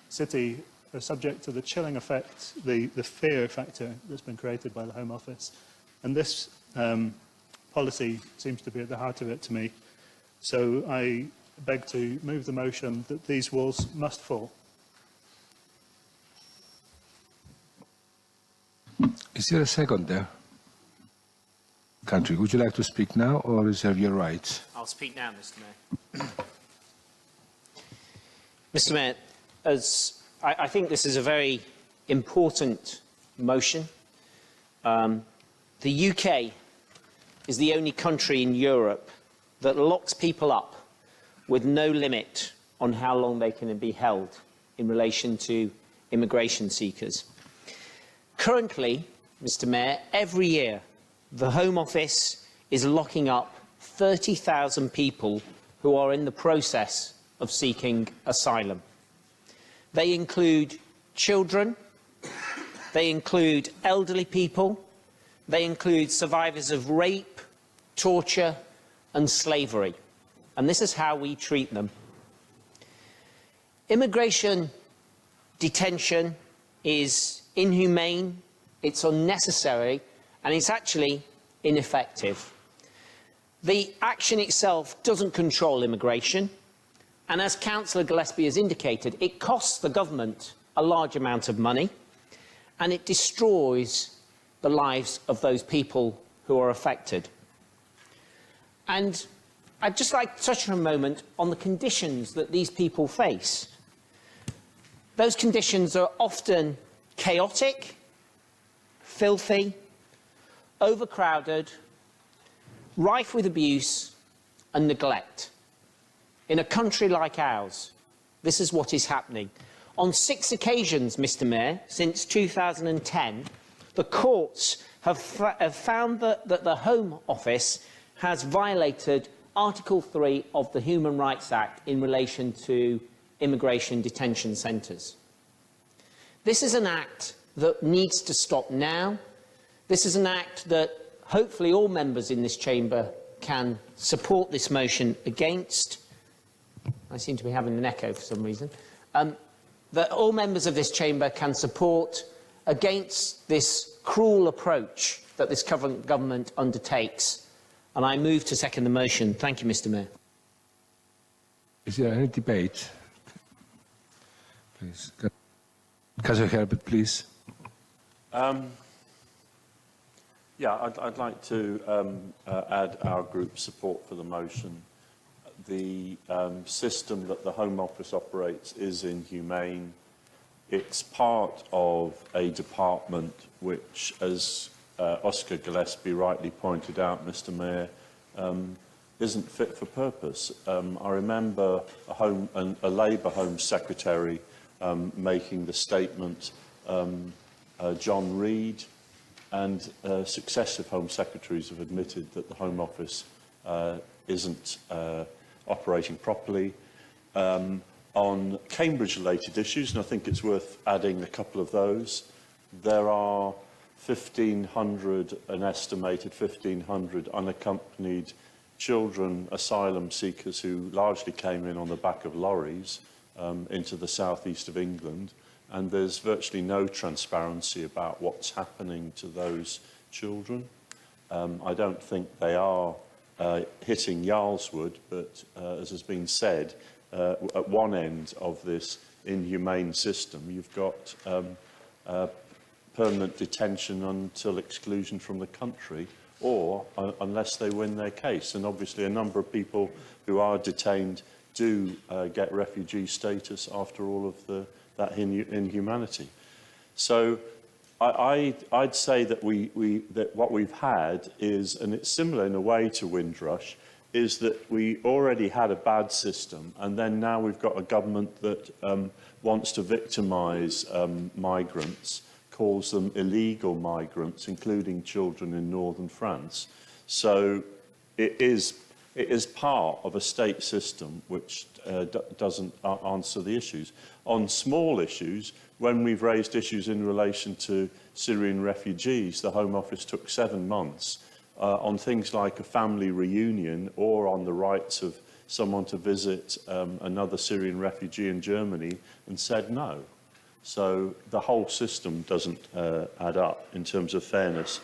city are subject to the chilling effect, the fear factor that's been created by the Home Office. And this policy seems to be at the heart of it to me. So I beg to move the motion that these walls must fall. Is there a second there? Country, would you like to speak now or reserve your rights? I'll speak now, Mr. Mayor. Mr. Mayor, I think this is a very important motion. The UK is the only country in Europe that locks people up with no limit on how long they can be held in relation to immigration seekers. Currently, Mr. Mayor, every year the Home Office is locking up 30,000 people who are in the process of seeking asylum. They include children, they include elderly people, they include survivors of rape, torture and slavery. And this is how we treat them. Immigration detention is inhumane, it's unnecessary, and it's actually ineffective. The action itself doesn't control immigration, and as Councillor Gillespie has indicated, it costs the government a large amount of money, and it destroys the lives of those people who are affected. And I'd just like to touch for a moment on the conditions that these people face. Those conditions are often chaotic, filthy, overcrowded, rife with abuse and neglect. In a country like ours, this is what is happening. On 6 occasions, Mr. Mayor, since 2010, the courts have found that the Home Office has violated Article 3 of the Human Rights Act in relation to immigration detention centres. This is an act that needs to stop now. This is an act that hopefully all members in this chamber can support this motion against. I seem to be having an echo for some reason. That all members of this chamber can support against this cruel approach that this current government undertakes. And I move to second the motion. Thank you, Mr. Mayor. Is there any debate? Please. Councillor Herbert, please. Yeah, I'd like to add our group's support for the motion. the system that the Home Office operates is inhumane. It's part of a department which, as Oscar Gillespie rightly pointed out, Mr. Mayor, isn't fit for purpose. I remember a Labour Home Secretary making the statement, John Reid, and successive Home Secretaries have admitted that the Home Office isn't operating properly. On Cambridge-related issues, and I think it's worth adding a couple of those, there are 1,500, an estimated 1,500 unaccompanied children, asylum seekers who largely came in on the back of lorries into the southeast of England, and there's virtually no transparency about what's happening to those children. I don't think they are hitting Yarlswood, but as has been said, at one end of this inhumane system, you've got permanent detention until exclusion from the country, or unless they win their case. And obviously a number of people who are detained do get refugee status after all of that inhumanity. So I'd say that that what we've had is, and it's similar in a way to Windrush, is that we already had a bad system, and then now we've got a government that wants to victimise migrants, calls them illegal migrants, including children in northern France. So it is part of a state system which doesn't answer the issues. On small issues, when we've raised issues in relation to Syrian refugees, the Home Office took 7 months. On things like a family reunion or on the rights of someone to visit another Syrian refugee in Germany, and said no. So the whole system doesn't add up in terms of fairness.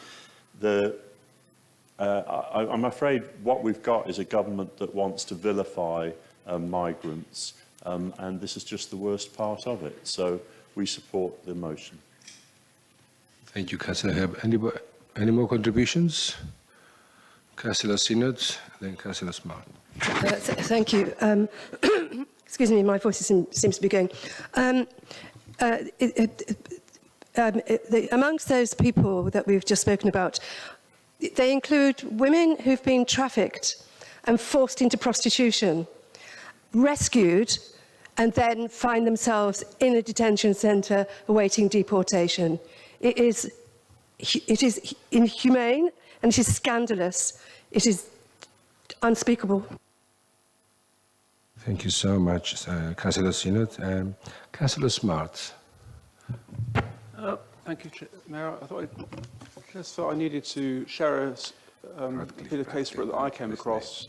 I'm afraid what we've got is a government that wants to vilify migrants, and this is just the worst part of it. So we support the motion. Thank you, Councillor Herb. Any more contributions? Councillor Synod, then Councillor Smart. Thank you. Excuse me, my voice seems to be going. Amongst those people that we've just spoken about, they include women who've been trafficked and forced into prostitution, rescued, and then find themselves in a detention centre awaiting deportation. It is inhumane and it is scandalous. It is unspeakable. Thank you so much, Councillor Synod. Councillor Smart. Thank you, Mayor. I just thought I needed to share a bit of case that I came across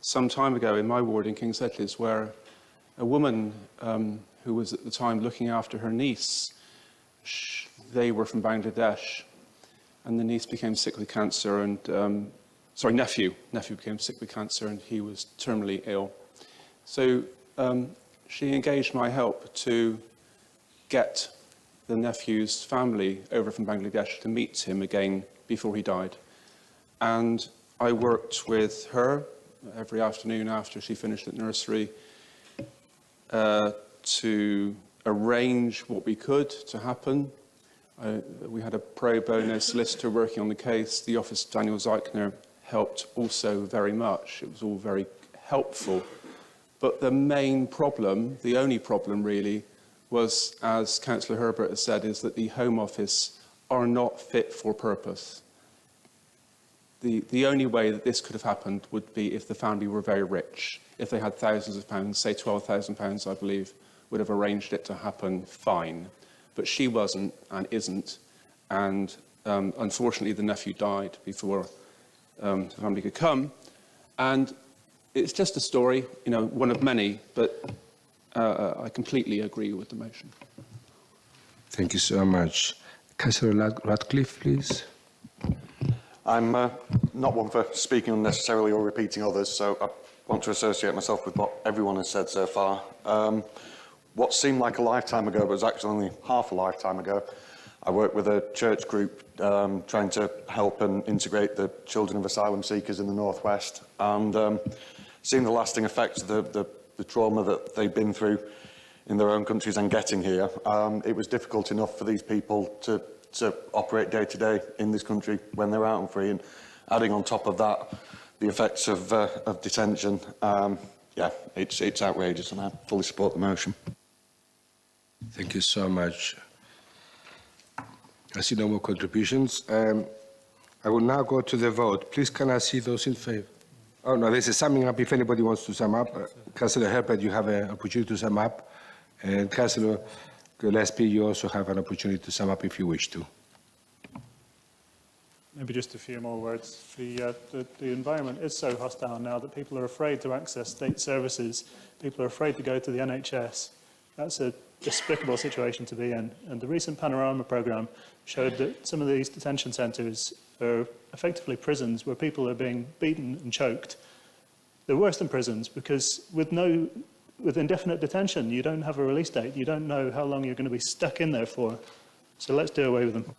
some time ago in my ward in King's Headleys, where a woman who was at the time looking after her niece, they were from Bangladesh, and the niece became sick with cancer, and nephew became sick with cancer, and he was terminally ill. So she engaged my help to get the nephew's family over from Bangladesh to meet him again before he died. And I worked with her every afternoon after she finished at nursery to arrange what we could to happen. We had a pro bono solicitor working on the case. The office of Daniel Zeichner helped also very much. It was all very helpful. But the main problem, the only problem really, was, as Councillor Herbert has said, is that the Home Office are not fit for purpose. The only way that this could have happened would be if the family were very rich. If they had thousands of pounds, say £12,000, I believe, would have arranged it to happen fine. But she wasn't and isn't, and unfortunately the nephew died before the family could come. And it's just a story, one of many, but I completely agree with the motion. Thank you so much. Councillor Radcliffe, please. I'm not one for speaking unnecessarily or repeating others, so I want to associate myself with what everyone has said so far. What seemed like a lifetime ago, but was actually only half a lifetime ago, I worked with a church group trying to help and integrate the children of asylum seekers in the Northwest, and seeing the lasting effects of the trauma that they've been through in their own countries and getting here, it was difficult enough for these people to operate day to day in this country when they're out and free, and adding on top of that the effects of detention. Yeah, it's outrageous, and I fully support the motion. Thank you so much. I see no more contributions. I will now go to the vote. Please, can I see those in favour? Oh, no, this is summing up. If anybody wants to sum up, Councillor Herbert, you have an opportunity to sum up. And Councillor Gillespie, you also have an opportunity to sum up if you wish to. Maybe just a few more words. The environment is so hostile now that people are afraid to access state services. People are afraid to go to the NHS. That's a despicable situation to be in. And the recent Panorama programme showed that some of these detention centres are effectively prisons where people are being beaten and choked. They're worse than prisons because with indefinite detention, you don't have a release date. You don't know how long you're going to be stuck in there for. So let's do away with them.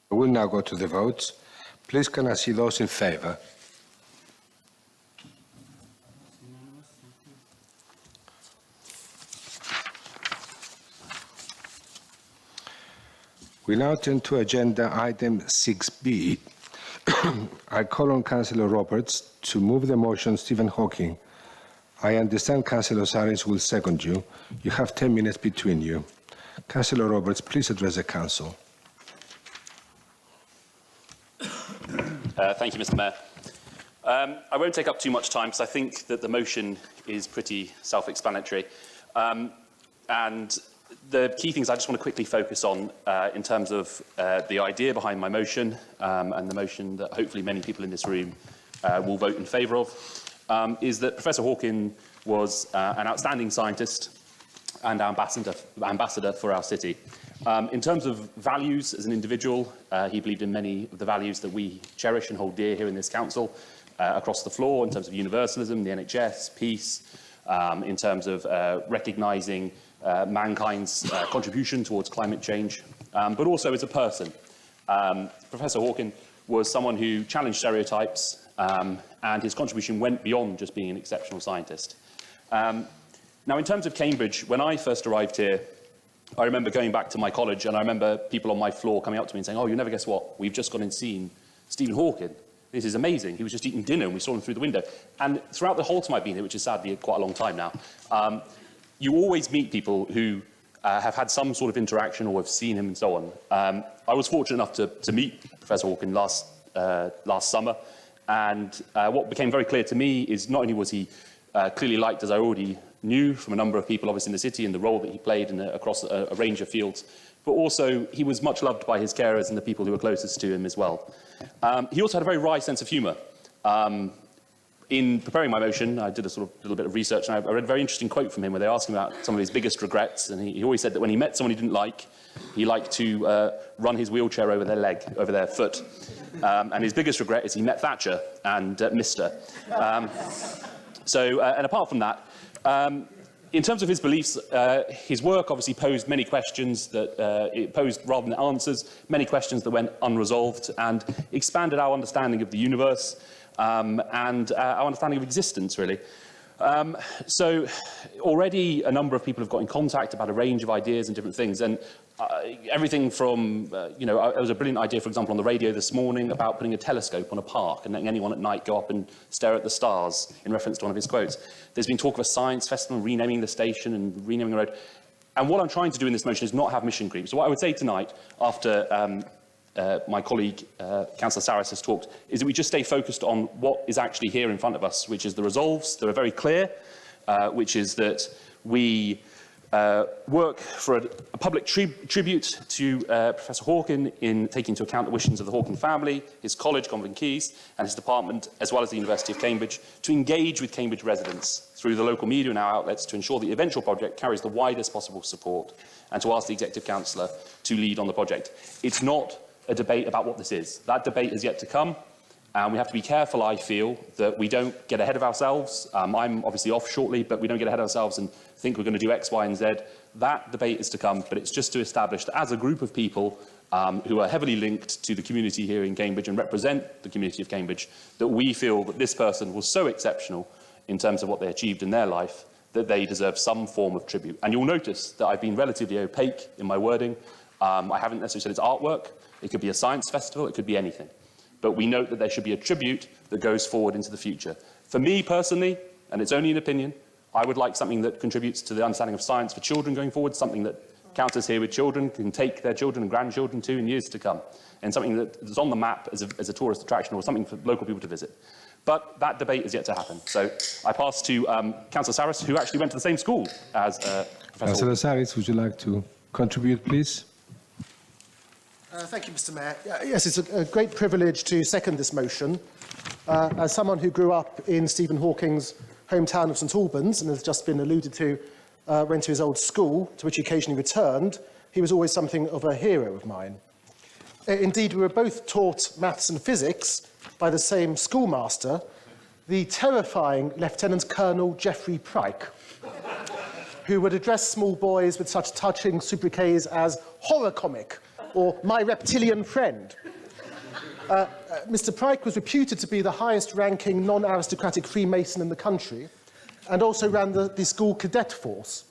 We will now go to the votes. Please, can I see those in favour? We now turn to agenda item 6B. I call on Councillor Roberts to move the motion Stephen Hawking. I understand Councillor Saris will second you. You have 10 minutes between you. Councillor Roberts, please address the Council. Thank you, Mr. Mayor. I won't take up too much time because I think that the motion is pretty self-explanatory. And the key things I just want to quickly focus on in terms of the idea behind my motion and the motion that hopefully many people in this room will vote in favour of, is that Professor Hawking was an outstanding scientist and ambassador for our city. In terms of values as an individual, he believed in many of the values that we cherish and hold dear here in this council across the floor, in terms of universalism, the NHS, peace, in terms of recognising mankind's contribution towards climate change, but also as a person. Professor Hawking was someone who challenged stereotypes, and his contribution went beyond just being an exceptional scientist. Now, in terms of Cambridge, when I first arrived here, I remember going back to my college, and I remember people on my floor coming up to me and saying, "Oh, you never guess what? We've just gone and seen Stephen Hawking. This is amazing. He was just eating dinner, and we saw him through the window." And throughout the whole time I've been here, which is sadly quite a long time now, you always meet people who have had some sort of interaction or have seen him and so on. I was fortunate enough to meet Professor Hawking last summer, and what became very clear to me is not only was he clearly liked, as I already knew from a number of people obviously in the city and the role that he played across a range of fields, but also he was much loved by his carers and the people who were closest to him as well. He also had a very wry sense of humour. In preparing my motion, I did a sort of little bit of research, and I read a very interesting quote from him where they asked him about some of his biggest regrets, and he always said that when he met someone he didn't like, he liked to run his wheelchair over their foot. And his biggest regret is he met Thatcher and missed her. And apart from that, in terms of his beliefs, his work obviously posed many questions that it posed rather than answers, many questions that went unresolved, and expanded our understanding of the universe and our understanding of existence, really. So already a number of people have got in contact about a range of ideas and different things, and everything from, there was a brilliant idea, for example, on the radio this morning about putting a telescope on a park and letting anyone at night go up and stare at the stars, in reference to one of his quotes. There's been talk of a science festival, renaming the station and renaming the road. And what I'm trying to do in this motion is not have mission creep. So what I would say tonight, after my colleague, Councillor Saris, has talked, is that we just stay focused on what is actually here in front of us, which is the resolves that are very clear, which is that we work for a public tribute to Professor Hawking in taking into account the wishes of the Hawking family, his college, Convent Keys, and his department, as well as the University of Cambridge, to engage with Cambridge residents through the local media and our outlets to ensure the eventual project carries the widest possible support, and to ask the Executive Councillor to lead on the project. It's not a debate about what this is. That debate is yet to come, and we have to be careful, I feel, that we don't get ahead of ourselves. I'm obviously off shortly, but we don't get ahead of ourselves and think we're going to do X, Y, and Z. That debate is to come, but it's just to establish that as a group of people, who are heavily linked to the community here in Cambridge and represent the community of Cambridge, that we feel that this person was so exceptional in terms of what they achieved in their life that they deserve some form of tribute. And you'll notice that I've been relatively opaque in my wording. I haven't necessarily said it's artwork. It could be a science festival. It could be anything. But we note that there should be a tribute that goes forward into the future. For me personally, and it's only an opinion, I would like something that contributes to the understanding of science for children going forward, something that councillors here with children can take their children and grandchildren to in years to come, and something that is on the map as a tourist attraction or something for local people to visit. But that debate is yet to happen. So I pass to Councillor Saris, who actually went to the same school as Professor. Councillor Saris, would you like to contribute, please? Thank you, Mr. Mayor. Yes, it's a great privilege to second this motion. As someone who grew up in Stephen Hawking's hometown of St Albans, and has just been alluded to, went to his old school, to which he occasionally returned, he was always something of a hero of mine. Indeed, we were both taught maths and physics by the same schoolmaster, the terrifying Lieutenant Colonel Geoffrey Pryke, who would address small boys with such touching sobriquets as horror comic or my reptilian friend. Mr. Pryke was reputed to be the highest-ranking non-aristocratic Freemason in the country, and also ran the school cadet force,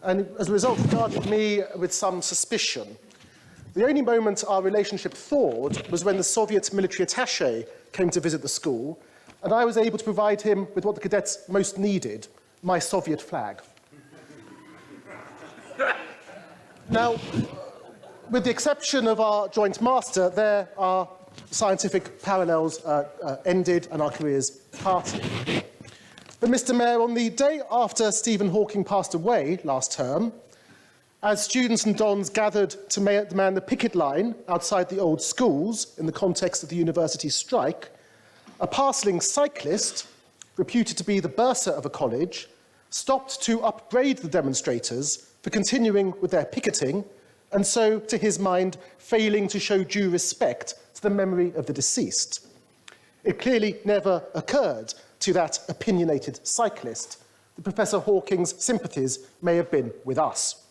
and as a result regarded me with some suspicion. The only moment our relationship thawed was when the Soviet military attaché came to visit the school, and I was able to provide him with what the cadets most needed, my Soviet flag. Now, with the exception of our joint master, there our scientific parallels ended and our careers parted. But, Mr. Mayor, on the day after Stephen Hawking passed away last term, as students and dons gathered to demand the picket line outside the old schools in the context of the university strike, a parcelling cyclist, reputed to be the bursar of a college, stopped to upbraid the demonstrators for continuing with their picketing, and so, to his mind, failing to show due respect to the memory of the deceased. It clearly never occurred to that opinionated cyclist that Professor Hawking's sympathies may have been with us.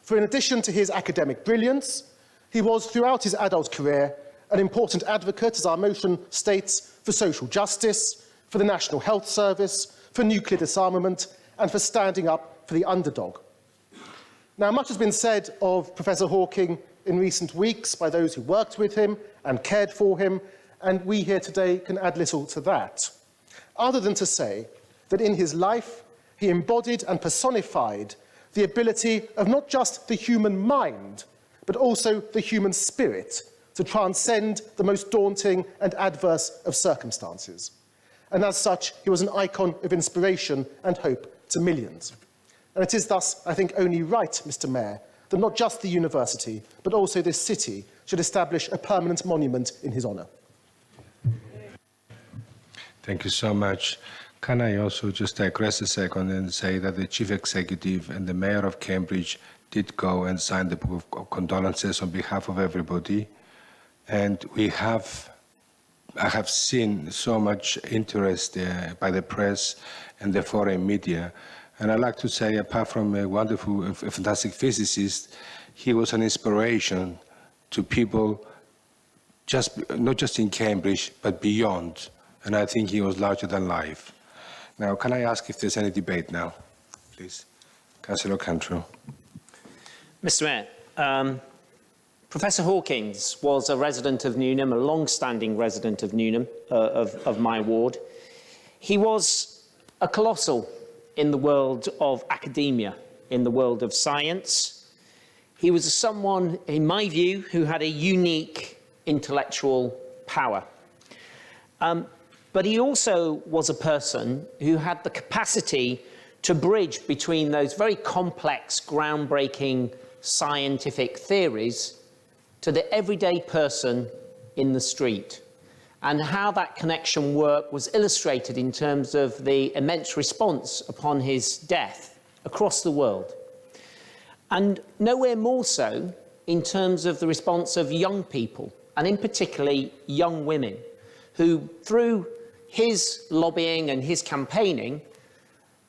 For in addition to his academic brilliance, he was, throughout his adult career, an important advocate, as our motion states, for social justice, for the National Health Service, for nuclear disarmament, and for standing up for the underdog. Now, much has been said of Professor Hawking in recent weeks by those who worked with him and cared for him, and we here today can add little to that, other than to say that in his life he embodied and personified the ability of not just the human mind, but also the human spirit to transcend the most daunting and adverse of circumstances. And as such, he was an icon of inspiration and hope to millions. And it is thus, I think, only right, Mr. Mayor, that not just the university, but also this city should establish a permanent monument in his honour. Thank you so much. Can I also just digress a second and say that the Chief Executive and the Mayor of Cambridge did go and sign the book of condolences on behalf of everybody. And I have seen so much interest by the press and the foreign media. And I'd like to say, apart from a wonderful, a fantastic physicist, he was an inspiration to people not just in Cambridge, but beyond. And I think he was larger than life. Now, can I ask if there's any debate now, please? Councillor Cantrell. Mr. Mayor, Professor Hawkins was a resident of Newnham, a long-standing resident of Newnham, of my ward. He was a colossal in the world of academia, in the world of science. He was someone, in my view, who had a unique intellectual power. But he also was a person who had the capacity to bridge between those very complex, groundbreaking scientific theories to the everyday person in the street. And how that connection worked was illustrated in terms of the immense response upon his death across the world. And nowhere more so in terms of the response of young people, and in particularly young women, who through his lobbying and his campaigning,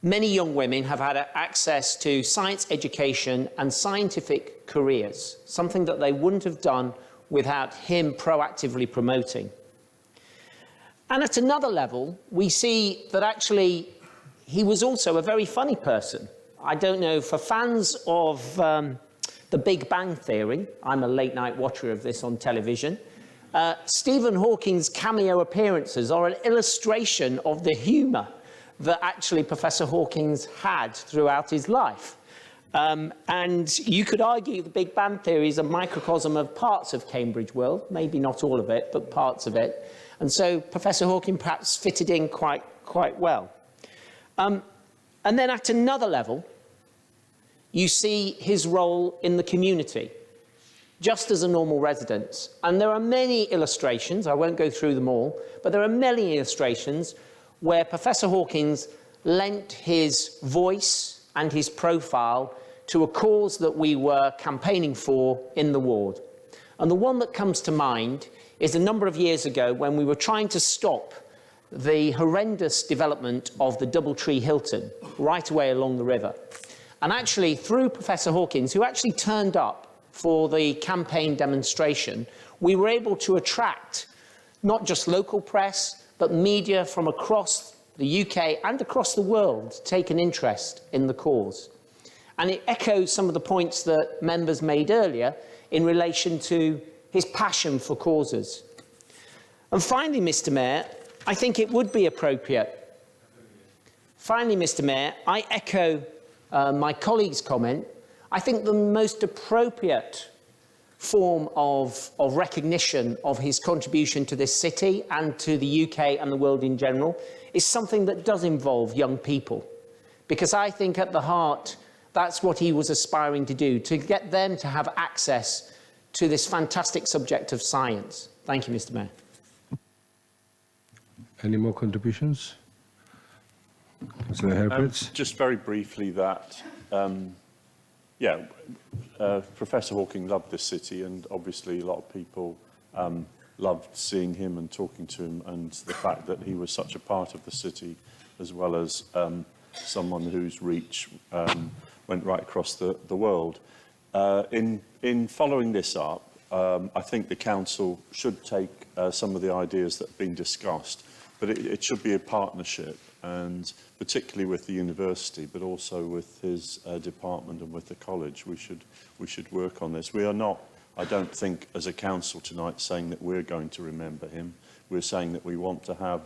many young women have had access to science education and scientific careers, something that they wouldn't have done without him proactively promoting. And at another level, we see that actually he was also a very funny person. I don't know, for fans of The Big Bang Theory, I'm a late night watcher of this on television, Stephen Hawking's cameo appearances are an illustration of the humour that actually Professor Hawkins had throughout his life. And you could argue The Big Bang Theory is a microcosm of parts of Cambridge world, maybe not all of it, but parts of it. And so Professor Hawking perhaps fitted in quite well. And then at another level, you see his role in the community, just as a normal resident. And there are many illustrations, I won't go through them all, but there are many illustrations where Professor Hawkins lent his voice and his profile to a cause that we were campaigning for in the ward. And the one that comes to mind is a number of years ago when we were trying to stop the horrendous development of the Doubletree Hilton right away along the river. And actually, through Professor Hawkins, who actually turned up for the campaign demonstration, we were able to attract not just local press, but media from across the UK and across the world to take an interest in the cause. And it echoes some of the points that members made earlier in relation to his passion for causes. And finally, Mr. Mayor, I think it would be appropriate. Finally, Mr. Mayor, I echo my colleague's comment. I think the most appropriate form of recognition of his contribution to this city and to the UK and the world in general is something that does involve young people. Because I think at the heart, that's what he was aspiring to do, to get them to have access to this fantastic subject of science. Thank you, Mr. Mayor. Any more contributions? Councillor Herberts? Just very briefly that, Professor Hawking loved this city, and obviously a lot of people loved seeing him and talking to him, and the fact that he was such a part of the city, as well as someone whose reach went right across the world. In following this up, I think the council should take some of the ideas that have been discussed, but it should be a partnership, and particularly with the university, but also with his department and with the college. We should work on this. We are not, I don't think, as a council tonight, saying that we're going to remember him. We're saying that we want to have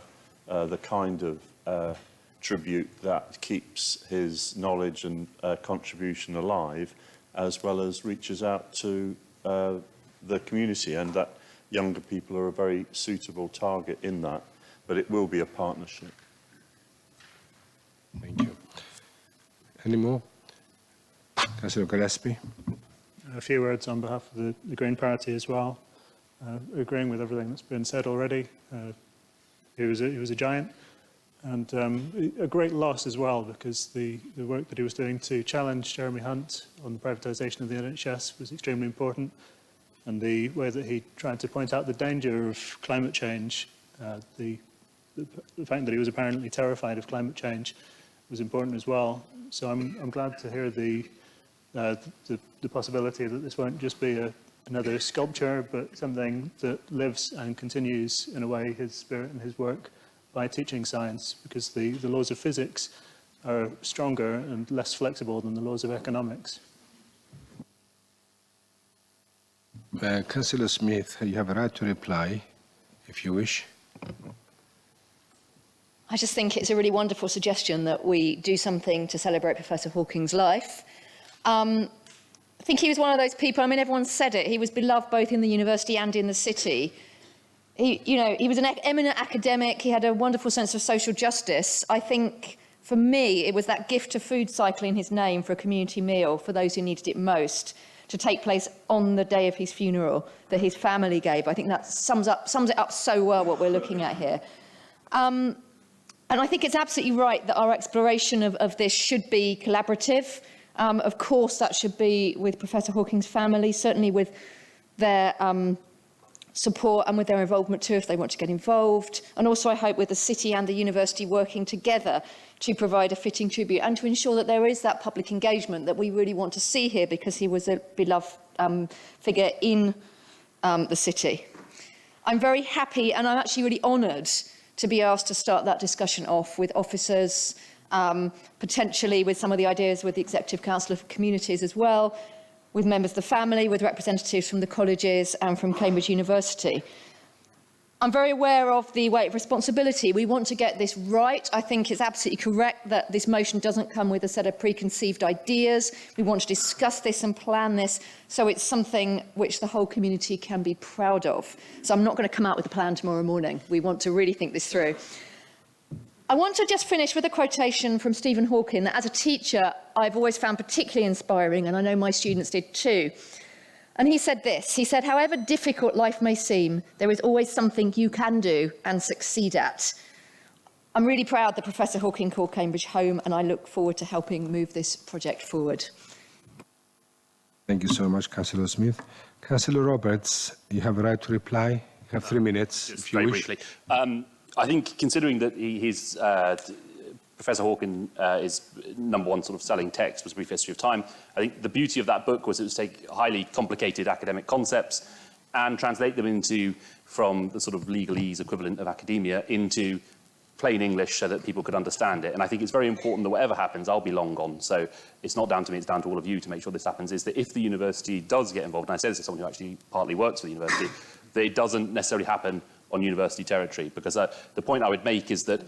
the kind of tribute that keeps his knowledge and contribution alive, as well as reaches out to the community, and that younger people are a very suitable target in that, but it will be a partnership. Thank you. Any more? Councillor Gillespie. A few words on behalf of the Green Party as well. Agreeing with everything that's been said already. He was a giant, and a great loss as well, because the work that he was doing to challenge Jeremy Hunt on the privatisation of the NHS was extremely important, and the way that he tried to point out the danger of climate change, the fact that he was apparently terrified of climate change, was important as well. So I'm glad to hear the possibility that this won't just be another sculpture, but something that lives and continues in a way his spirit and his work by teaching science, because the laws of physics are stronger and less flexible than the laws of economics. Councillor Smith, you have a right to reply, if you wish. I just think it's a really wonderful suggestion that we do something to celebrate Professor Hawking's life. I think he was one of those people, I mean, everyone said it, he was beloved both in the university and in the city. He was an eminent academic, he had a wonderful sense of social justice. I think, for me, it was that gift of food cycle in his name for a community meal for those who needed it most, to take place on the day of his funeral, that his family gave. I think that sums it up so well, what we're looking at here. And I think it's absolutely right that our exploration of this should be collaborative. Of course, that should be with Professor Hawking's family, certainly with their support and with their involvement too if they want to get involved. And also I hope with the city and the university working together to provide a fitting tribute and to ensure that there is that public engagement that we really want to see here, because he was a beloved figure in the city. I'm very happy and I'm actually really honoured to be asked to start that discussion off with officers, potentially with some of the ideas with the Executive Council of Communities as well, with members of the family, with representatives from the colleges and from Cambridge University. I'm very aware of the weight of responsibility. We want to get this right. I think it's absolutely correct that this motion doesn't come with a set of preconceived ideas. We want to discuss this and plan this so it's something which the whole community can be proud of. So I'm not going to come out with a plan tomorrow morning. We want to really think this through. I want to just finish with a quotation from Stephen Hawking that as a teacher I've always found particularly inspiring, and I know my students did too. And he said this, he said, however difficult life may seem, there is always something you can do and succeed at. I'm really proud that Professor Hawking called Cambridge home, and I look forward to helping move this project forward. Thank you so much, Councillor Smith. Councillor Roberts, you have a right to reply. You have 3 minutes, Just if you very wish. briefly. I think considering that Professor Hawking is #1 sort of selling text was A Brief History of Time, I think the beauty of that book was it was take highly complicated academic concepts and translate them from the sort of legalese equivalent of academia into plain English so that people could understand it. And I think it's very important that whatever happens, I'll be long gone. So it's not down to me, it's down to all of you to make sure this happens, is that if the university does get involved, and I say this as someone who actually partly works for the university, that it doesn't necessarily happen on university territory. Because the point I would make is that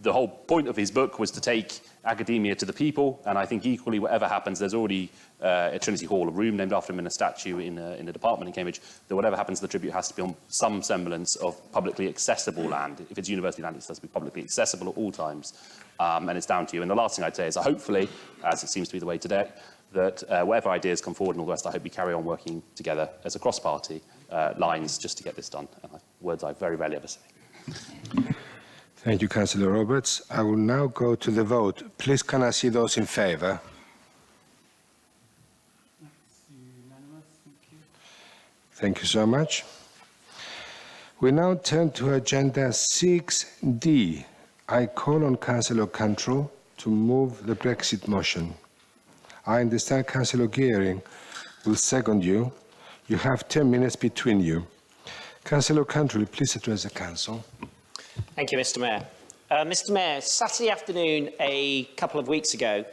the whole point of his book was to take academia to the people, and I think equally whatever happens, there's already at Trinity Hall a room named after him and a statue in a department in Cambridge, that whatever happens, the tribute has to be on some semblance of publicly accessible land. If it's university land, it has to be publicly accessible at all times, and it's down to you. And the last thing I'd say is that hopefully, as it seems to be the way today, that whatever ideas come forward and all the rest, I hope we carry on working together as a cross-party lines just to get this done. Words I very rarely ever say. Thank you, Councillor Roberts. I will now go to the vote. Please, can I see those in favour? Thank you so much. We now turn to Agenda 6D. I call on Councillor Cantrell to move the Brexit motion. I understand Councillor Gearing will second you. You have 10 minutes between you. Councillor Cantrell, please address the Council. Thank you, Mr. Mayor. Mr. Mayor, Saturday afternoon, a couple of weeks ago,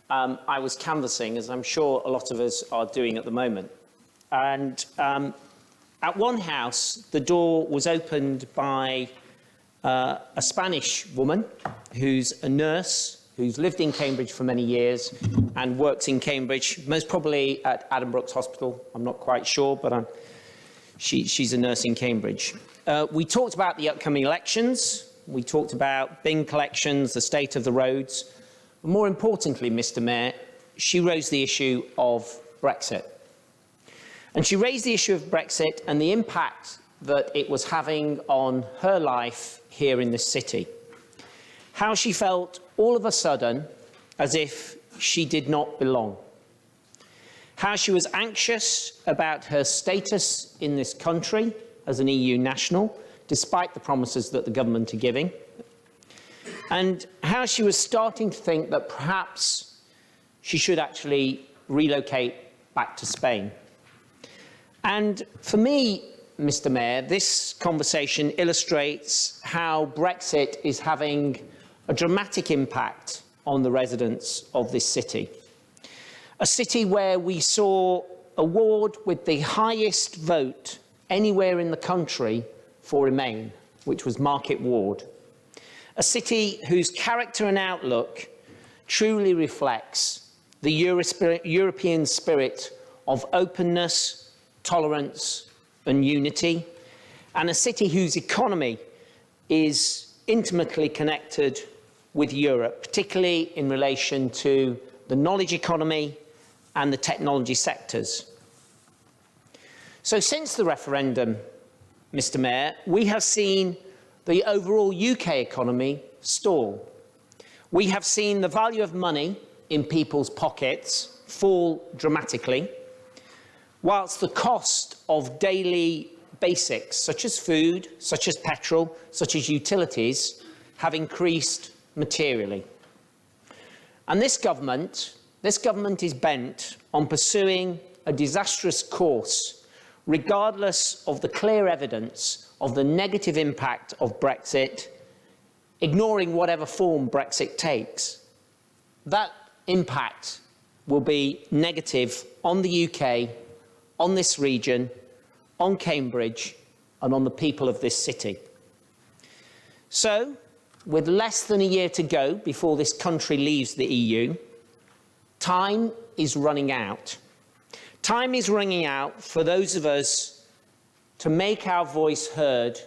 I was canvassing, as I'm sure a lot of us are doing at the moment. And at one house, the door was opened by a Spanish woman who's a nurse, who's lived in Cambridge for many years and works in Cambridge, most probably at Adam Brooks Hospital. I'm not quite sure, but she's a nurse in Cambridge. We talked about the upcoming elections. We talked about bin collections, the state of the roads. But more importantly, Mr. Mayor, she raised the issue of Brexit. And she raised the issue of Brexit and the impact that it was having on her life here in this city. How she felt all of a sudden as if she did not belong. How she was anxious about her status in this country as an EU national, despite the promises that the government are giving. And how she was starting to think that perhaps she should actually relocate back to Spain. And for me, Mr. Mayor, this conversation illustrates how Brexit is having a dramatic impact on the residents of this city. A city where we saw a ward with the highest vote anywhere in the country for Remain, which was Market Ward. A city whose character and outlook truly reflects the European spirit of openness, tolerance and unity, and a city whose economy is intimately connected with Europe, particularly in relation to the knowledge economy and the technology sectors. So since the referendum, Mr. Mayor, we have seen the overall UK economy stall. We have seen the value of money in people's pockets fall dramatically. whilst the cost of daily basics, such as food, such as petrol, such as utilities, have increased materially. And this government is bent on pursuing a disastrous course, regardless of the clear evidence of the negative impact of Brexit, ignoring whatever form Brexit takes. That impact will be negative on the UK, on this region, on Cambridge, and on the people of this city. So, with less than a year to go before this country leaves the EU, time is running out. Time is running out for those of us to make our voice heard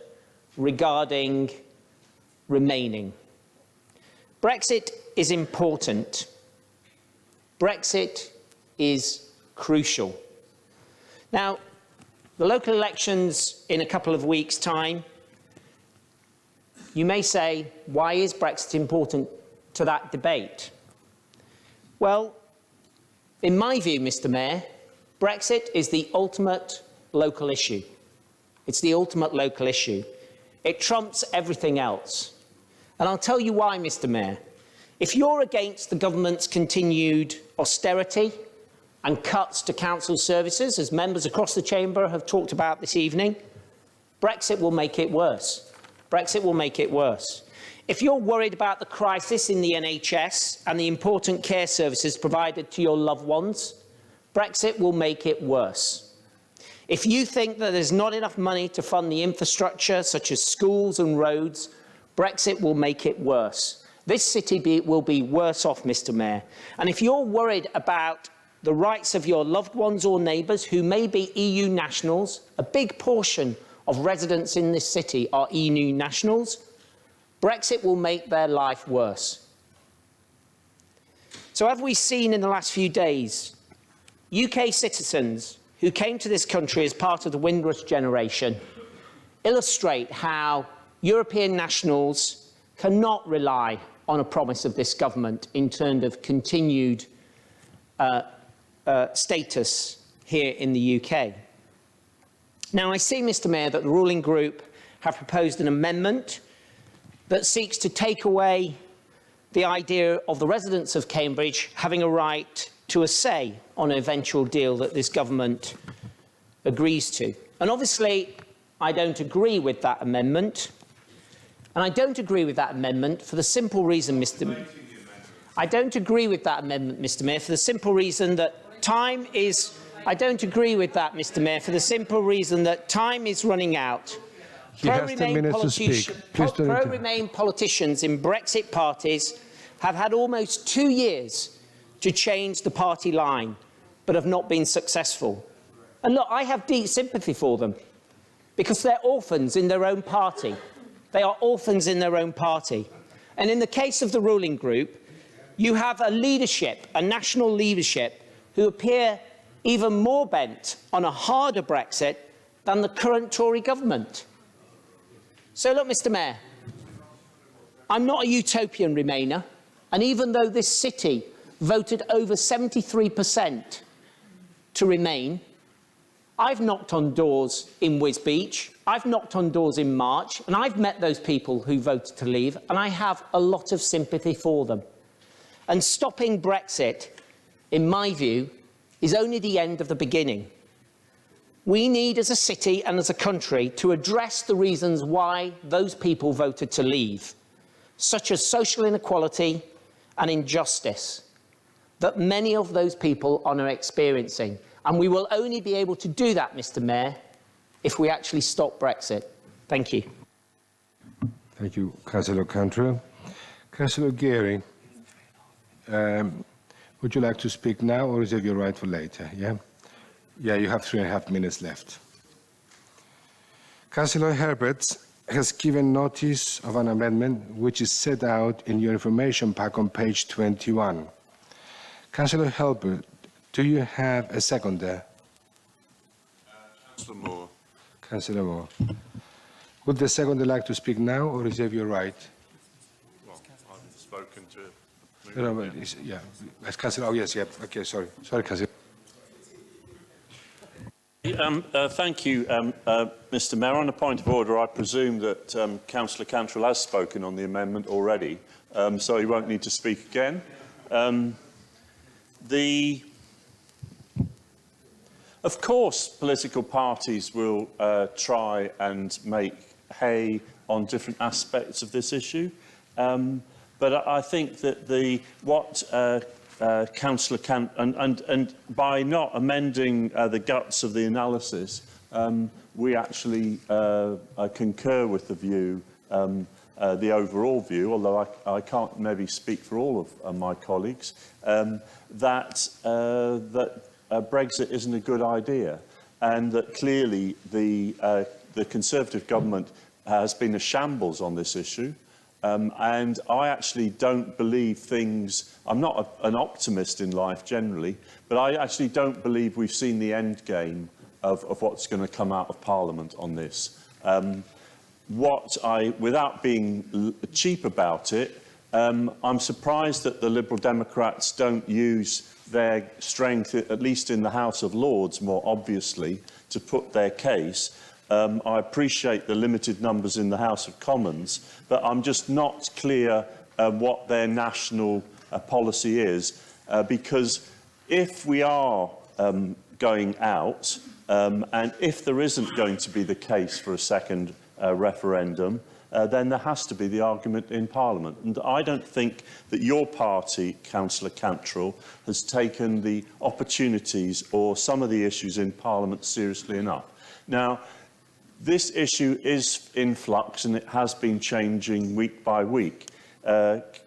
regarding remaining. Brexit is important. Brexit is crucial. Now, the local elections in a couple of weeks' time, you may say, why is Brexit important to that debate? Well, in my view, Mr. Mayor, Brexit is the ultimate local issue. It's the ultimate local issue. It trumps everything else. And I'll tell you why, Mr. Mayor. If you're against the government's continued austerity and cuts to council services, as members across the chamber have talked about this evening, Brexit will make it worse. Brexit will make it worse. If you're worried about the crisis in the NHS and the important care services provided to your loved ones, Brexit will make it worse. If you think that there's not enough money to fund the infrastructure, such as schools and roads, Brexit will make it worse. This city will be worse off, Mr. Mayor. And if you're worried about the rights of your loved ones or neighbours who may be EU nationals, a big portion of residents in this city are EU nationals, Brexit will make their life worse. So have we seen in the last few days, UK citizens who came to this country as part of the Windrush generation illustrate how European nationals cannot rely on a promise of this government in terms of continued status here in the UK. Now, I see, Mr. Mayor, that the ruling group have proposed an amendment that seeks to take away the idea of the residents of Cambridge having a right to a say on an eventual deal that this government agrees to. And obviously, I don't agree with that amendment. And I don't agree with that amendment for the simple reason, Mr. Mayor. I don't agree with that amendment, Mr. Mayor, for the simple reason that time is... I don't agree with that, Mr. Mayor, for the simple reason that time is running out. He has 10 minutes to speak. Pro-Remain politicians in Brexit parties have had almost 2 years to change the party line, but have not been successful. And look, I have deep sympathy for them, because they're orphans in their own party. They are orphans in their own party. And in the case of the ruling group, you have a leadership, a national leadership, who appear even more bent on a harder Brexit than the current Tory government. So look, Mr. Mayor, I'm not a utopian Remainer, and even though this city voted over 73% to remain, I've knocked on doors in Wisbech, I've knocked on doors in March, and I've met those people who voted to leave, and I have a lot of sympathy for them. And stopping Brexit, in my view, is only the end of the beginning. We need, as a city and as a country, to address the reasons why those people voted to leave, such as social inequality and injustice, that many of those people are now experiencing. And we will only be able to do that, Mr. Mayor, if we actually stop Brexit. Thank you. Thank you, Councillor Cantrell. Councillor Geary, would you like to speak now or reserve your right for later? Yeah? Yeah, you have 3.5 minutes left. Councillor Herbert has given notice of an amendment which is set out in your information pack on page 21. Councillor Herbert, do you have a seconder? Councillor Moore. Councillor Moore. Would the seconder like to speak now or reserve your right? Well, I've spoken to... No, but yeah, Councillor, oh yes, yeah, okay, sorry, Councillor. Thank you, Mr Mayor. On a point of order, I presume that Councillor Cantrell has spoken on the amendment already, so he won't need to speak again. Of course, political parties will try and make hay on different aspects of this issue, but I think that Councillor and by not amending the guts of the analysis, we actually concur with the view, the overall view, although I can't maybe speak for all of my colleagues, that Brexit isn't a good idea, and that clearly the Conservative government has been a shambles on this issue. And I actually don't believe things... I'm not an optimist in life generally, but I actually don't believe we've seen the end game of what's going to come out of Parliament on this. Without being cheap about it, I'm surprised that the Liberal Democrats don't use their strength, at least in the House of Lords, more obviously, to put their case. I appreciate the limited numbers in the House of Commons, but I'm just not clear what their national policy is, because if we are going out, and if there isn't going to be the case for a second referendum, then there has to be the argument in Parliament. And I don't think that your party, Councillor Cantrell, has taken the opportunities or some of the issues in Parliament seriously enough. Now, this issue is in flux and it has been changing week by week.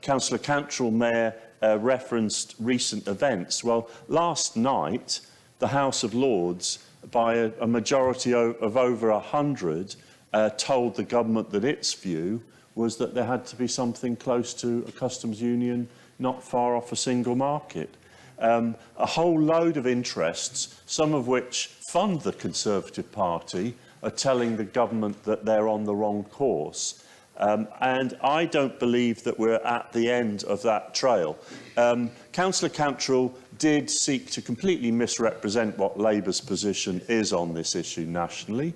Councillor Cantrell Mayor referenced recent events. Well, last night, the House of Lords, by a majority of over 100, told the government that its view was that there had to be something close to a customs union, not far off a single market. A whole load of interests, some of which fund the Conservative Party, are telling the government that they're on the wrong course. And I don't believe that we're at the end of that trail. Councillor Cantrell did seek to completely misrepresent what Labour's position is on this issue nationally.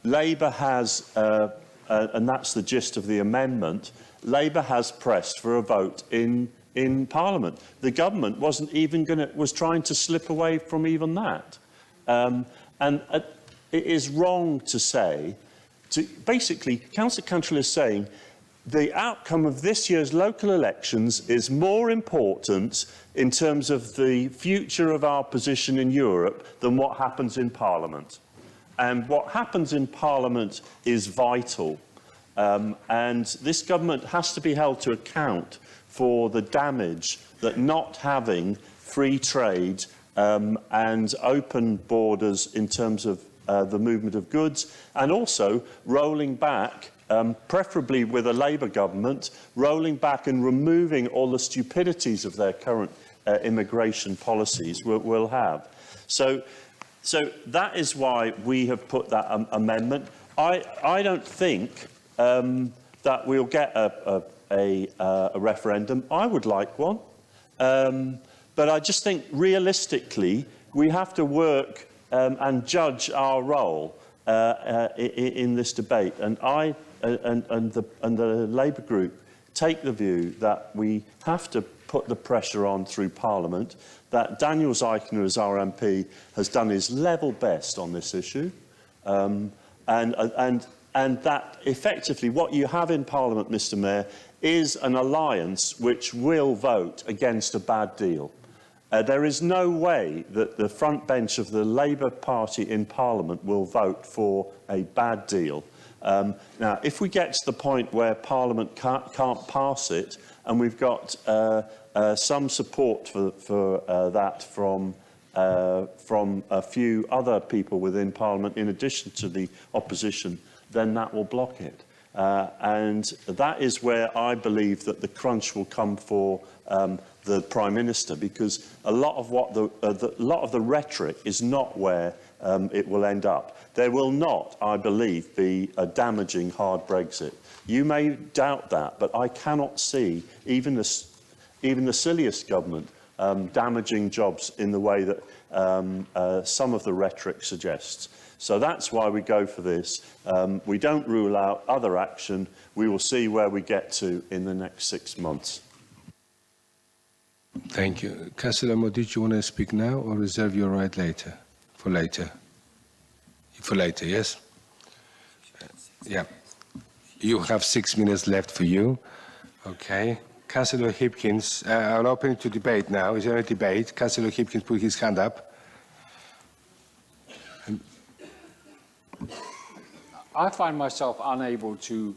Labour has, and that's the gist of the amendment, Labour has pressed for a vote in Parliament. The government wasn't even was trying to slip away from even that. It is wrong to say, basically, Councillor Cantrell is saying the outcome of this year's local elections is more important in terms of the future of our position in Europe than what happens in Parliament. And what happens in Parliament is vital. And this government has to be held to account for the damage that not having free trade and open borders in terms of the movement of goods, and also rolling back, preferably with a Labour government, rolling back and removing all the stupidities of their current immigration policies will have. So that is why we have put that amendment. I don't think that we'll get a referendum. I would like one. But I just think realistically we have to work and judge our role in this debate. And the Labour group take the view that we have to put the pressure on through Parliament, that Daniel Zeichner as our MP has done his level best on this issue, and that effectively what you have in Parliament, Mr Mayor, is an alliance which will vote against a bad deal. There is no way that the front bench of the Labour Party in Parliament will vote for a bad deal. Now, if we get to the point where Parliament can't pass it, and we've got some support for that from a few other people within Parliament, in addition to the opposition, then that will block it. And that is where I believe that the crunch will come for the Prime Minister, because a lot of what the rhetoric is not where it will end up. There will not, I believe, be a damaging hard Brexit. You may doubt that, but I cannot see even the silliest government damaging jobs in the way that some of the rhetoric suggests. So that's why we go for this. We don't rule out other action. We will see where we get to in the next 6 months. Thank you. Councillor Mo, did you want to speak now or reserve your right later? For later? For later, yes? Yeah. You have 6 minutes left for you. Okay. Councillor Hipkins, I'll open it to debate now. Is there a debate? Councillor Hipkins put his hand up. I find myself unable to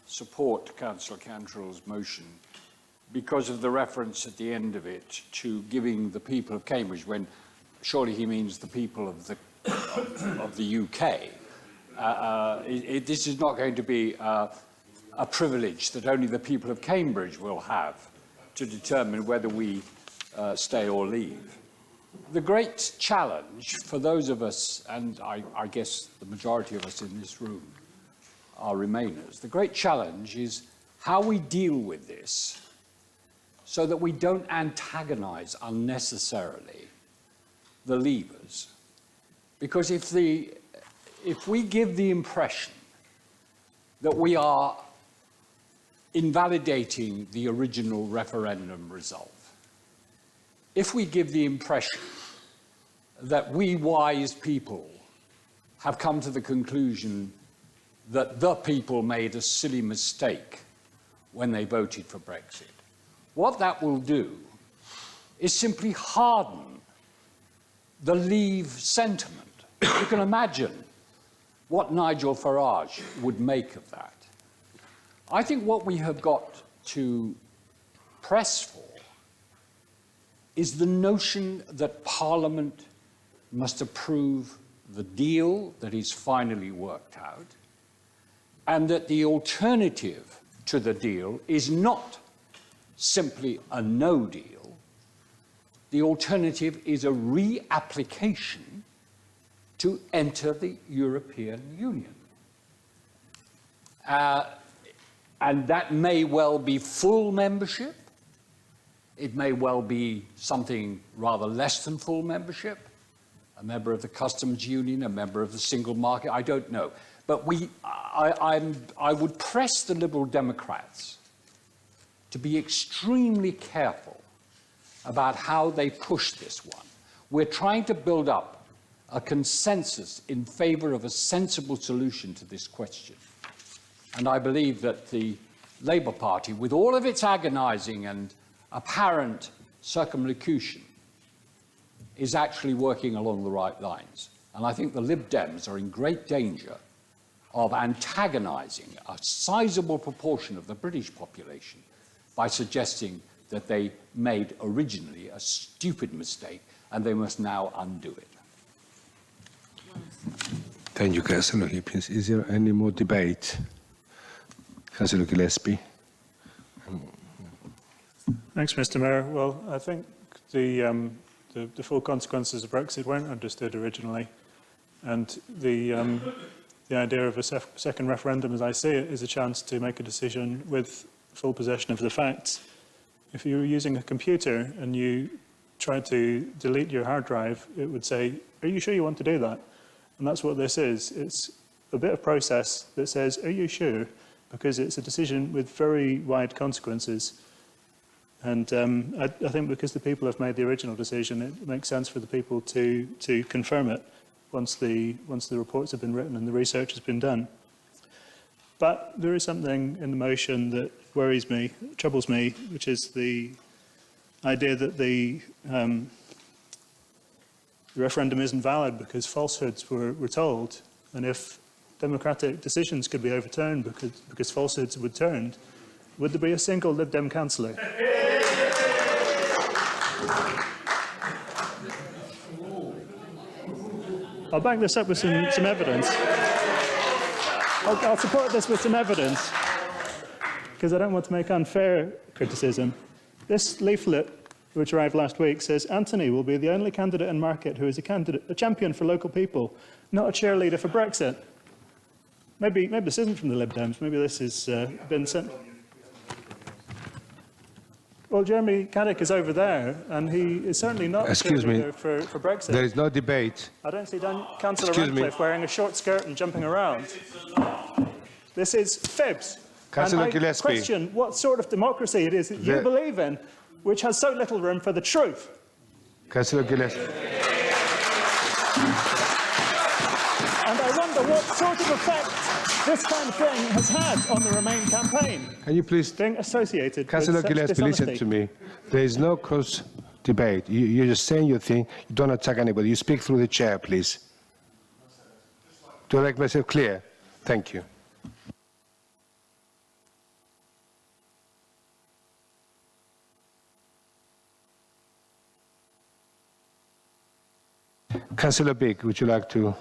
support Councillor Cantrell's motion because of the reference at the end of it to giving the people of Cambridge, when surely he means the people of the UK. This is not going to be a privilege that only the people of Cambridge will have to determine whether we stay or leave. The great challenge for those of us, and I guess the majority of us in this room are Remainers, the great challenge is how we deal with this so that we don't antagonise unnecessarily the leavers. Because if we give the impression that we are invalidating the original referendum result, if we give the impression that we wise people have come to the conclusion that the people made a silly mistake when they voted for Brexit, what that will do is simply harden the Leave sentiment. You can imagine what Nigel Farage would make of that. I think what we have got to press for is the notion that Parliament must approve the deal that is finally worked out, and that the alternative to the deal is not simply a no deal. The alternative is a reapplication to enter the European Union. And that may well be full membership. It may well be something rather less than full membership, a member of the customs union, a member of the single market, I don't know. But I would press the Liberal Democrats to be extremely careful about how they push this one. We're trying to build up a consensus in favour of a sensible solution to this question. And I believe that the Labour Party, with all of its agonising and apparent circumlocution, is actually working along the right lines. And I think the Lib Dems are in great danger of antagonising a sizable proportion of the British population by suggesting that they made originally a stupid mistake and they must now undo it. Thank you, Councillor Hipkins. Is there any more debate? Councillor Gillespie. Thanks, Mr. Mayor. Well, I think the full consequences of Brexit weren't understood originally, and the idea of a second referendum, as I see it, is a chance to make a decision with full possession of the facts. If you were using a computer and you tried to delete your hard drive, it would say, "Are you sure you want to do that?" And that's what this is. It's a bit of process that says, "Are you sure?" Because it's a decision with very wide consequences. And I think because the people have made the original decision, it makes sense for the people to confirm it once the reports have been written and the research has been done. But there is something in the motion that worries me, troubles me, which is the idea that the referendum isn't valid because falsehoods were told. And if democratic decisions could be overturned because falsehoods were turned, would there be a single Lib Dem councillor? I'll back this up with some evidence. I'll support this with some evidence, because I don't want to make unfair criticism. This leaflet, which arrived last week, says Anthony will be the only candidate in Market who is a champion for local people, not a cheerleader for Brexit. Maybe this isn't from the Lib Dems. Maybe this has been sent. Well, Jeremy Caddick is over there, and he is certainly not Excuse me. for Brexit. There is no debate. I don't see Councillor Excuse me. Radcliffe wearing a short skirt and jumping around. This is fibs. Councillor And I Gillespie. question what sort of democracy it is that you believe in, which has so little room for the truth. Councillor Gillespie. And I wonder what sort of effect this kind of thing has had on the Remain campaign. Can you please... Being associated Councillor with such Gillespie, listen dishonesty. to me. There is no cross debate. You're just saying your thing. You don't attack anybody. You speak through the chair, please. Do I make myself clear? Thank you. Councillor Bigg, would you like to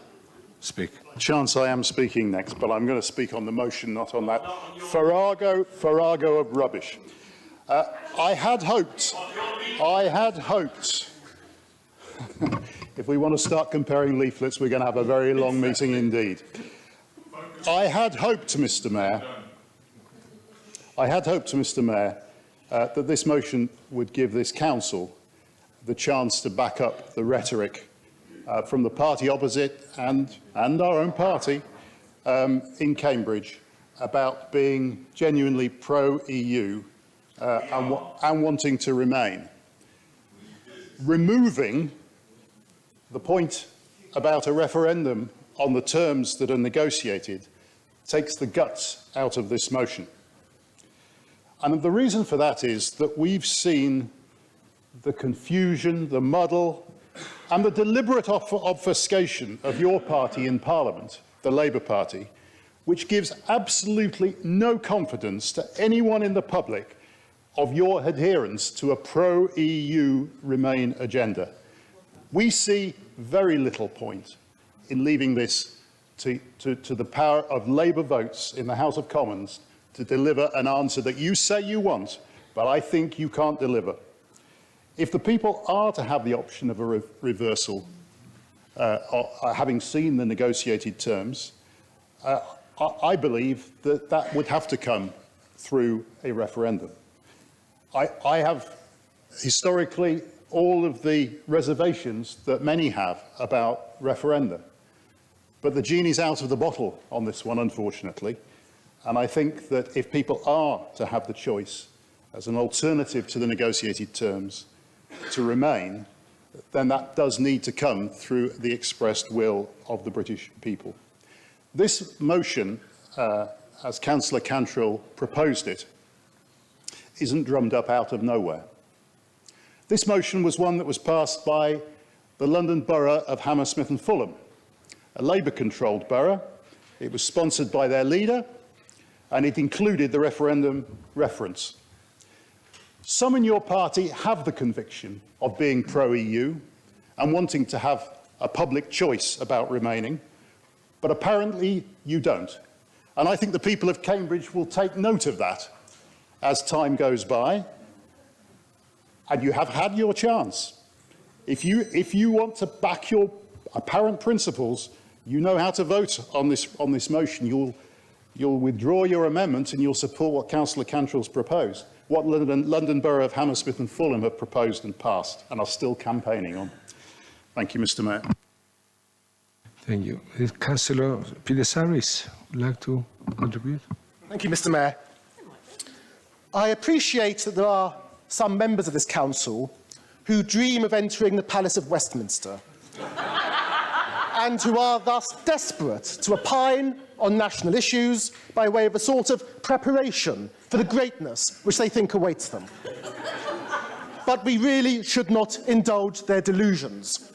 speak? Chance I am speaking next, but I'm going to speak on the motion, not on that farrago of rubbish. I had hoped, if we want to start comparing leaflets, we're going to have a very long meeting indeed. I had hoped, Mr. Mayor, that this motion would give this council the chance to back up the rhetoric from the party opposite and our own party in Cambridge about being genuinely pro-EU and wanting to remain. Removing the point about a referendum on the terms that are negotiated takes the guts out of this motion. And the reason for that is that we've seen the confusion, the muddle, and the deliberate obfuscation of your party in Parliament, the Labour Party, which gives absolutely no confidence to anyone in the public of your adherence to a pro-EU Remain agenda. We see very little point in leaving this to the power of Labour votes in the House of Commons to deliver an answer that you say you want, but I think you can't deliver. If the people are to have the option of a reversal, having seen the negotiated terms, I believe that that would have to come through a referendum. I have historically all of the reservations that many have about referenda, but the genie's out of the bottle on this one, unfortunately, and I think that if people are to have the choice as an alternative to the negotiated terms to remain, then that does need to come through the expressed will of the British people. This motion, as Councillor Cantrill proposed it, isn't drummed up out of nowhere. This motion was one that was passed by the London Borough of Hammersmith and Fulham, a Labour-controlled borough. It was sponsored by their leader, and it included the referendum reference. Some in your party have the conviction of being pro-EU and wanting to have a public choice about remaining, but apparently you don't. And I think the people of Cambridge will take note of that as time goes by, and you have had your chance. If you want to back your apparent principles, you know how to vote on this motion. You'll withdraw your amendment and you'll support what Councillor Cantrill's proposed, what London Borough of Hammersmith and Fulham have proposed and passed and are still campaigning on. Thank you, Mr. Mayor. Thank you. Councillor Pidesaris would like to contribute? Thank you, Mr. Mayor. I appreciate that there are some members of this council who dream of entering the Palace of Westminster and who are thus desperate to opine on national issues by way of a sort of preparation for the greatness which they think awaits them. But we really should not indulge their delusions.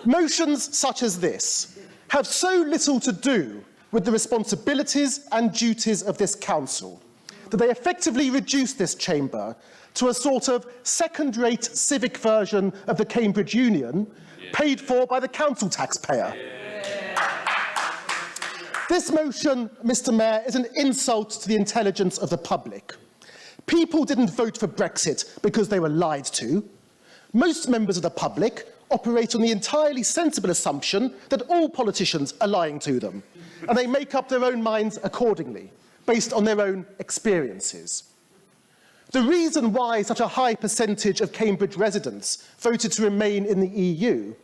Motions such as this have so little to do with the responsibilities and duties of this council that they effectively reduce this chamber to a sort of second-rate civic version of the Cambridge Union, paid for by the council taxpayer. This motion, Mr. Mayor, is an insult to the intelligence of the public. People didn't vote for Brexit because they were lied to. Most members of the public operate on the entirely sensible assumption that all politicians are lying to them, and they make up their own minds accordingly, based on their own experiences. The reason why such a high percentage of Cambridge residents voted to remain in the EU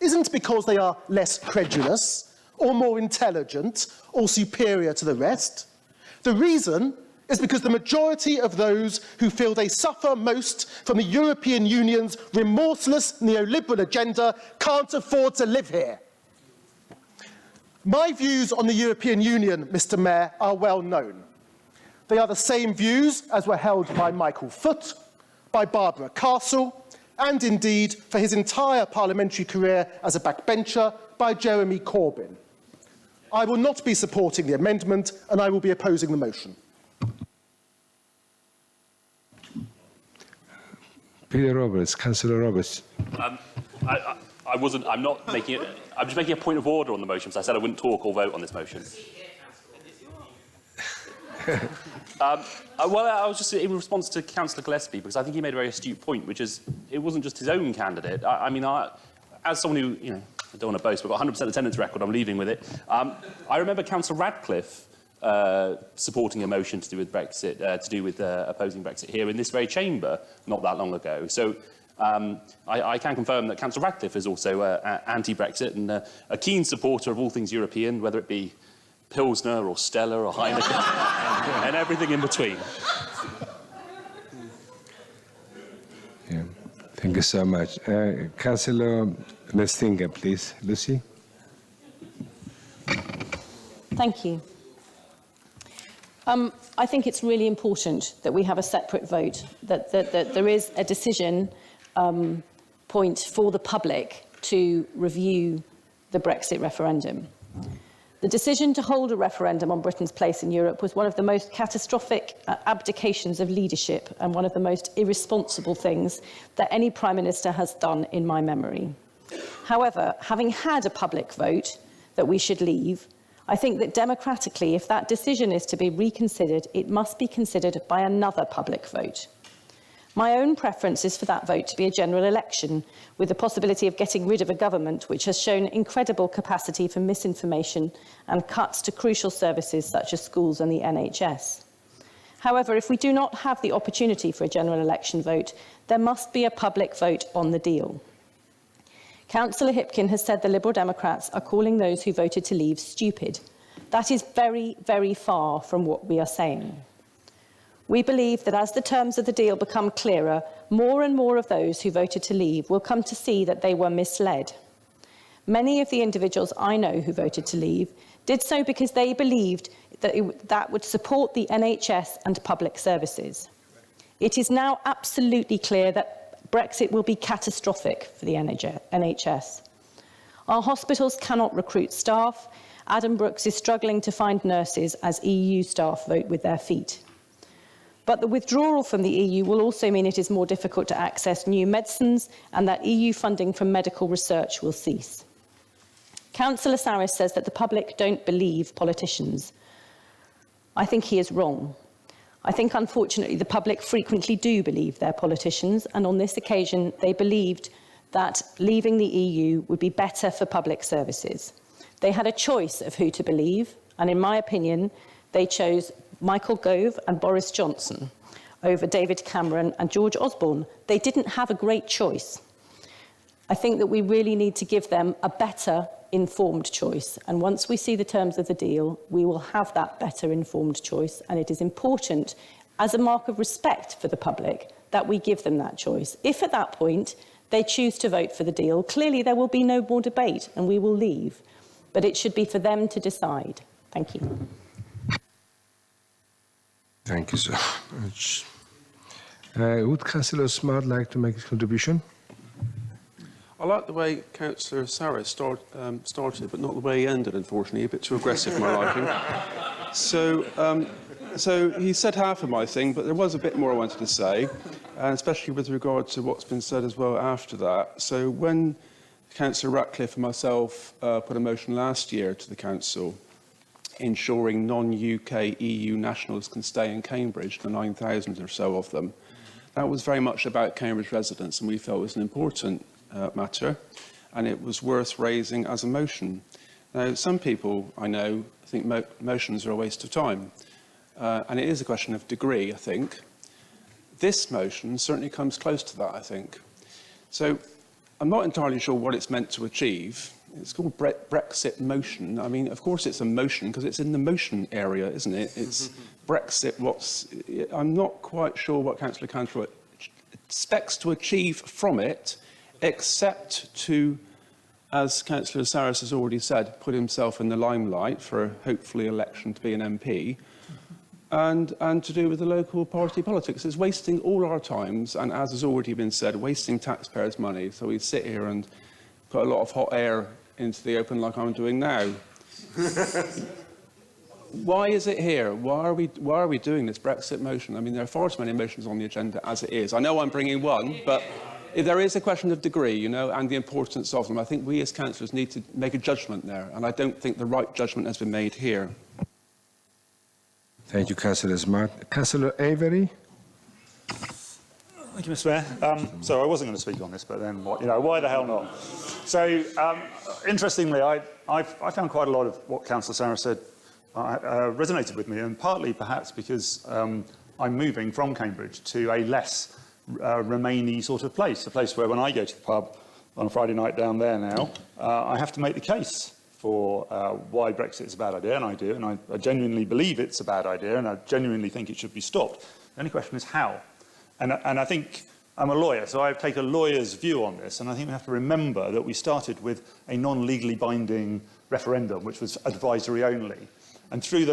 isn't because they are less credulous or more intelligent or superior to the rest. The reason is because the majority of those who feel they suffer most from the European Union's remorseless neoliberal agenda can't afford to live here. My views on the European Union, Mr. Mayor, are well known. They are the same views as were held by Michael Foot, by Barbara Castle, and indeed, for his entire parliamentary career as a backbencher, by Jeremy Corbyn. I will not be supporting the amendment, and I will be opposing the motion. Peter Roberts, Councillor Roberts. I'm not making it. I'm just making a point of order on the motion, because I said I wouldn't talk or vote on this motion. Well, I was just in response to Councillor Gillespie, because I think he made a very astute point, which is it wasn't just his own candidate. I mean, as someone who, you know, I don't want to boast, but I've got 100% attendance record, I'm leaving with it. I remember Councillor Radcliffe supporting a motion to do with Brexit, opposing Brexit here in this very chamber not that long ago. So I can confirm that Councillor Radcliffe is also anti-Brexit and a keen supporter of all things European, whether it be Pilsner or Stella or Heineken and everything in between. Yeah. Thank you so much. Councillor Lestinger, please. Lucy. Thank you. I think it's really important that we have a separate vote, that there is a decision point for the public to review the Brexit referendum. The decision to hold a referendum on Britain's place in Europe was one of the most catastrophic abdications of leadership and one of the most irresponsible things that any Prime Minister has done in my memory. However, having had a public vote that we should leave, I think that democratically, if that decision is to be reconsidered, it must be considered by another public vote. My own preference is for that vote to be a general election, with the possibility of getting rid of a government which has shown incredible capacity for misinformation and cuts to crucial services such as schools and the NHS. However, if we do not have the opportunity for a general election vote, there must be a public vote on the deal. Councillor Hipkin has said the Liberal Democrats are calling those who voted to leave stupid. That is very, very far from what we are saying. We believe that as the terms of the deal become clearer, more and more of those who voted to leave will come to see that they were misled. Many of the individuals I know who voted to leave did so because they believed that that would support the NHS and public services. It is now absolutely clear that Brexit will be catastrophic for the NHS. Our hospitals cannot recruit staff. Adam Brooks is struggling to find nurses as EU staff vote with their feet. But the withdrawal from the EU will also mean it is more difficult to access new medicines and that EU funding from medical research will cease. Councillor Saris says that the public don't believe politicians. I think he is wrong. I think, unfortunately, the public frequently do believe their politicians, and on this occasion, they believed that leaving the EU would be better for public services. They had a choice of who to believe, and in my opinion, they chose Michael Gove and Boris Johnson over David Cameron and George Osborne. They didn't have a great choice. I think that we really need to give them a better informed choice. And once we see the terms of the deal, we will have that better informed choice. And it is important, as a mark of respect for the public, that we give them that choice. If at that point they choose to vote for the deal, clearly there will be no more debate and we will leave. But it should be for them to decide. Thank you. Thank you so much. Would Councillor Smart like to make his contribution? I like the way Councillor Saris started, but not the way he ended, unfortunately. A bit too aggressive for my liking. So he said half of my thing, but there was a bit more I wanted to say, and especially with regard to what's been said as well after that. So when Councillor Ratcliffe and myself put a motion last year to the Council ensuring non-UK EU nationals can stay in Cambridge, the 9,000 or so of them, that was very much about Cambridge residents, and we felt it was an important matter, and it was worth raising as a motion. Now, some people I know think motions are a waste of time, and it is a question of degree, I think. this motion certainly comes close to that, I think. So I'm not entirely sure what it's meant to achieve. It's called Brexit motion. I mean, of course it's a motion because it's in the motion area, isn't it? It's Brexit. I'm not quite sure what Councillor Cantor expects to achieve from it, except to, as Councillor Saris has already said, put himself in the limelight for a hopefully election to be an MP, and to do with the local party politics. It's wasting all our times, and as has already been said, wasting taxpayers' money. So we sit here and put a lot of hot air into the open like I'm doing now. Why is it here? Why are we doing this Brexit motion? I mean, there are far too many motions on the agenda as it is. I know I'm bringing one, but there is a question of degree, you know, and the importance of them. I think we as councillors need to make a judgment there, and I don't think the right judgment has been made here. Thank you, Councillor Smart. Councillor Avery? Thank you, Mr. Mayor. So I wasn't going to speak on this, but then, why the hell not? So, interestingly, I found quite a lot of what Councillor Sarah said resonated with me, and partly perhaps because I'm moving from Cambridge to a less Remainy sort of place, a place where when I go to the pub on a Friday night down there now, I have to make the case for why Brexit is a bad idea, and I do, and I genuinely believe it's a bad idea, and I genuinely think it should be stopped. The only question is how. And I think I'm a lawyer, so I take a lawyer's view on this, and I think we have to remember that we started with a non-legally binding referendum, which was advisory only. And through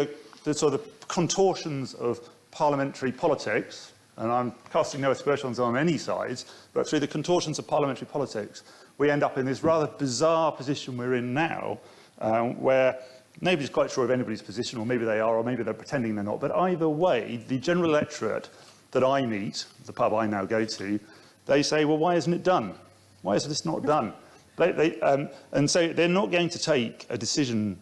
the sort of contortions of parliamentary politics, and I'm casting no aspersions on any sides, but through the contortions of parliamentary politics, we end up in this rather bizarre position we're in now, where nobody's quite sure of anybody's position, or maybe they are, or maybe they're pretending they're not. But either way, the general electorate that I meet, the pub I now go to, they say, well, why isn't it done? Why is this not done? And so they're not going to take a decision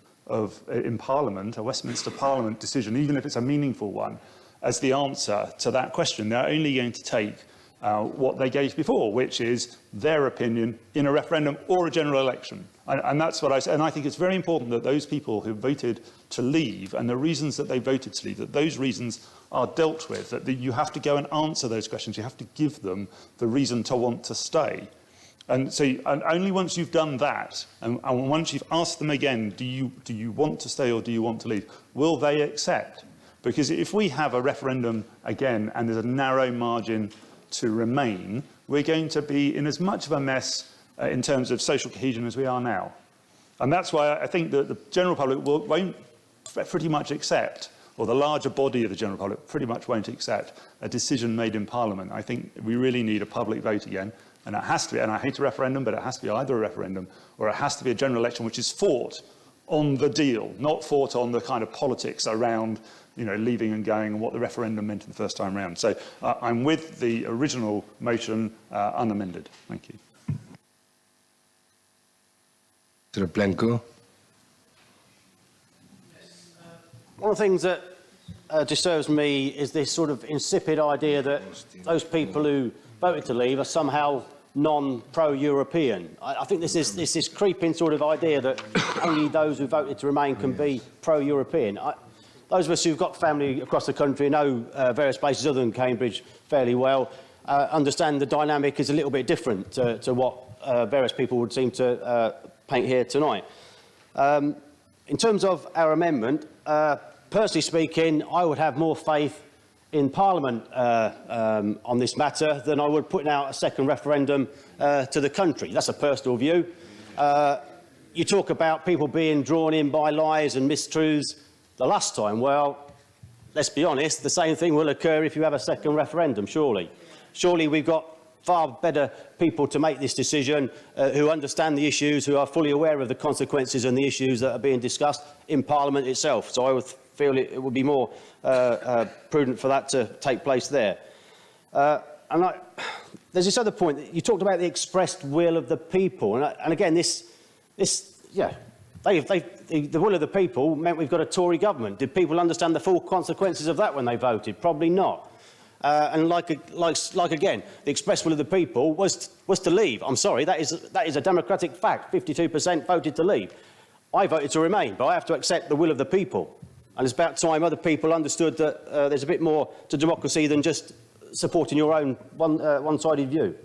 in Parliament, a Westminster Parliament decision, even if it's a meaningful one, as the answer to that question. They're only going to take what they gave before, which is their opinion in a referendum or a general election. And that's what I say. And I think it's very important that those people who voted to leave, and the reasons that they voted to leave, that those reasons are dealt with, that you have to go and answer those questions. You have to give them the reason to want to stay. And so, and only once you've done that, and once you've asked them again, do you want to stay or do you want to leave, will they accept? Because if we have a referendum again and there's a narrow margin to remain, we're going to be in as much of a mess in terms of social cohesion as we are now. And that's why I think that the general public won't pretty much accept, or the larger body of the general public pretty much won't accept a decision made in Parliament. I think we really need a public vote again, and it has to be, and I hate a referendum, but it has to be either a referendum or it has to be a general election which is fought on the deal, not fought on the kind of politics around leaving and going and what the referendum meant in the first time round. So I'm with the original motion unamended. Thank you. Mr. Blanco. One of the things that disturbs me is this sort of insipid idea that those people who voted to leave are somehow non-pro-European. I think this is creeping sort of idea that only those who voted to remain can be pro-European. Those of us who've got family across the country know various places other than Cambridge fairly well, understand the dynamic is a little bit different to what various people would seem to paint here tonight. In terms of our amendment, personally speaking, I would have more faith in Parliament on this matter than I would putting out a second referendum to the country. That's a personal view. You talk about people being drawn in by lies and mistruths the last time. Well, let's be honest, the same thing will occur if you have a second referendum, surely. Surely we've got far better people to make this decision, who understand the issues, who are fully aware of the consequences and the issues that are being discussed in Parliament itself. So I would feel it would be more prudent for that to take place there. There's this other point. You talked about the expressed will of the people. And again, the will of the people meant we've got a Tory government. Did people understand the full consequences of that when they voted? Probably not. And like again, the express will of the people was to leave. I'm sorry, that is a democratic fact. 52% voted to leave. I voted to remain, but I have to accept the will of the people. And it's about time other people understood that there's a bit more to democracy than just supporting your own one-sided view.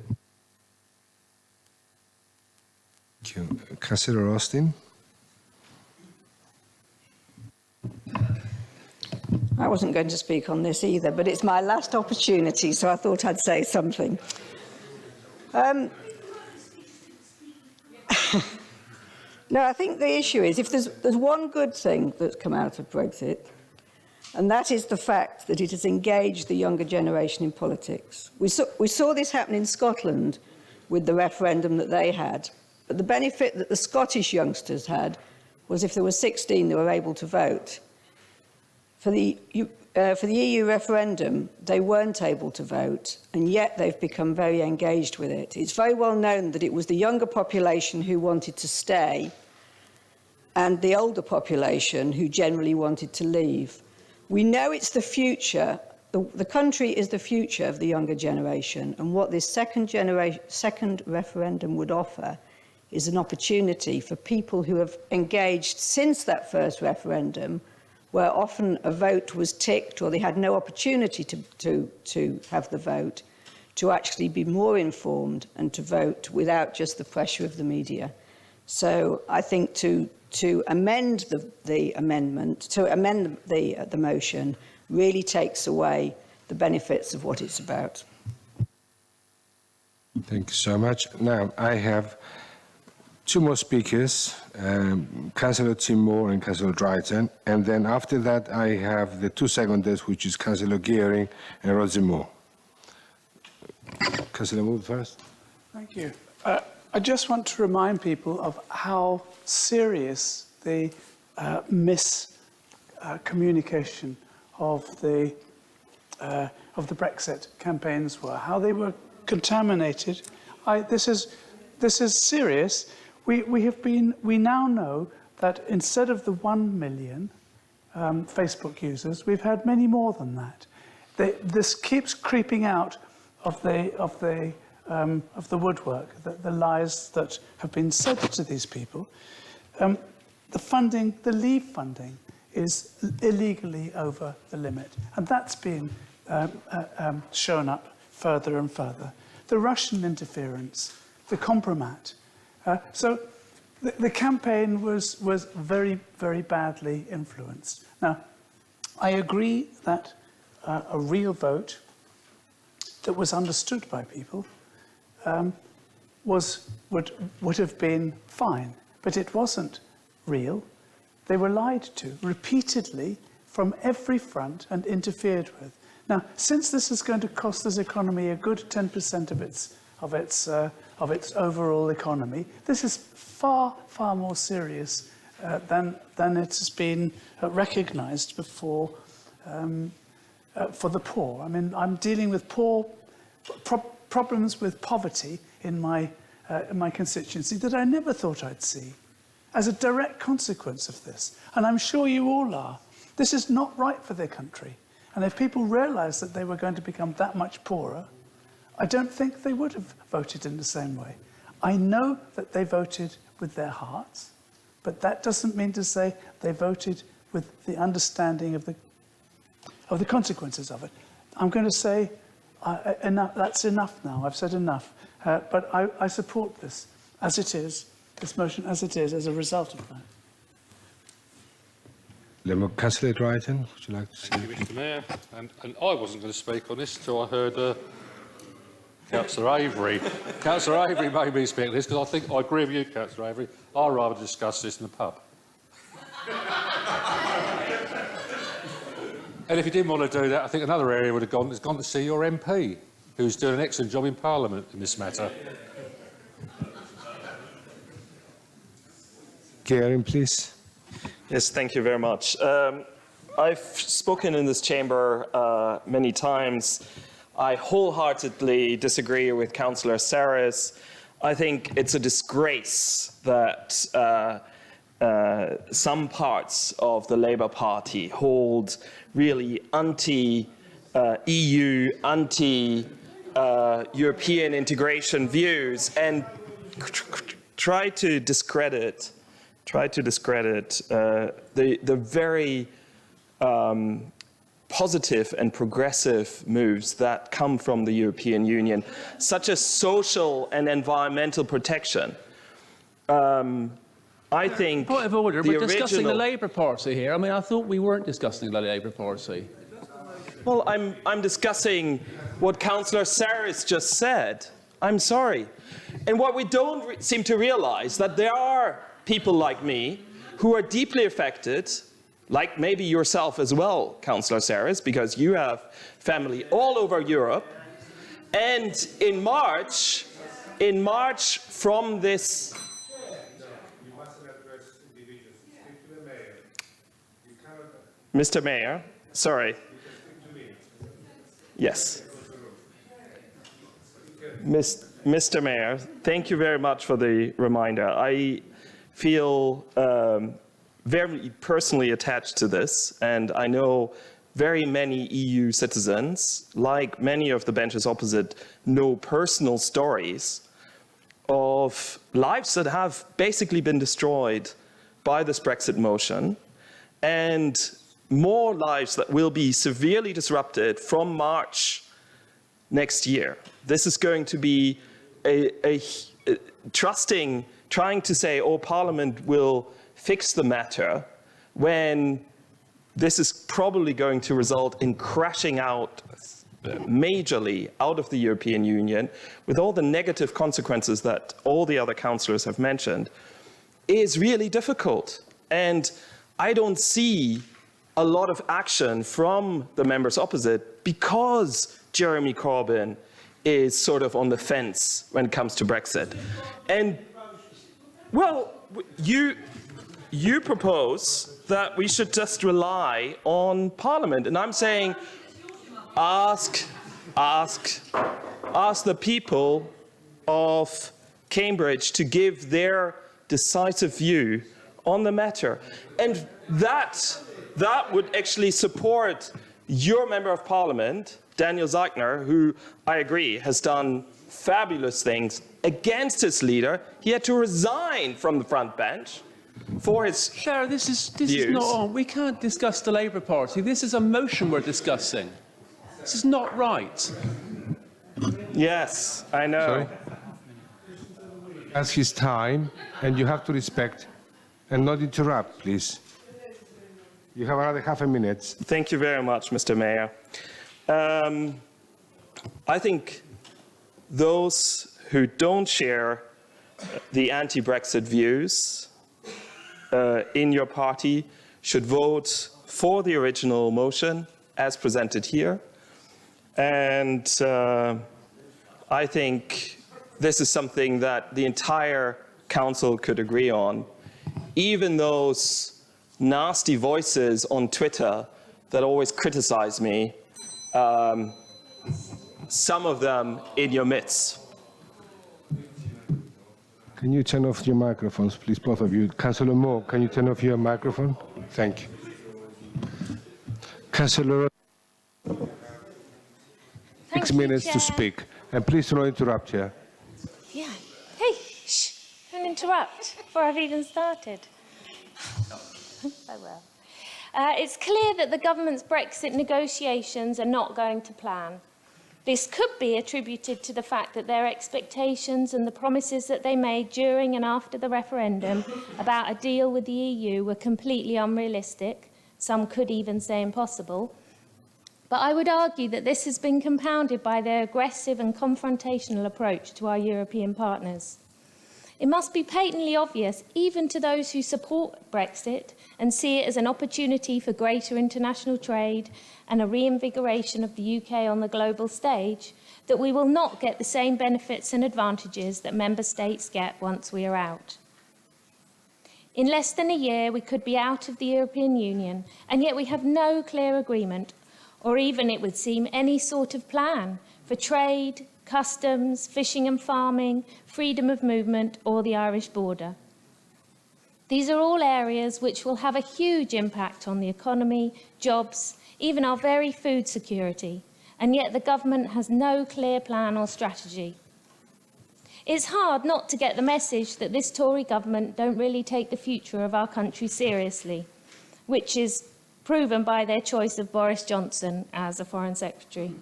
Thank you. Councillor Austin. I wasn't going to speak on this either, but it's my last opportunity, so I thought I'd say something. No, I think the issue is, if there's one good thing that's come out of Brexit, and that is the fact that it has engaged the younger generation in politics. We saw this happen in Scotland with the referendum that they had, but the benefit that the Scottish youngsters had was if there were 16, they were able to vote. For the EU referendum, they weren't able to vote, and yet they've become very engaged with it. It's very well known that it was the younger population who wanted to stay and the older population who generally wanted to leave. We know it's the future. The country is the future of the younger generation, and what this second referendum would offer is an opportunity for people who have engaged since that first referendum, where often a vote was ticked or they had no opportunity to have the vote, to actually be more informed and to vote without just the pressure of the media. So I think to amend the amendment, to amend the motion, really takes away the benefits of what it's about. Thank you so much. Now, I have two more speakers, Councillor Timor and Councillor Drayton, and then after that I have the two seconders, which is Councillor Gearing and Roger Moore. Councillor Moore first. Thank you. I just want to remind people of how serious the miscommunication of the Brexit campaigns were, how they were contaminated. This is serious. We now know that instead of the 1 million Facebook users, we've had many more than that. This keeps creeping out of the woodwork, the lies that have been said to these people. The funding, the Leave funding, is illegally over the limit, and that's being shown up further and further. The Russian interference, the compromat. So the campaign was very, very badly influenced. Now, I agree that a real vote that was understood by people would have been fine, but it wasn't real. They were lied to repeatedly from every front and interfered with. Now, since this is going to cost this economy a good 10% of its overall economy, this is far, far more serious than it has been recognised before for the poor. I mean, I'm dealing with problems with poverty in my constituency that I never thought I'd see as a direct consequence of this. And I'm sure you all are. This is not right for their country. And if people realised that they were going to become that much poorer, I don't think they would have voted in the same way. I know that they voted with their hearts, but that doesn't mean to say they voted with the understanding of the consequences of it. I'm going to say, enough, that's enough now. I've said enough. But I support this as it is, this motion as it is, as a result of that. Councillor Drayton, would you like to say? Thank you, Mr. Mayor. And I wasn't going to speak on this until I heard Councillor Avery. Councillor Avery made me speak on this because I think I agree with you, Councillor Avery. I'd rather discuss this in the pub. And if you didn't want to do that, I think another area would have gone to see your MP, who's doing an excellent job in Parliament in this matter. Gearing, please. Yes, thank you very much. I've spoken in this chamber many times. I wholeheartedly disagree with Councillor Sarris. I think it's a disgrace that some parts of the Labour Party hold really anti-EU, anti-European integration views and try to discredit the very positive and progressive moves that come from the European Union, such as social and environmental protection. I think Point of order, the we're discussing the original- Labour Party here. I mean, I thought we weren't discussing the Labour Party. Well, I'm discussing what Councillor Saris just said. I'm sorry. And what we don't seem to realise, that there are people like me who are deeply affected, like maybe yourself as well, Councillor Saris, because you have family all over Europe. And in March from this... Mr. Mayor, sorry. Yes. Mr. Mayor, thank you very much for the reminder. I feel very personally attached to this, and I know very many EU citizens, like many of the benches opposite, know personal stories of lives that have basically been destroyed by this Brexit motion, and more lives that will be severely disrupted from March next year. This is going to be trying to say, oh, Parliament will fix the matter, when this is probably going to result in crashing out majorly out of the European Union, with all the negative consequences that all the other councillors have mentioned, is really difficult. And I don't see a lot of action from the members opposite because Jeremy Corbyn is sort of on the fence when it comes to Brexit. And, well, you propose that we should just rely on Parliament. And I'm saying, ask the people of Cambridge to give their decisive view on the matter. And that would actually support your Member of Parliament, Daniel Zeichner, who I agree has done fabulous things against his leader. He had to resign from the front bench for his Sarah, this is views. not on. We can't discuss the Labour Party. This is a motion we're discussing. This is not right. Yes, I know. Sorry? That's his time, and you have to respect and not interrupt, please. You have another half a minute. Thank you very much, Mr. Mayor. I think those who don't share the anti-Brexit views in your party should vote for the original motion as presented here. And I think this is something that the entire council could agree on. Even those nasty voices on Twitter that always criticize me, some of them in your midst. Can you turn off your microphones, please, both of you? Councillor Moore, can you turn off your microphone? Thank you. Councillor, 6 minutes to speak. And please do not interrupt here. Yeah. Hey, shh, don't interrupt before I've even started. I will. It's clear that the government's Brexit negotiations are not going to plan. This could be attributed to the fact that their expectations and the promises that they made during and after the referendum about a deal with the EU were completely unrealistic. Some could even say impossible. But I would argue that this has been compounded by their aggressive and confrontational approach to our European partners. It must be patently obvious, even to those who support Brexit and see it as an opportunity for greater international trade and a reinvigoration of the UK on the global stage, that we will not get the same benefits and advantages that member states get once we are out. In less than a year, we could be out of the European Union, and yet we have no clear agreement, or even, it would seem, any sort of plan for trade, customs, fishing and farming, freedom of movement, or the Irish border. These are all areas which will have a huge impact on the economy, jobs, even our very food security, and yet the government has no clear plan or strategy. It's hard not to get the message that this Tory government don't really take the future of our country seriously, which is proven by their choice of Boris Johnson as a Foreign Secretary.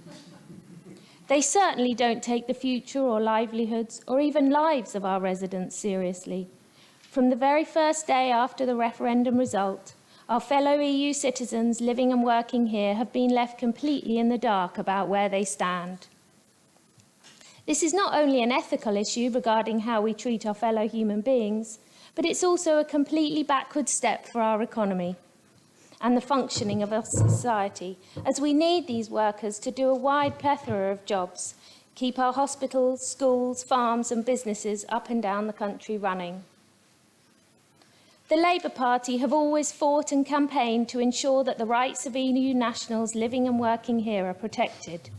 They certainly don't take the future or livelihoods or even lives of our residents seriously. From the very first day after the referendum result, our fellow EU citizens living and working here have been left completely in the dark about where they stand. This is not only an ethical issue regarding how we treat our fellow human beings, but it's also a completely backward step for our economy and the functioning of our society, as we need these workers to do a wide plethora of jobs, keep our hospitals, schools, farms and businesses up and down the country running. The Labour Party have always fought and campaigned to ensure that the rights of EU nationals living and working here are protected.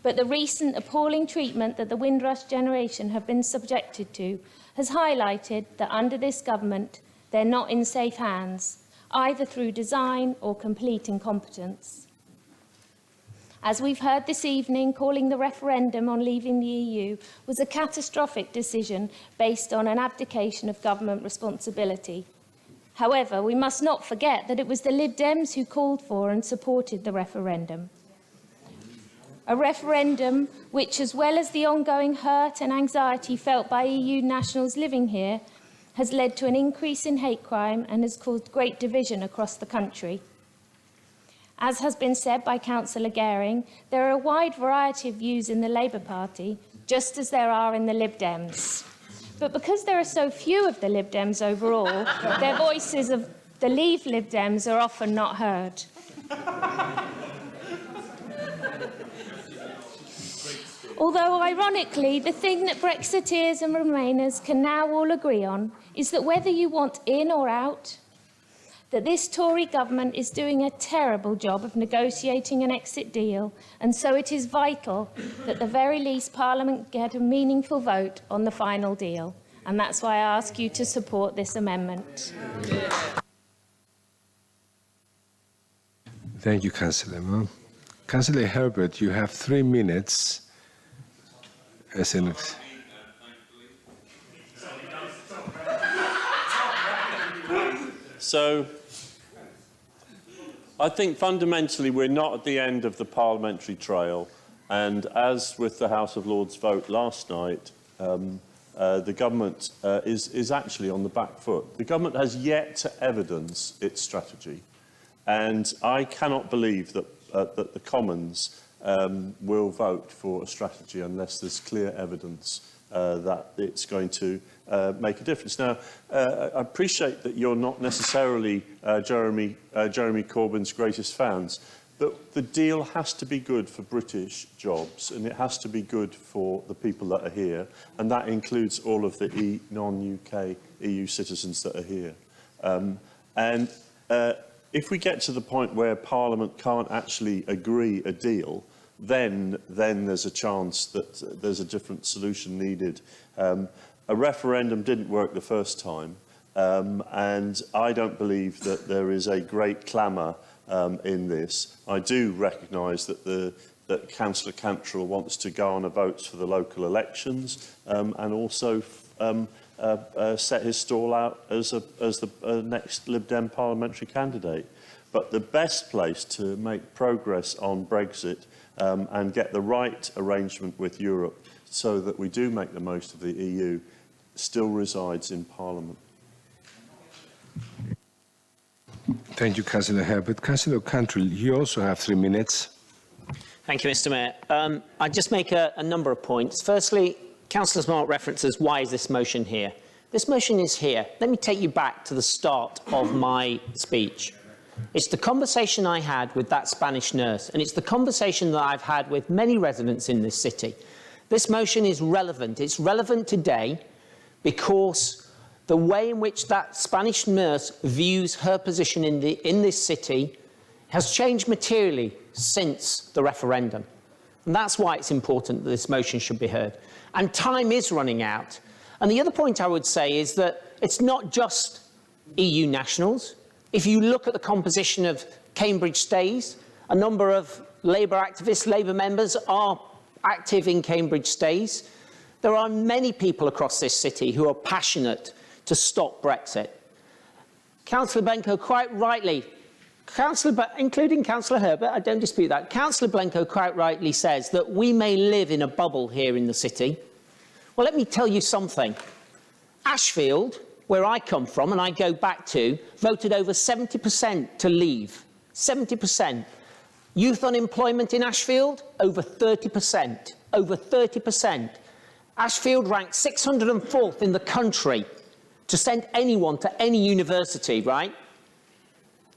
But the recent appalling treatment that the Windrush generation have been subjected to has highlighted that under this government, they're not in safe hands, either through design or complete incompetence. As we've heard this evening, calling the referendum on leaving the EU was a catastrophic decision based on an abdication of government responsibility. However, we must not forget that it was the Lib Dems who called for and supported the referendum. A referendum which, as well as the ongoing hurt and anxiety felt by EU nationals living here, has led to an increase in hate crime and has caused great division across the country. As has been said by Councillor Gehring, there are a wide variety of views in the Labour Party, just as there are in the Lib Dems. But because there are so few of the Lib Dems overall, their voices of the Leave Lib Dems are often not heard. Although, ironically, the thing that Brexiteers and Remainers can now all agree on is that whether you want in or out, that this Tory government is doing a terrible job of negotiating an exit deal, and so it is vital that at the very least Parliament get a meaningful vote on the final deal. And that's why I ask you to support this amendment. Thank you, Councillor. Councillor Herbert, you have 3 minutes. So, I think fundamentally we're not at the end of the parliamentary trail, and as with the House of Lords vote last night, the government is actually on the back foot. The government has yet to evidence its strategy, and I cannot believe that the Commons will vote for a strategy unless there's clear evidence that it's going to make a difference. Now, I appreciate that you're not necessarily Jeremy Corbyn's greatest fans, but the deal has to be good for British jobs, and it has to be good for the people that are here, and that includes all of the non-UK EU citizens that are here. If we get to the point where Parliament can't actually agree a deal, then there's a chance that there's a different solution needed. A referendum didn't work the first time, and I don't believe that there is a great clamour in this. I do recognise that Councillor Cantrell wants to garner votes for the local elections, and also set his stall out as the next Lib Dem parliamentary candidate. But the best place to make progress on Brexit and get the right arrangement with Europe so that we do make the most of the EU still resides in Parliament. Thank you, Councillor Herbert. Councillor Cantrell, you also have 3 minutes. Thank you, Mr. Mayor. I just make a number of points. Firstly, Councillor Smart references, why is this motion here? This motion is here. Let me take you back to the start of my speech. It's the conversation I had with that Spanish nurse, and it's the conversation that I've had with many residents in this city. This motion is relevant. It's relevant today because the way in which that Spanish nurse views her position in this city has changed materially since the referendum. And that's why it's important that this motion should be heard. And time is running out. And the other point I would say is that it's not just EU nationals. If you look at the composition of Cambridge stays, a number of Labour activists, Labour members are active in Cambridge stays. There are many people across this city who are passionate to stop Brexit. Councillor Benko quite rightly including Councillor Herbert, I don't dispute that. Councillor Blencowe quite rightly says that we may live in a bubble here in the city. Well, let me tell you something. Ashfield, where I come from and I go back to, voted over 70% to leave. 70%. Youth unemployment in Ashfield, over 30%. Over 30%. Ashfield ranked 604th in the country to send anyone to any university, right?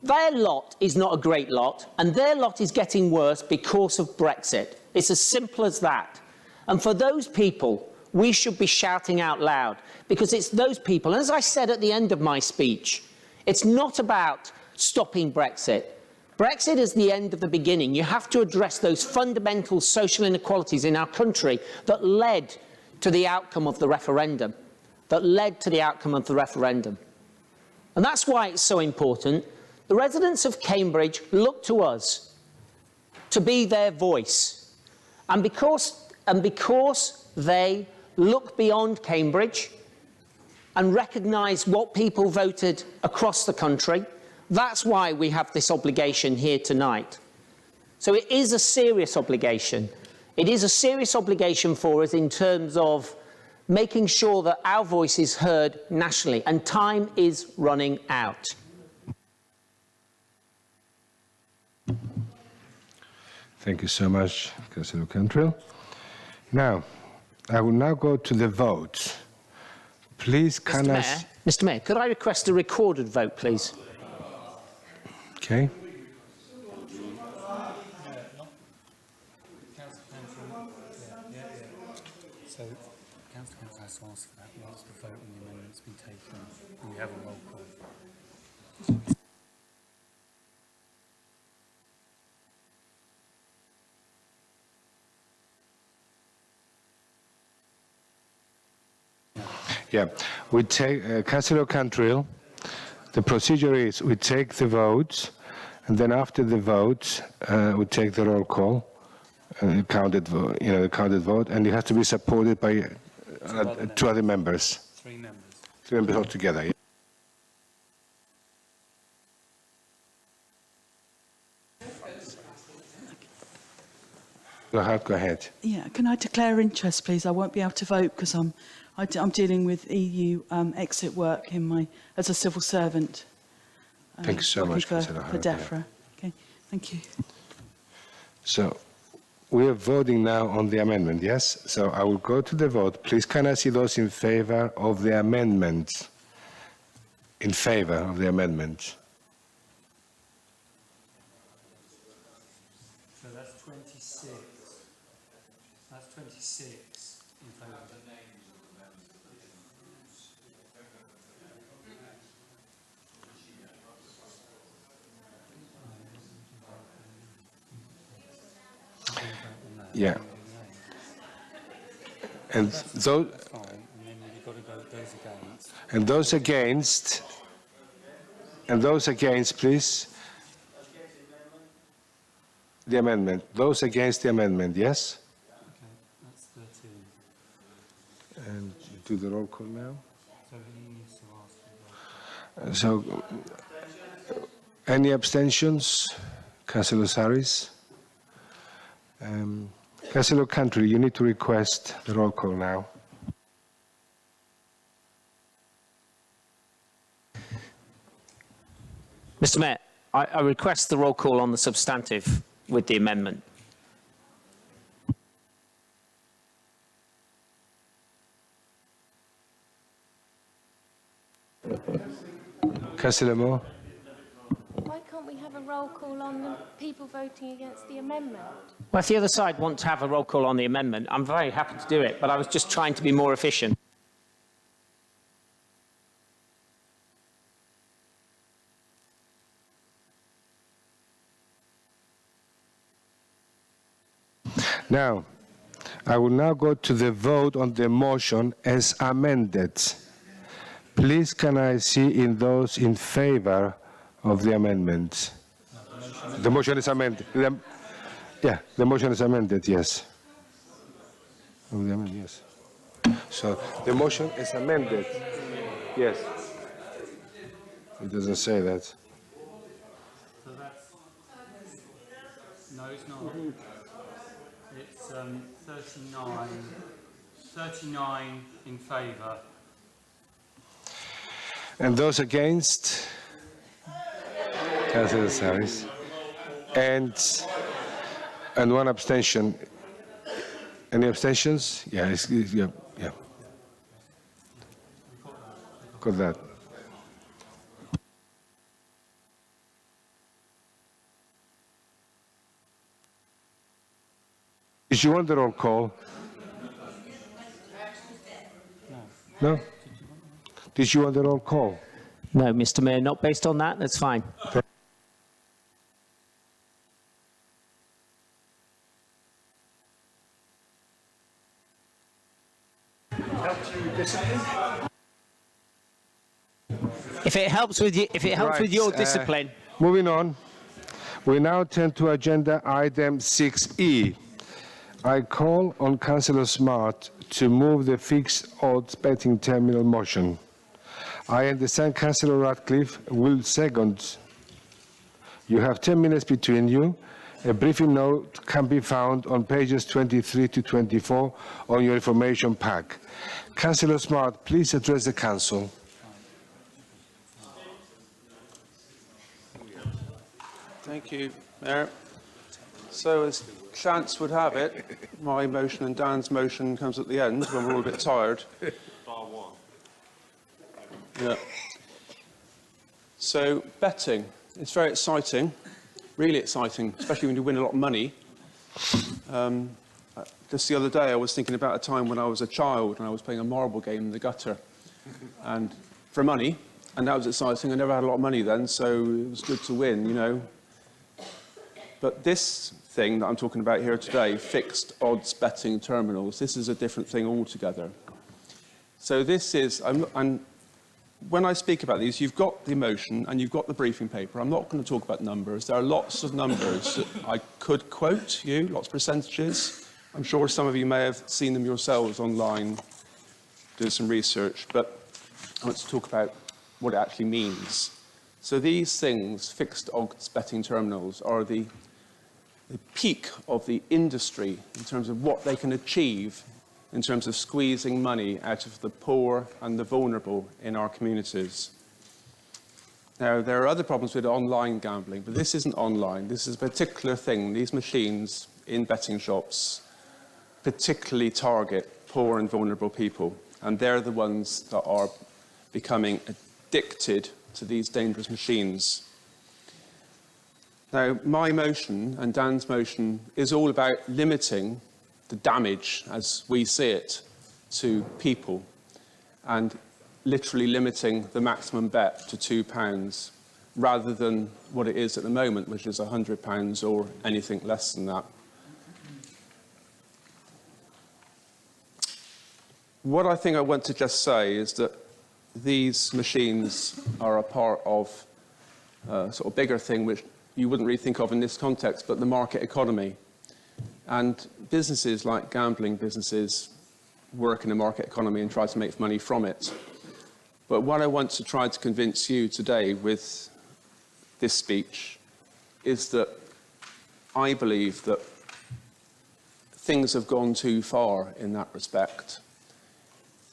Their lot is not a great lot, and their lot is getting worse because of Brexit. It's as simple as that. And for those people, we should be shouting out loud, because it's those people, and as I said at the end of my speech, it's not about stopping Brexit. Brexit is the end of the beginning. You have to address those fundamental social inequalities in our country that led to the outcome of the referendum. And that's why it's so important. The residents of Cambridge look to us to be their voice. And because they look beyond Cambridge and recognise what people voted across the country, that's why we have this obligation here tonight. So it is a serious obligation. It is a serious obligation for us in terms of making sure that our voice is heard nationally, and time is running out. Thank you so much, Councillor Cantrill. Now, I will now go to the vote. Please, can Mr. Mayor, could I request a recorded vote, please? Okay. So, Council has to ask for that once the vote on the amendment's been taken and we have a roll call. Yeah, we take Councillor Cantrill. The procedure is we take the votes, and then after the vote, we take the roll call, counted vote, the counted vote, and it has to be supported by two other members. Three members. Three members altogether. Yeah. Go ahead. Yeah, can I declare interest, please? I won't be able to vote because I'm dealing with EU exit work as a civil servant. Thank you so much, for Councillor DEFRA. Okay, thank you. So we are voting now on the amendment, yes? So I will go to the vote. Please, can I see those in favour of the amendment? In favour of the amendment? So that's 26. That's 26 in favour. Yeah. And those, those against, please. The amendment. Those against the amendment, yes? Okay, that's 13. And do the roll call now. So he needs to ask. So, any abstentions? Councillor Saris? Councillor Country, you need to request the roll call now. Mr. Mayor, I request the roll call on the substantive with the amendment. Councillor Moore? Why can't we have a roll call on the people voting against the amendment? Well, if the other side want to have a roll call on the amendment, I'm very happy to do it, but I was just trying to be more efficient. Now, I will now go to the vote on the motion as amended. Please, can I see in those in favour of the amendment? The motion is amended. Yeah, the motion is amended, yes. Yes. So the motion is amended. Yes. It doesn't say that. So that's No, it's not. It's 39 in favour. And those against? Councillor Harris. And one abstention. Any abstentions? Yeah, yeah. Got that. Did you want the roll call? No? Did you want the roll call? No, Mr. Mayor, not based on that. That's fine. If it helps with you, with your discipline. Moving on, we now turn to agenda item 6E. I call on Councillor Smart to move the fixed odds betting terminal motion. I understand Councillor Ratcliffe will second. You have 10 minutes between you. A briefing note can be found on pages 23 to 24 on your information pack. Councillor Smart, please address the Council. Thank you, Mayor. So, as chance would have it, my motion and Dan's motion comes at the end when we're all a bit tired. Yeah. So, betting. It's very exciting, really exciting, especially when you win a lot of money. Just the other day, I was thinking about a time when I was a child and I was playing a marble game in the gutter and for money, and that was exciting. I never had a lot of money then, so it was good to win, you know. But this thing that I'm talking about here today, fixed odds betting terminals, this is a different thing altogether. So this is, and when I speak about these, you've got the motion and you've got the briefing paper. I'm not going to talk about numbers. There are lots of numbers that I could quote you, lots of percentages. I'm sure some of you may have seen them yourselves online, doing some research, but I want to talk about what it actually means. So these things, fixed odds betting terminals, are the peak of the industry in terms of what they can achieve in terms of squeezing money out of the poor and the vulnerable in our communities. Now, there are other problems with online gambling, but this isn't online. This is a particular thing. These machines in betting shops particularly target poor and vulnerable people, and they're the ones that are becoming addicted to these dangerous machines. Now, my motion and Dan's motion is all about limiting the damage, as we see it, to people, and literally limiting the maximum bet to £2, rather than what it is at the moment, which is £100 or anything less than that. What I think I want to just say is that these machines are a part of a sort of bigger thing which you wouldn't really think of in this context, but the market economy. And businesses like gambling businesses work in a market economy and try to make money from it. But what I want to try to convince you today with this speech is that I believe that things have gone too far in that respect.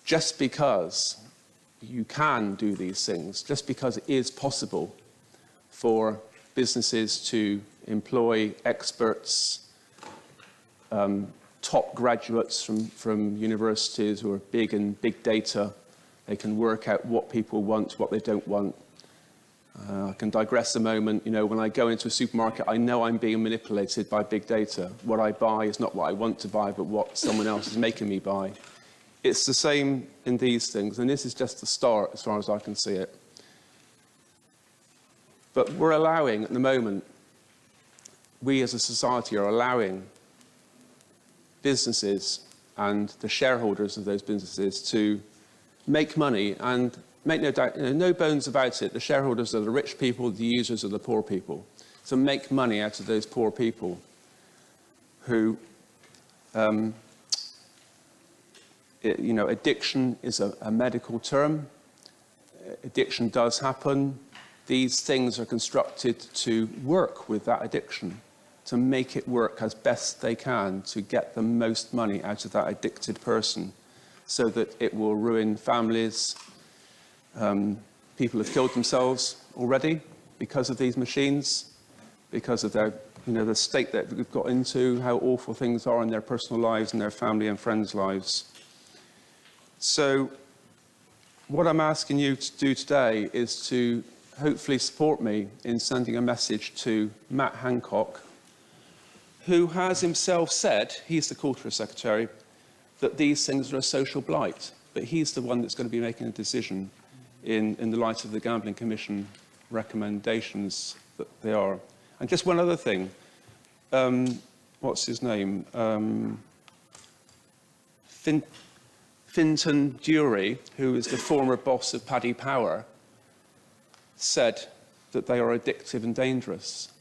Just because you can do these things, just because it is possible for businesses to employ experts, top graduates from universities who are big in big data. They can work out what people want, what they don't want. I can digress a moment. You know, when I go into a supermarket, I know I'm being manipulated by big data. What I buy is not what I want to buy, but what someone else is making me buy. It's the same in these things, and this is just the start as far as I can see it. But we're allowing, at the moment, we as a society are allowing businesses and the shareholders of those businesses to make money, and make no doubt, no bones about it, the shareholders are the rich people, the users are the poor people. So make money out of those poor people who, addiction is a medical term. Addiction does happen. These things are constructed to work with that addiction. to make it work as best they can to get the most money out of that addicted person, so that it will ruin families. People have killed themselves already because of these machines, because of their, the state that we've got into, how awful things are in their personal lives and their family and friends' lives. So what I'm asking you to do today is to hopefully support me in sending a message to Matt Hancock, who has himself said, he's the Culture Secretary, that these things are a social blight, but he's the one that's going to be making a decision in the light of the Gambling Commission recommendations that they are. And just one other thing, what's his name? Fintan Dury, who is the former boss of Paddy Power, said that they are addictive and dangerous.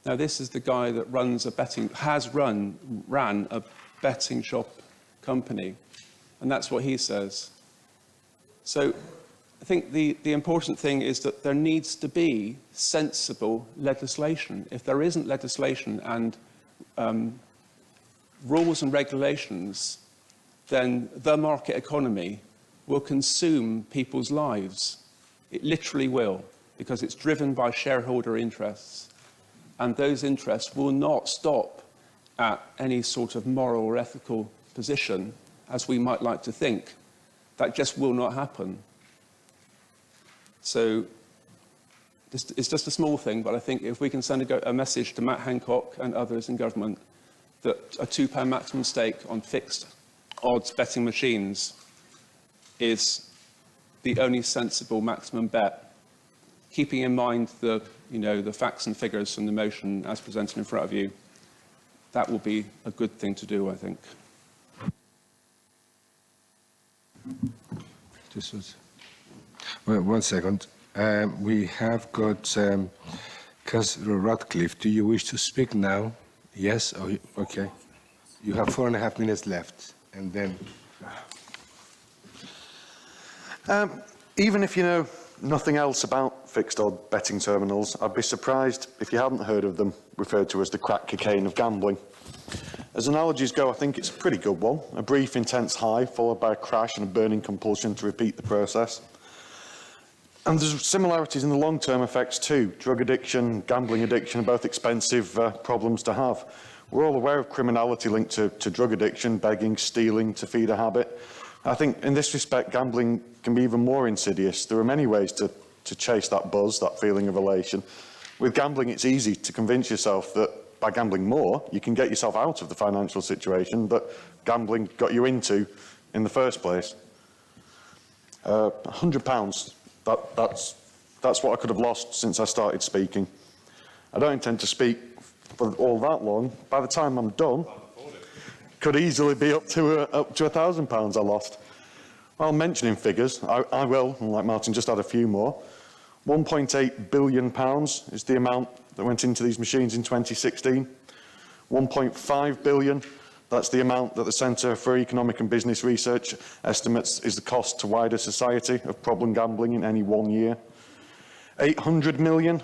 Now, this is the guy that runs ran a betting shop company, and that's what he says. So I think the important thing is that there needs to be sensible legislation. If there isn't legislation and rules and regulations, then the market economy will consume people's lives. It literally will, because it's driven by shareholder interests. And those interests will not stop at any sort of moral or ethical position, as we might like to think. That just will not happen. So it's just a small thing, but I think if we can send a message to Matt Hancock and others in government that a £2 maximum stake on fixed odds betting machines is the only sensible maximum bet, keeping in mind the facts and figures from the motion as presented in front of you, that will be a good thing to do, I think. Well, 1 second. We have got Councillor Radcliffe. Do you wish to speak now? Yes? Oh, okay. You have 4.5 minutes left, and then... Even if you know nothing else about fixed odd betting terminals, I'd be surprised if you hadn't heard of them referred to as the crack cocaine of gambling. As analogies go, I think it's a pretty good one. A brief, intense high, followed by a crash and a burning compulsion to repeat the process. And there's similarities in the long-term effects too. Drug addiction, gambling addiction are both expensive problems to have. We're all aware of criminality linked to drug addiction, begging, stealing to feed a habit. I think in this respect, gambling can be even more insidious. There are many ways to chase that buzz, that feeling of elation. With gambling, it's easy to convince yourself that by gambling more, you can get yourself out of the financial situation that gambling got you into in the first place. £100, that's what I could have lost since I started speaking. I don't intend to speak for all that long. By the time I'm done, could easily be up to £1,000 I lost. While mentioning figures, I will, like Martin, just add a few more. £1.8 billion is the amount that went into these machines in 2016. £1.5 billion, that's the amount that the Centre for Economic and Business Research estimates is the cost to wider society of problem gambling in any 1 year. £800 million,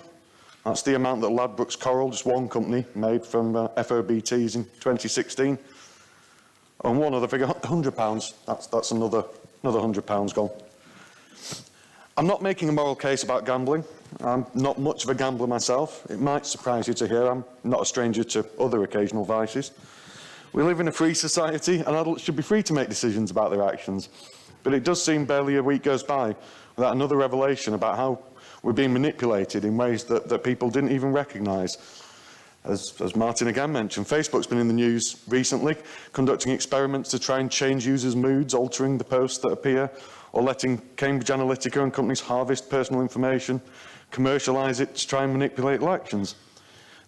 that's the amount that Ladbrokes Coral, just one company, made from FOBTs in 2016. And one other figure, £100, that's another £100 gone. I'm not making a moral case about gambling. I'm not much of a gambler myself. It might surprise you to hear I'm not a stranger to other occasional vices. We live in a free society, and adults should be free to make decisions about their actions. But it does seem barely a week goes by without another revelation about how we're being manipulated in ways that people didn't even recognise. As Martin again mentioned, Facebook's been in the news recently, conducting experiments to try and change users' moods, altering the posts that appear, or letting Cambridge Analytica and companies harvest personal information, commercialise it to try and manipulate elections.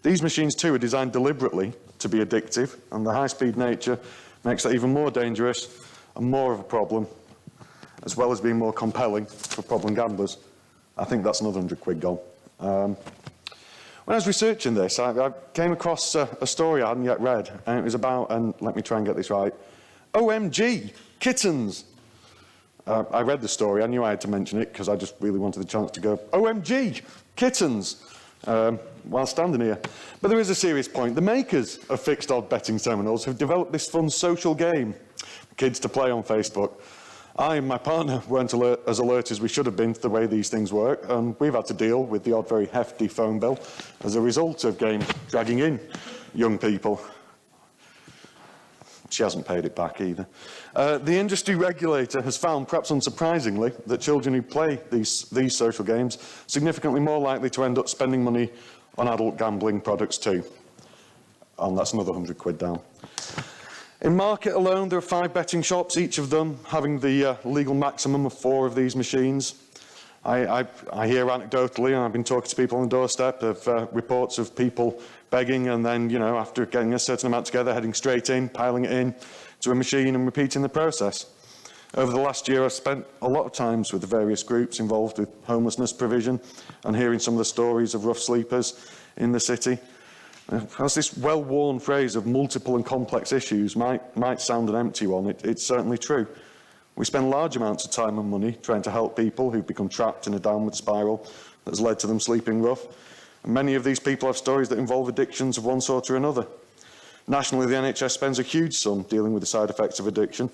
These machines too are designed deliberately to be addictive, and the high-speed nature makes that even more dangerous and more of a problem, as well as being more compelling for problem gamblers. I think that's another £100 gone. When I was researching this, I came across a story I hadn't yet read, and it was about, and let me try and get this right, OMG, kittens. I read the story, I knew I had to mention it because I just really wanted the chance to go, OMG, kittens. while standing here. But there is a serious point. The makers of fixed odd betting terminals have developed this fun social game for kids to play on Facebook. I and my partner weren't as alert as we should have been to the way these things work, and we've had to deal with the odd very hefty phone bill as a result of games dragging in young people. She hasn't paid it back either. The industry regulator has found, perhaps unsurprisingly, that children who play these social games are significantly more likely to end up spending money on adult gambling products too. And that's another £100 down. In Market alone, there are 5 betting shops, each of them having the legal maximum of 4 of these machines. I hear anecdotally, and I've been talking to people on the doorstep, of reports of people begging and then, you know, after getting a certain amount together, heading straight in, piling it in to a machine and repeating the process. Over the last year, I've spent a lot of times with the various groups involved with homelessness provision and hearing some of the stories of rough sleepers in the city. As this well-worn phrase of multiple and complex issues might sound an empty one, it's certainly true. We spend large amounts of time and money trying to help people who've become trapped in a downward spiral that's led to them sleeping rough. And many of these people have stories that involve addictions of one sort or another. Nationally, the NHS spends a huge sum dealing with the side effects of addiction.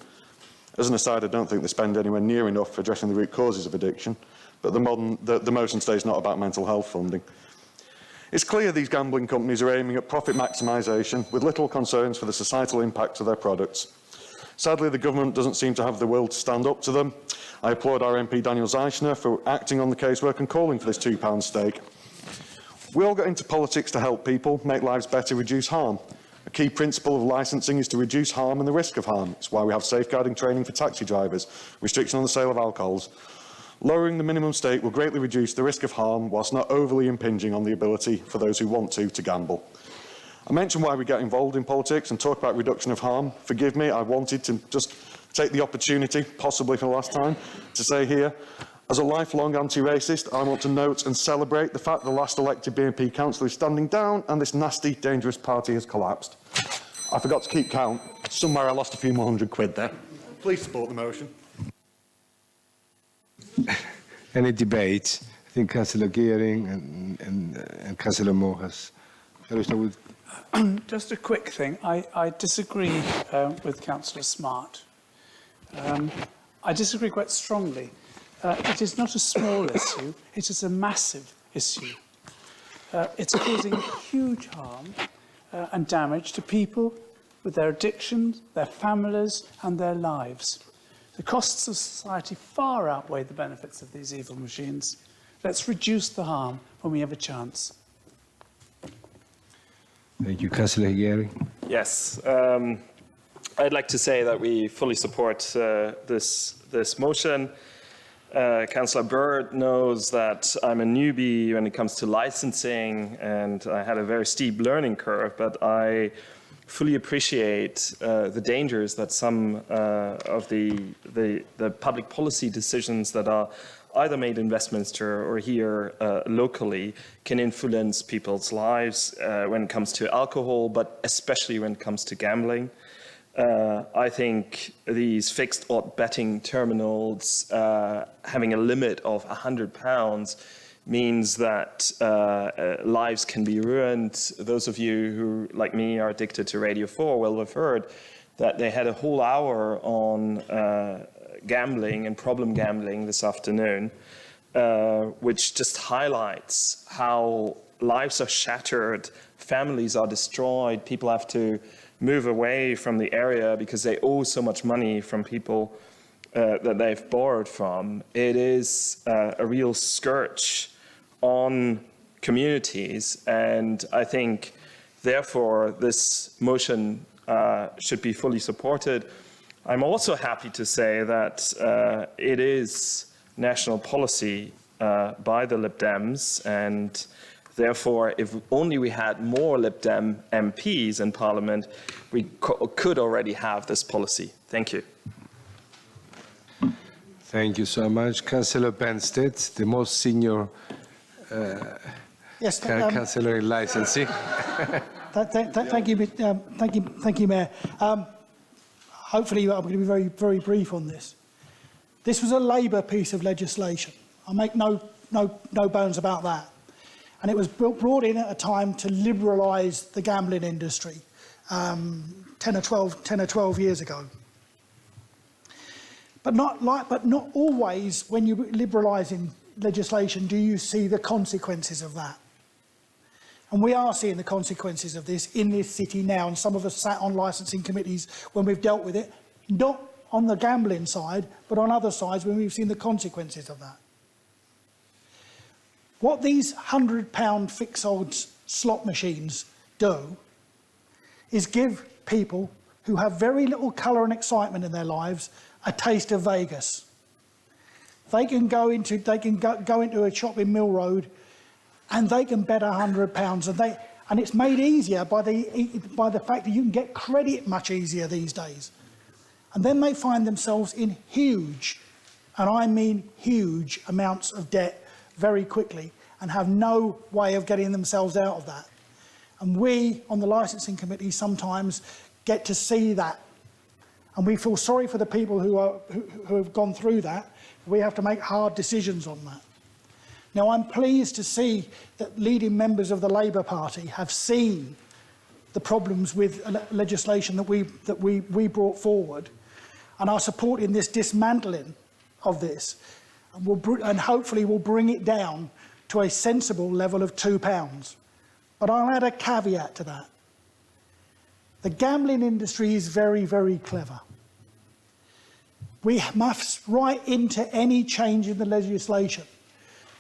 As an aside, I don't think they spend anywhere near enough for addressing the root causes of addiction, but the motion today is not about mental health funding. It's clear these gambling companies are aiming at profit maximisation with little concerns for the societal impact of their products. Sadly, the government doesn't seem to have the will to stand up to them. I applaud our MP Daniel Zeichner for acting on the casework and calling for this £2 stake. We all get into politics to help people, make lives better, reduce harm. A key principle of licensing is to reduce harm and the risk of harm. It's why we have safeguarding training for taxi drivers, restriction on the sale of alcohols. Lowering the minimum stake will greatly reduce the risk of harm whilst not overly impinging on the ability for those who want to gamble. I mentioned why we get involved in politics and talk about reduction of harm. Forgive me, I wanted to just take the opportunity, possibly for the last time, to say here, as a lifelong anti-racist, I want to note and celebrate the fact the last elected BNP councillor is standing down and this nasty, dangerous party has collapsed. I forgot to keep count. Somewhere I lost a few more £100 there. Please support the motion. Any debate? I think Councillor Gearing and Councillor Mohas. Shall we start with? Just a quick thing. I disagree with Councillor Smart. I disagree quite strongly. It is not a small issue. It is a massive issue. It's causing huge harm and damage to people with their addictions, their families and their lives. The costs of society far outweigh the benefits of these evil machines. Let's reduce the harm when we have a chance. Thank you, Councillor Gearing. Yes, I'd like to say that we fully support this motion. Councillor Bird knows that I'm a newbie when it comes to licensing, and I had a very steep learning curve, but I fully appreciate the dangers that some of the public policy decisions that are either made in Westminster or here locally can influence people's lives when it comes to alcohol, but especially when it comes to gambling. I think these fixed odd betting terminals having a limit of £100 means that lives can be ruined. Those of you who, like me, are addicted to Radio 4 will have heard that they had a whole hour on gambling and problem gambling this afternoon, which just highlights how lives are shattered, families are destroyed, people have to move away from the area because they owe so much money from people that they've borrowed from. It is a real scourge on communities, and I think, therefore, this motion should be fully supported. I'm also happy to say that it is national policy by the Lib Dems, and therefore, if only we had more Lib Dem MPs in Parliament, we could already have this policy. Thank you. Thank you so much. Councillor Benstead, the most senior yes, councillor in licensing. Thank you, Mayor. Hopefully, I'm going to be very, very brief on this. This was a Labour piece of legislation. I'll make no bones about that. And it was brought in at a time to liberalise the gambling industry 10 or 12 years ago. But not always, when you're liberalising legislation, do you see the consequences of that. And we are seeing the consequences of this in this city now, and some of us sat on licensing committees when we've dealt with it, not on the gambling side, but on other sides when we've seen the consequences of that. What these £100 fixed odds slot machines do is give people who have very little colour and excitement in their lives a taste of Vegas. They can go into a shop in Mill Road and they can bet £100, and it's made easier by the fact that you can get credit much easier these days. And then they find themselves in huge, and I mean huge, amounts of debt very quickly and have no way of getting themselves out of that. And we, on the licensing committee, sometimes get to see that. And we feel sorry for the people who have gone through that. We have to make hard decisions on that. Now, I'm pleased to see that leading members of the Labour Party have seen the problems with legislation that we brought forward and are supporting this dismantling of this, and hopefully will bring it down to a sensible level of £2. But I'll add a caveat to that. The gambling industry is very, very clever. We must write into any change in the legislation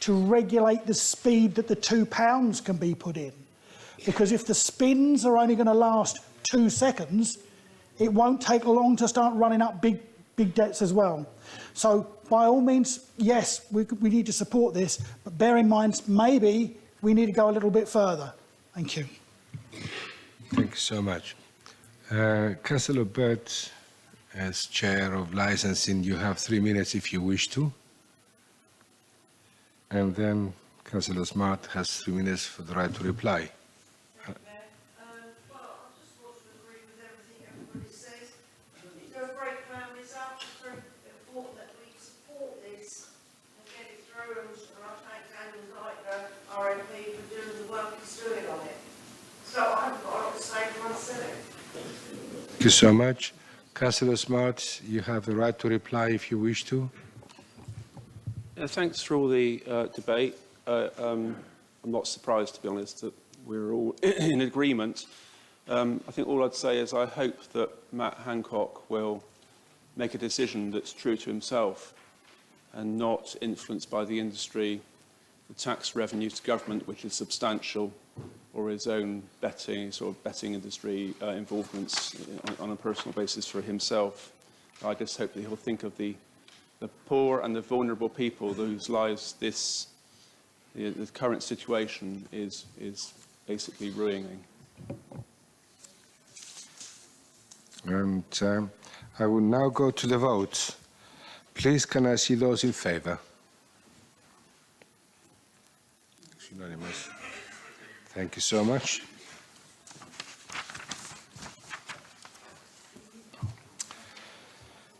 to regulate the speed that the £2 can be put in. Because if the spins are only going to last 2 seconds, it won't take long to start running up big debts as well. So by all means, yes, we need to support this, but bear in mind, maybe we need to go a little bit further. Thank you. Thank you so much. Councillor Bird, as Chair of Licensing, you have 3 minutes if you wish to. And then Councillor Smart has 3 minutes for the right to reply. Thank you so much. Councillor Smart, you have the right to reply if you wish to. Thanks for all the debate. I'm not surprised, to be honest, that we're all in agreement. I think all I'd say is I hope that Matt Hancock will make a decision that's true to himself and not influenced by the industry, the tax revenue to government, which is substantial, or his own betting industry involvements on a personal basis for himself. I just hope that he'll think of the poor and the vulnerable people whose lives the current situation is basically ruining. And I will now go to the vote. Please, can I see those in favour? It's unanimous. Thank you so much.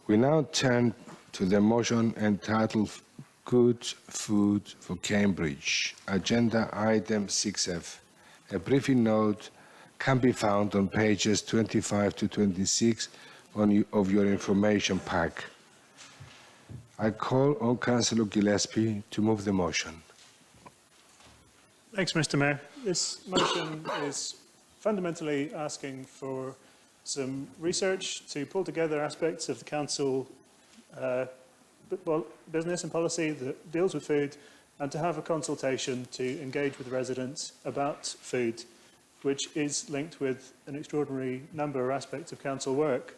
We now turn to the motion entitled Good Food for Cambridge, Agenda Item 6F. A briefing note can be found on pages 25 to 26 of your information pack. I call on Councillor Gillespie to move the motion. Thanks, Mr. Mayor. This motion is fundamentally asking for some research to pull together aspects of the council business and policy that deals with food, and to have a consultation to engage with residents about food, which is linked with an extraordinary number of aspects of council work.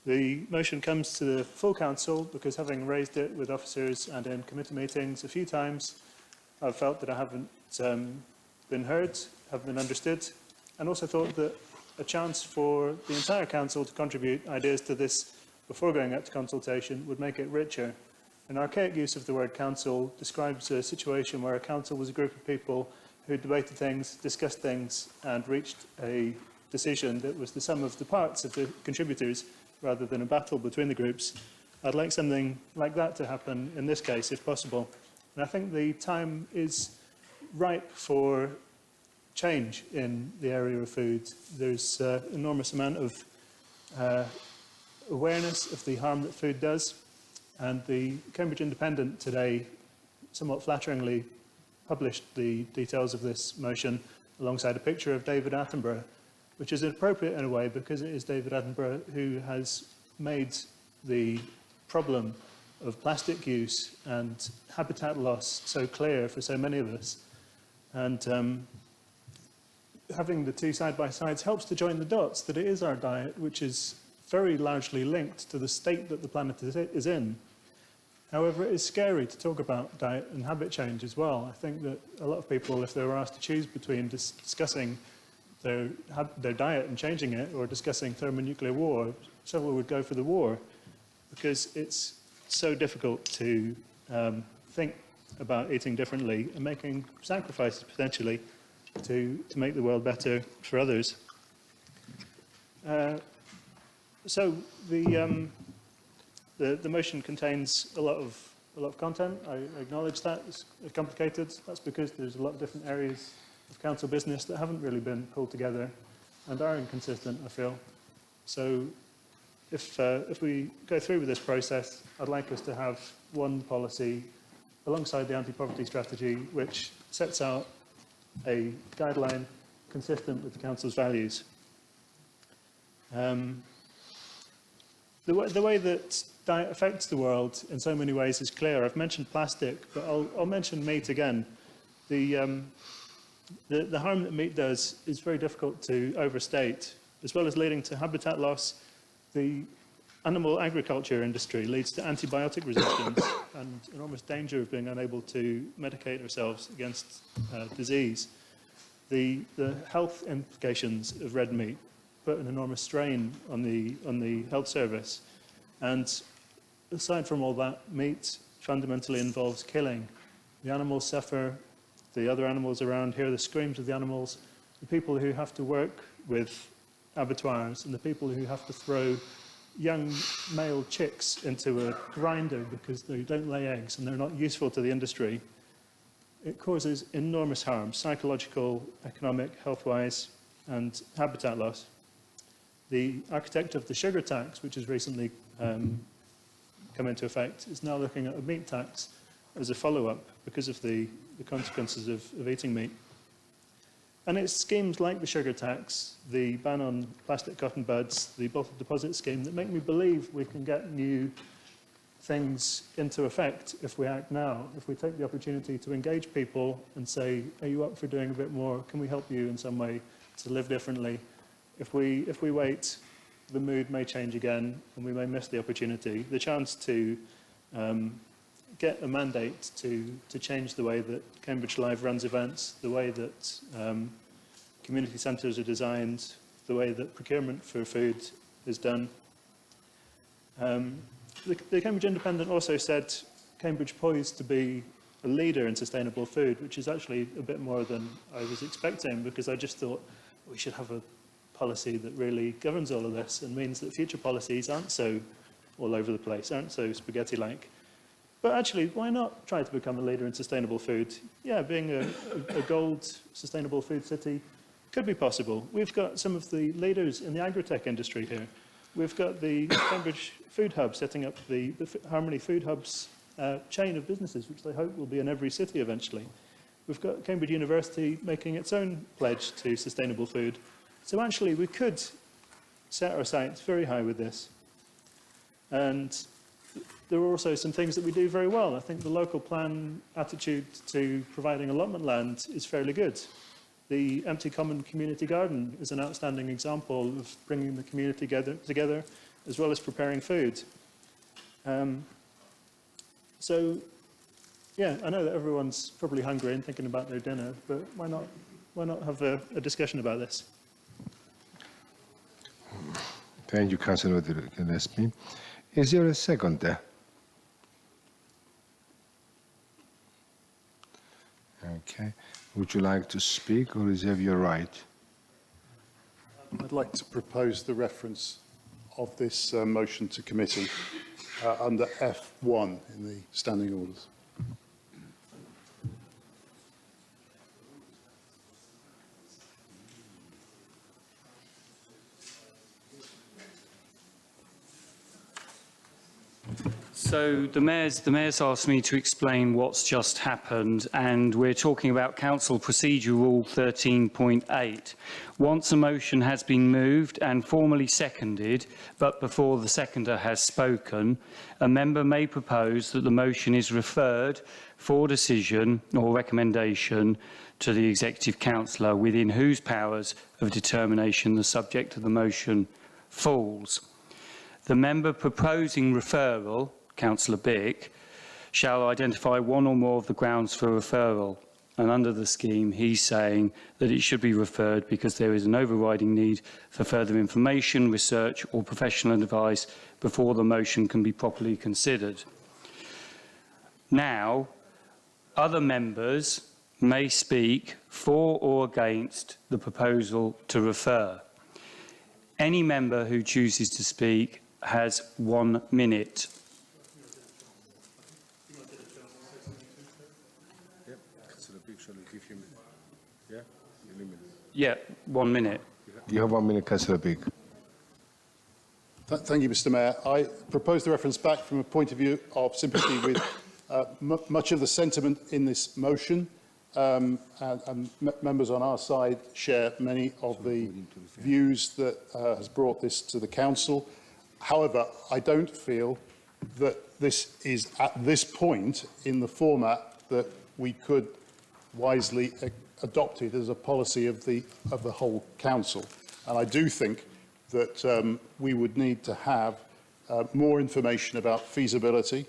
The motion comes to the full council because, having raised it with officers and in committee meetings a few times, I've felt that I haven't been heard, haven't been understood, and also thought that a chance for the entire council to contribute ideas to this before going out to consultation would make it richer. An archaic use of the word council describes a situation where a council was a group of people who debated things, discussed things, and reached a decision that was the sum of the parts of the contributors rather than a battle between the groups. I'd like something like that to happen in this case, if possible. And I think the time is ripe for change in the area of food. There's an enormous amount of awareness of the harm that food does, and the Cambridge Independent today, somewhat flatteringly, published the details of this motion alongside a picture of David Attenborough, which is appropriate in a way because it is David Attenborough who has made the problem of plastic use and habitat loss so clear for so many of us. And having the two side-by-sides helps to join the dots that it is our diet which is very largely linked to the state that the planet is in. However, it is scary to talk about diet and habit change as well. I think that a lot of people, if they were asked to choose between discussing their diet and changing it or discussing thermonuclear war, several would go for the war because it's so difficult to think about eating differently and making sacrifices potentially to make the world better for others. So the motion contains a lot of content. I acknowledge that. It's complicated. That's because there's a lot of different areas of council business that haven't really been pulled together and are inconsistent, I feel. So if we go through with this process, I'd like us to have one policy alongside the anti-poverty strategy which sets out a guideline consistent with the council's values. The way that diet affects the world in so many ways is clear. I've mentioned plastic, but I'll mention meat again. The harm that meat does is very difficult to overstate. As well as leading to habitat loss, the animal agriculture industry leads to antibiotic resistance and enormous danger of being unable to medicate ourselves against disease. The health implications of red meat put an enormous strain on the health service. And aside from all that, meat fundamentally involves killing. The animals suffer, the other animals around hear the screams of the animals, the people who have to work with abattoirs and the people who have to throw young male chicks into a grinder because they don't lay eggs and they're not useful to the industry. It causes enormous harm, psychological, economic, health-wise, and habitat loss. The architect of the sugar tax, which has recently come into effect, is now looking at a meat tax as a follow-up because of the consequences of eating meat. And it's schemes like the sugar tax, the ban on plastic cotton buds, the bottle deposit scheme that make me believe we can get new things into effect if we act now, if we take the opportunity to engage people and say, are you up for doing a bit more? Can we help you in some way to live differently? If we wait, the mood may change again and we may miss the opportunity, the chance to get a mandate to change the way that Cambridge Live runs events, the way that community centres are designed, the way that procurement for food is done. The Cambridge Independent also said Cambridge poised to be a leader in sustainable food, which is actually a bit more than I was expecting, because I just thought we should have a policy that really governs all of this and means that future policies aren't so all over the place, aren't so spaghetti-like. But actually, why not try to become a leader in sustainable food? Yeah, being a gold sustainable food city could be possible. We've got some of the leaders in the agri-tech industry here. We've got the Cambridge Food Hub setting up the Harmony Food Hub's chain of businesses, which they hope will be in every city eventually. We've got Cambridge University making its own pledge to sustainable food. So actually, we could set our sights very high with this. And there are also some things that we do very well. I think the local plan attitude to providing allotment land is fairly good. The Empty Common Community Garden is an outstanding example of bringing the community together as well as preparing food. So, yeah, I know that everyone's probably hungry and thinking about their dinner, but why not have a discussion about this? Thank you, Councillor Gillespie. Is there a second there? Okay. Would you like to speak or reserve your right? I'd like to propose the reference of this motion to committee under F1 in the standing orders. So the mayor's asked me to explain what's just happened, and we're talking about Council Procedure Rule 13.8. Once a motion has been moved and formally seconded, but before the seconder has spoken, a member may propose that the motion is referred for decision or recommendation to the Executive Councillor, within whose powers of determination the subject of the motion falls. The member proposing referral, Councillor Bick, shall identify one or more of the grounds for referral. And under the scheme, he's saying that it should be referred because there is an overriding need for further information, research or professional advice before the motion can be properly considered. Now, other members may speak for or against the proposal to refer. Any member who chooses to speak has 1 minute. Yeah, 1 minute. You have 1 minute, Councillor Big. Thank you, Mr. Mayor. I propose the reference back from a point of view of sympathy with much of the sentiment in this motion, and members on our side share many of the views that has brought this to the Council. However, I don't feel that this is at this point in the format that we could wisely adopt it as a policy of the whole Council. And I do think that we would need to have more information about feasibility,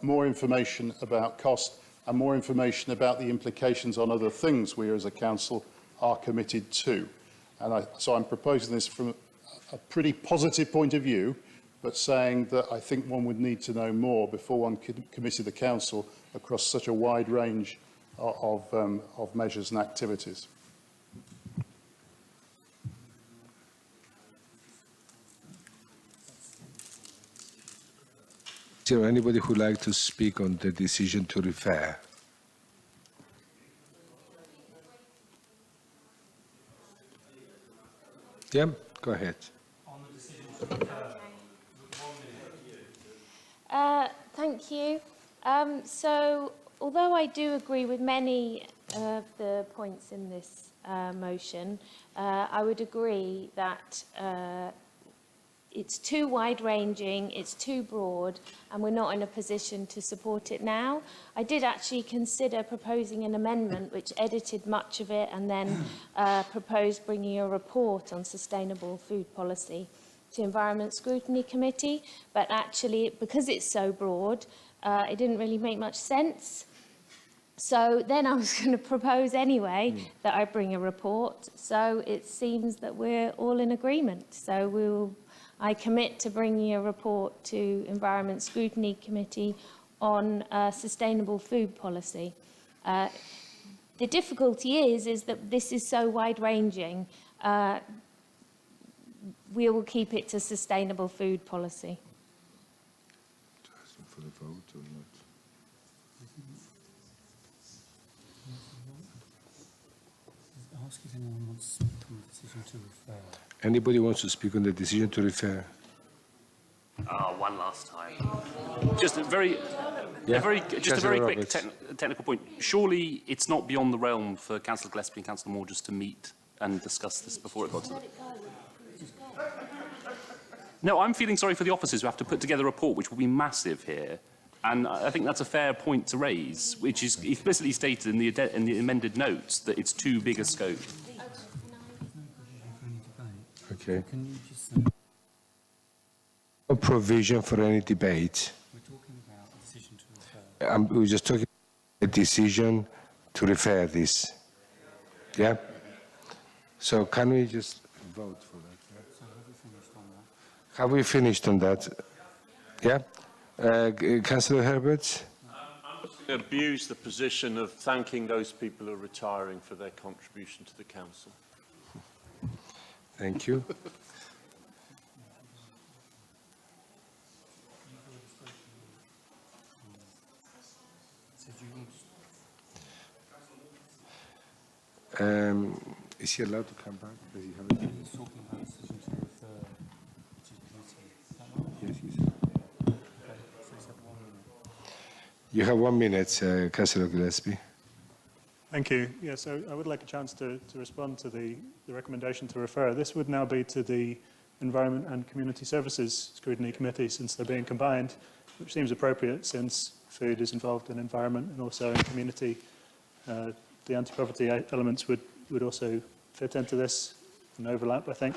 more information about cost, and more information about the implications on other things we as a Council are committed to. And so I'm proposing this from a pretty positive point of view, but saying that I think one would need to know more before one could commit the Council across such a wide range of measures and activities. Is there anybody who would like to speak on the decision to refer? Yeah, go ahead. Thank you. So, although I do agree with many of the points in this motion, I would agree that it's too wide-ranging, it's too broad, and we're not in a position to support it now. I did actually consider proposing an amendment which edited much of it and then proposed bringing a report on sustainable food policy to Environment Scrutiny Committee, but actually, because it's so broad, it didn't really make much sense. So then I was going to propose anyway that I bring a report. So it seems that we're all in agreement. So I commit to bringing a report to Environment Scrutiny Committee on sustainable food policy. The difficulty is that this is so wide-ranging. We will keep it to sustainable food policy. For the vote or not? Ask if anyone wants to speak on the decision to refer. Anybody wants to speak on the decision to refer? One last time. Just a very quick technical point. Surely it's not beyond the realm for Councillor Gillespie and Councillor Moore just to meet and discuss this before it got to them. No, I'm feeling sorry for the officers who have to put together a report which will be massive here. And I think that's a fair point to raise, which is explicitly stated in the amended notes that it's too big a scope. Okay. No provision for any debate. We're talking about a decision to refer. We're just talking about a decision to refer this. Yeah? So can we just vote for that? Yeah? Have we finished on that? Yeah? Councillor Herbert? I'm just going to abuse the position of thanking those people who are retiring for their contribution to the Council. Thank you. Is he allowed to come back? Does he have a... He's talking about a decision to refer to the committee. Is that right? Yes, he is. Okay, so is that You have 1 minute, Councillor Gillespie. Thank you. Yeah, so I would like a chance to respond to the recommendation to refer. This would now be to the Environment and Community Services Scrutiny Committee, since they're being combined, which seems appropriate since food is involved in environment and also in community. The anti-poverty elements would also fit into this and overlap, I think.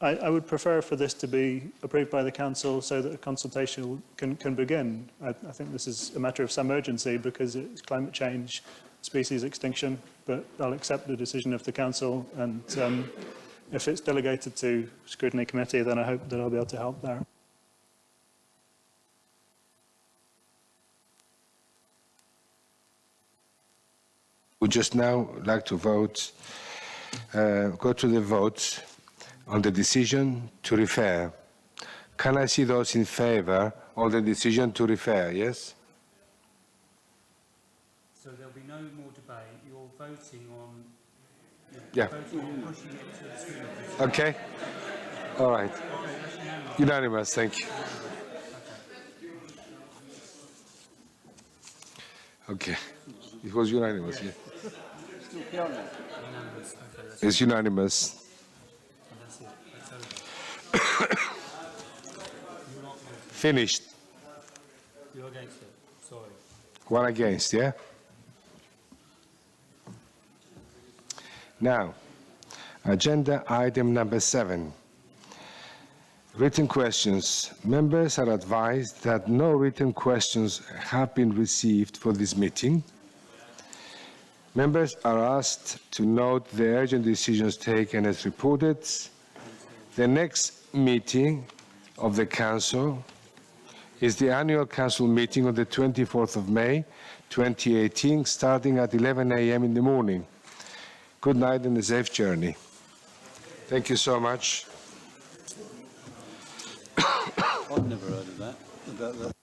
I would prefer for this to be approved by the Council so that a consultation can begin. I think this is a matter of some urgency because it's climate change, species extinction, but I'll accept the decision of the Council, and if it's delegated to Scrutiny Committee, then I hope that I'll be able to help there. Would just now like to vote, go to the vote on the decision to refer. Can I see those in favour of the decision to refer? Yes? So there'll be no more debate. You're voting on... Yeah. Voting on pushing it to the screen. Okay. All right. Unanimous, thank you. Okay. It was unanimous, yeah. It's unanimous. Finished. You're against it. Sorry. One against, yeah? Now, agenda item number 7. Written questions. Members are advised that no written questions have been received for this meeting. Members are asked to note the urgent decisions taken as reported. The next meeting of the Council is the annual Council meeting on the 24th of May, 2018, starting at 11 a.m. in the morning. Good night and a safe journey. Thank you so much. I've never heard of that.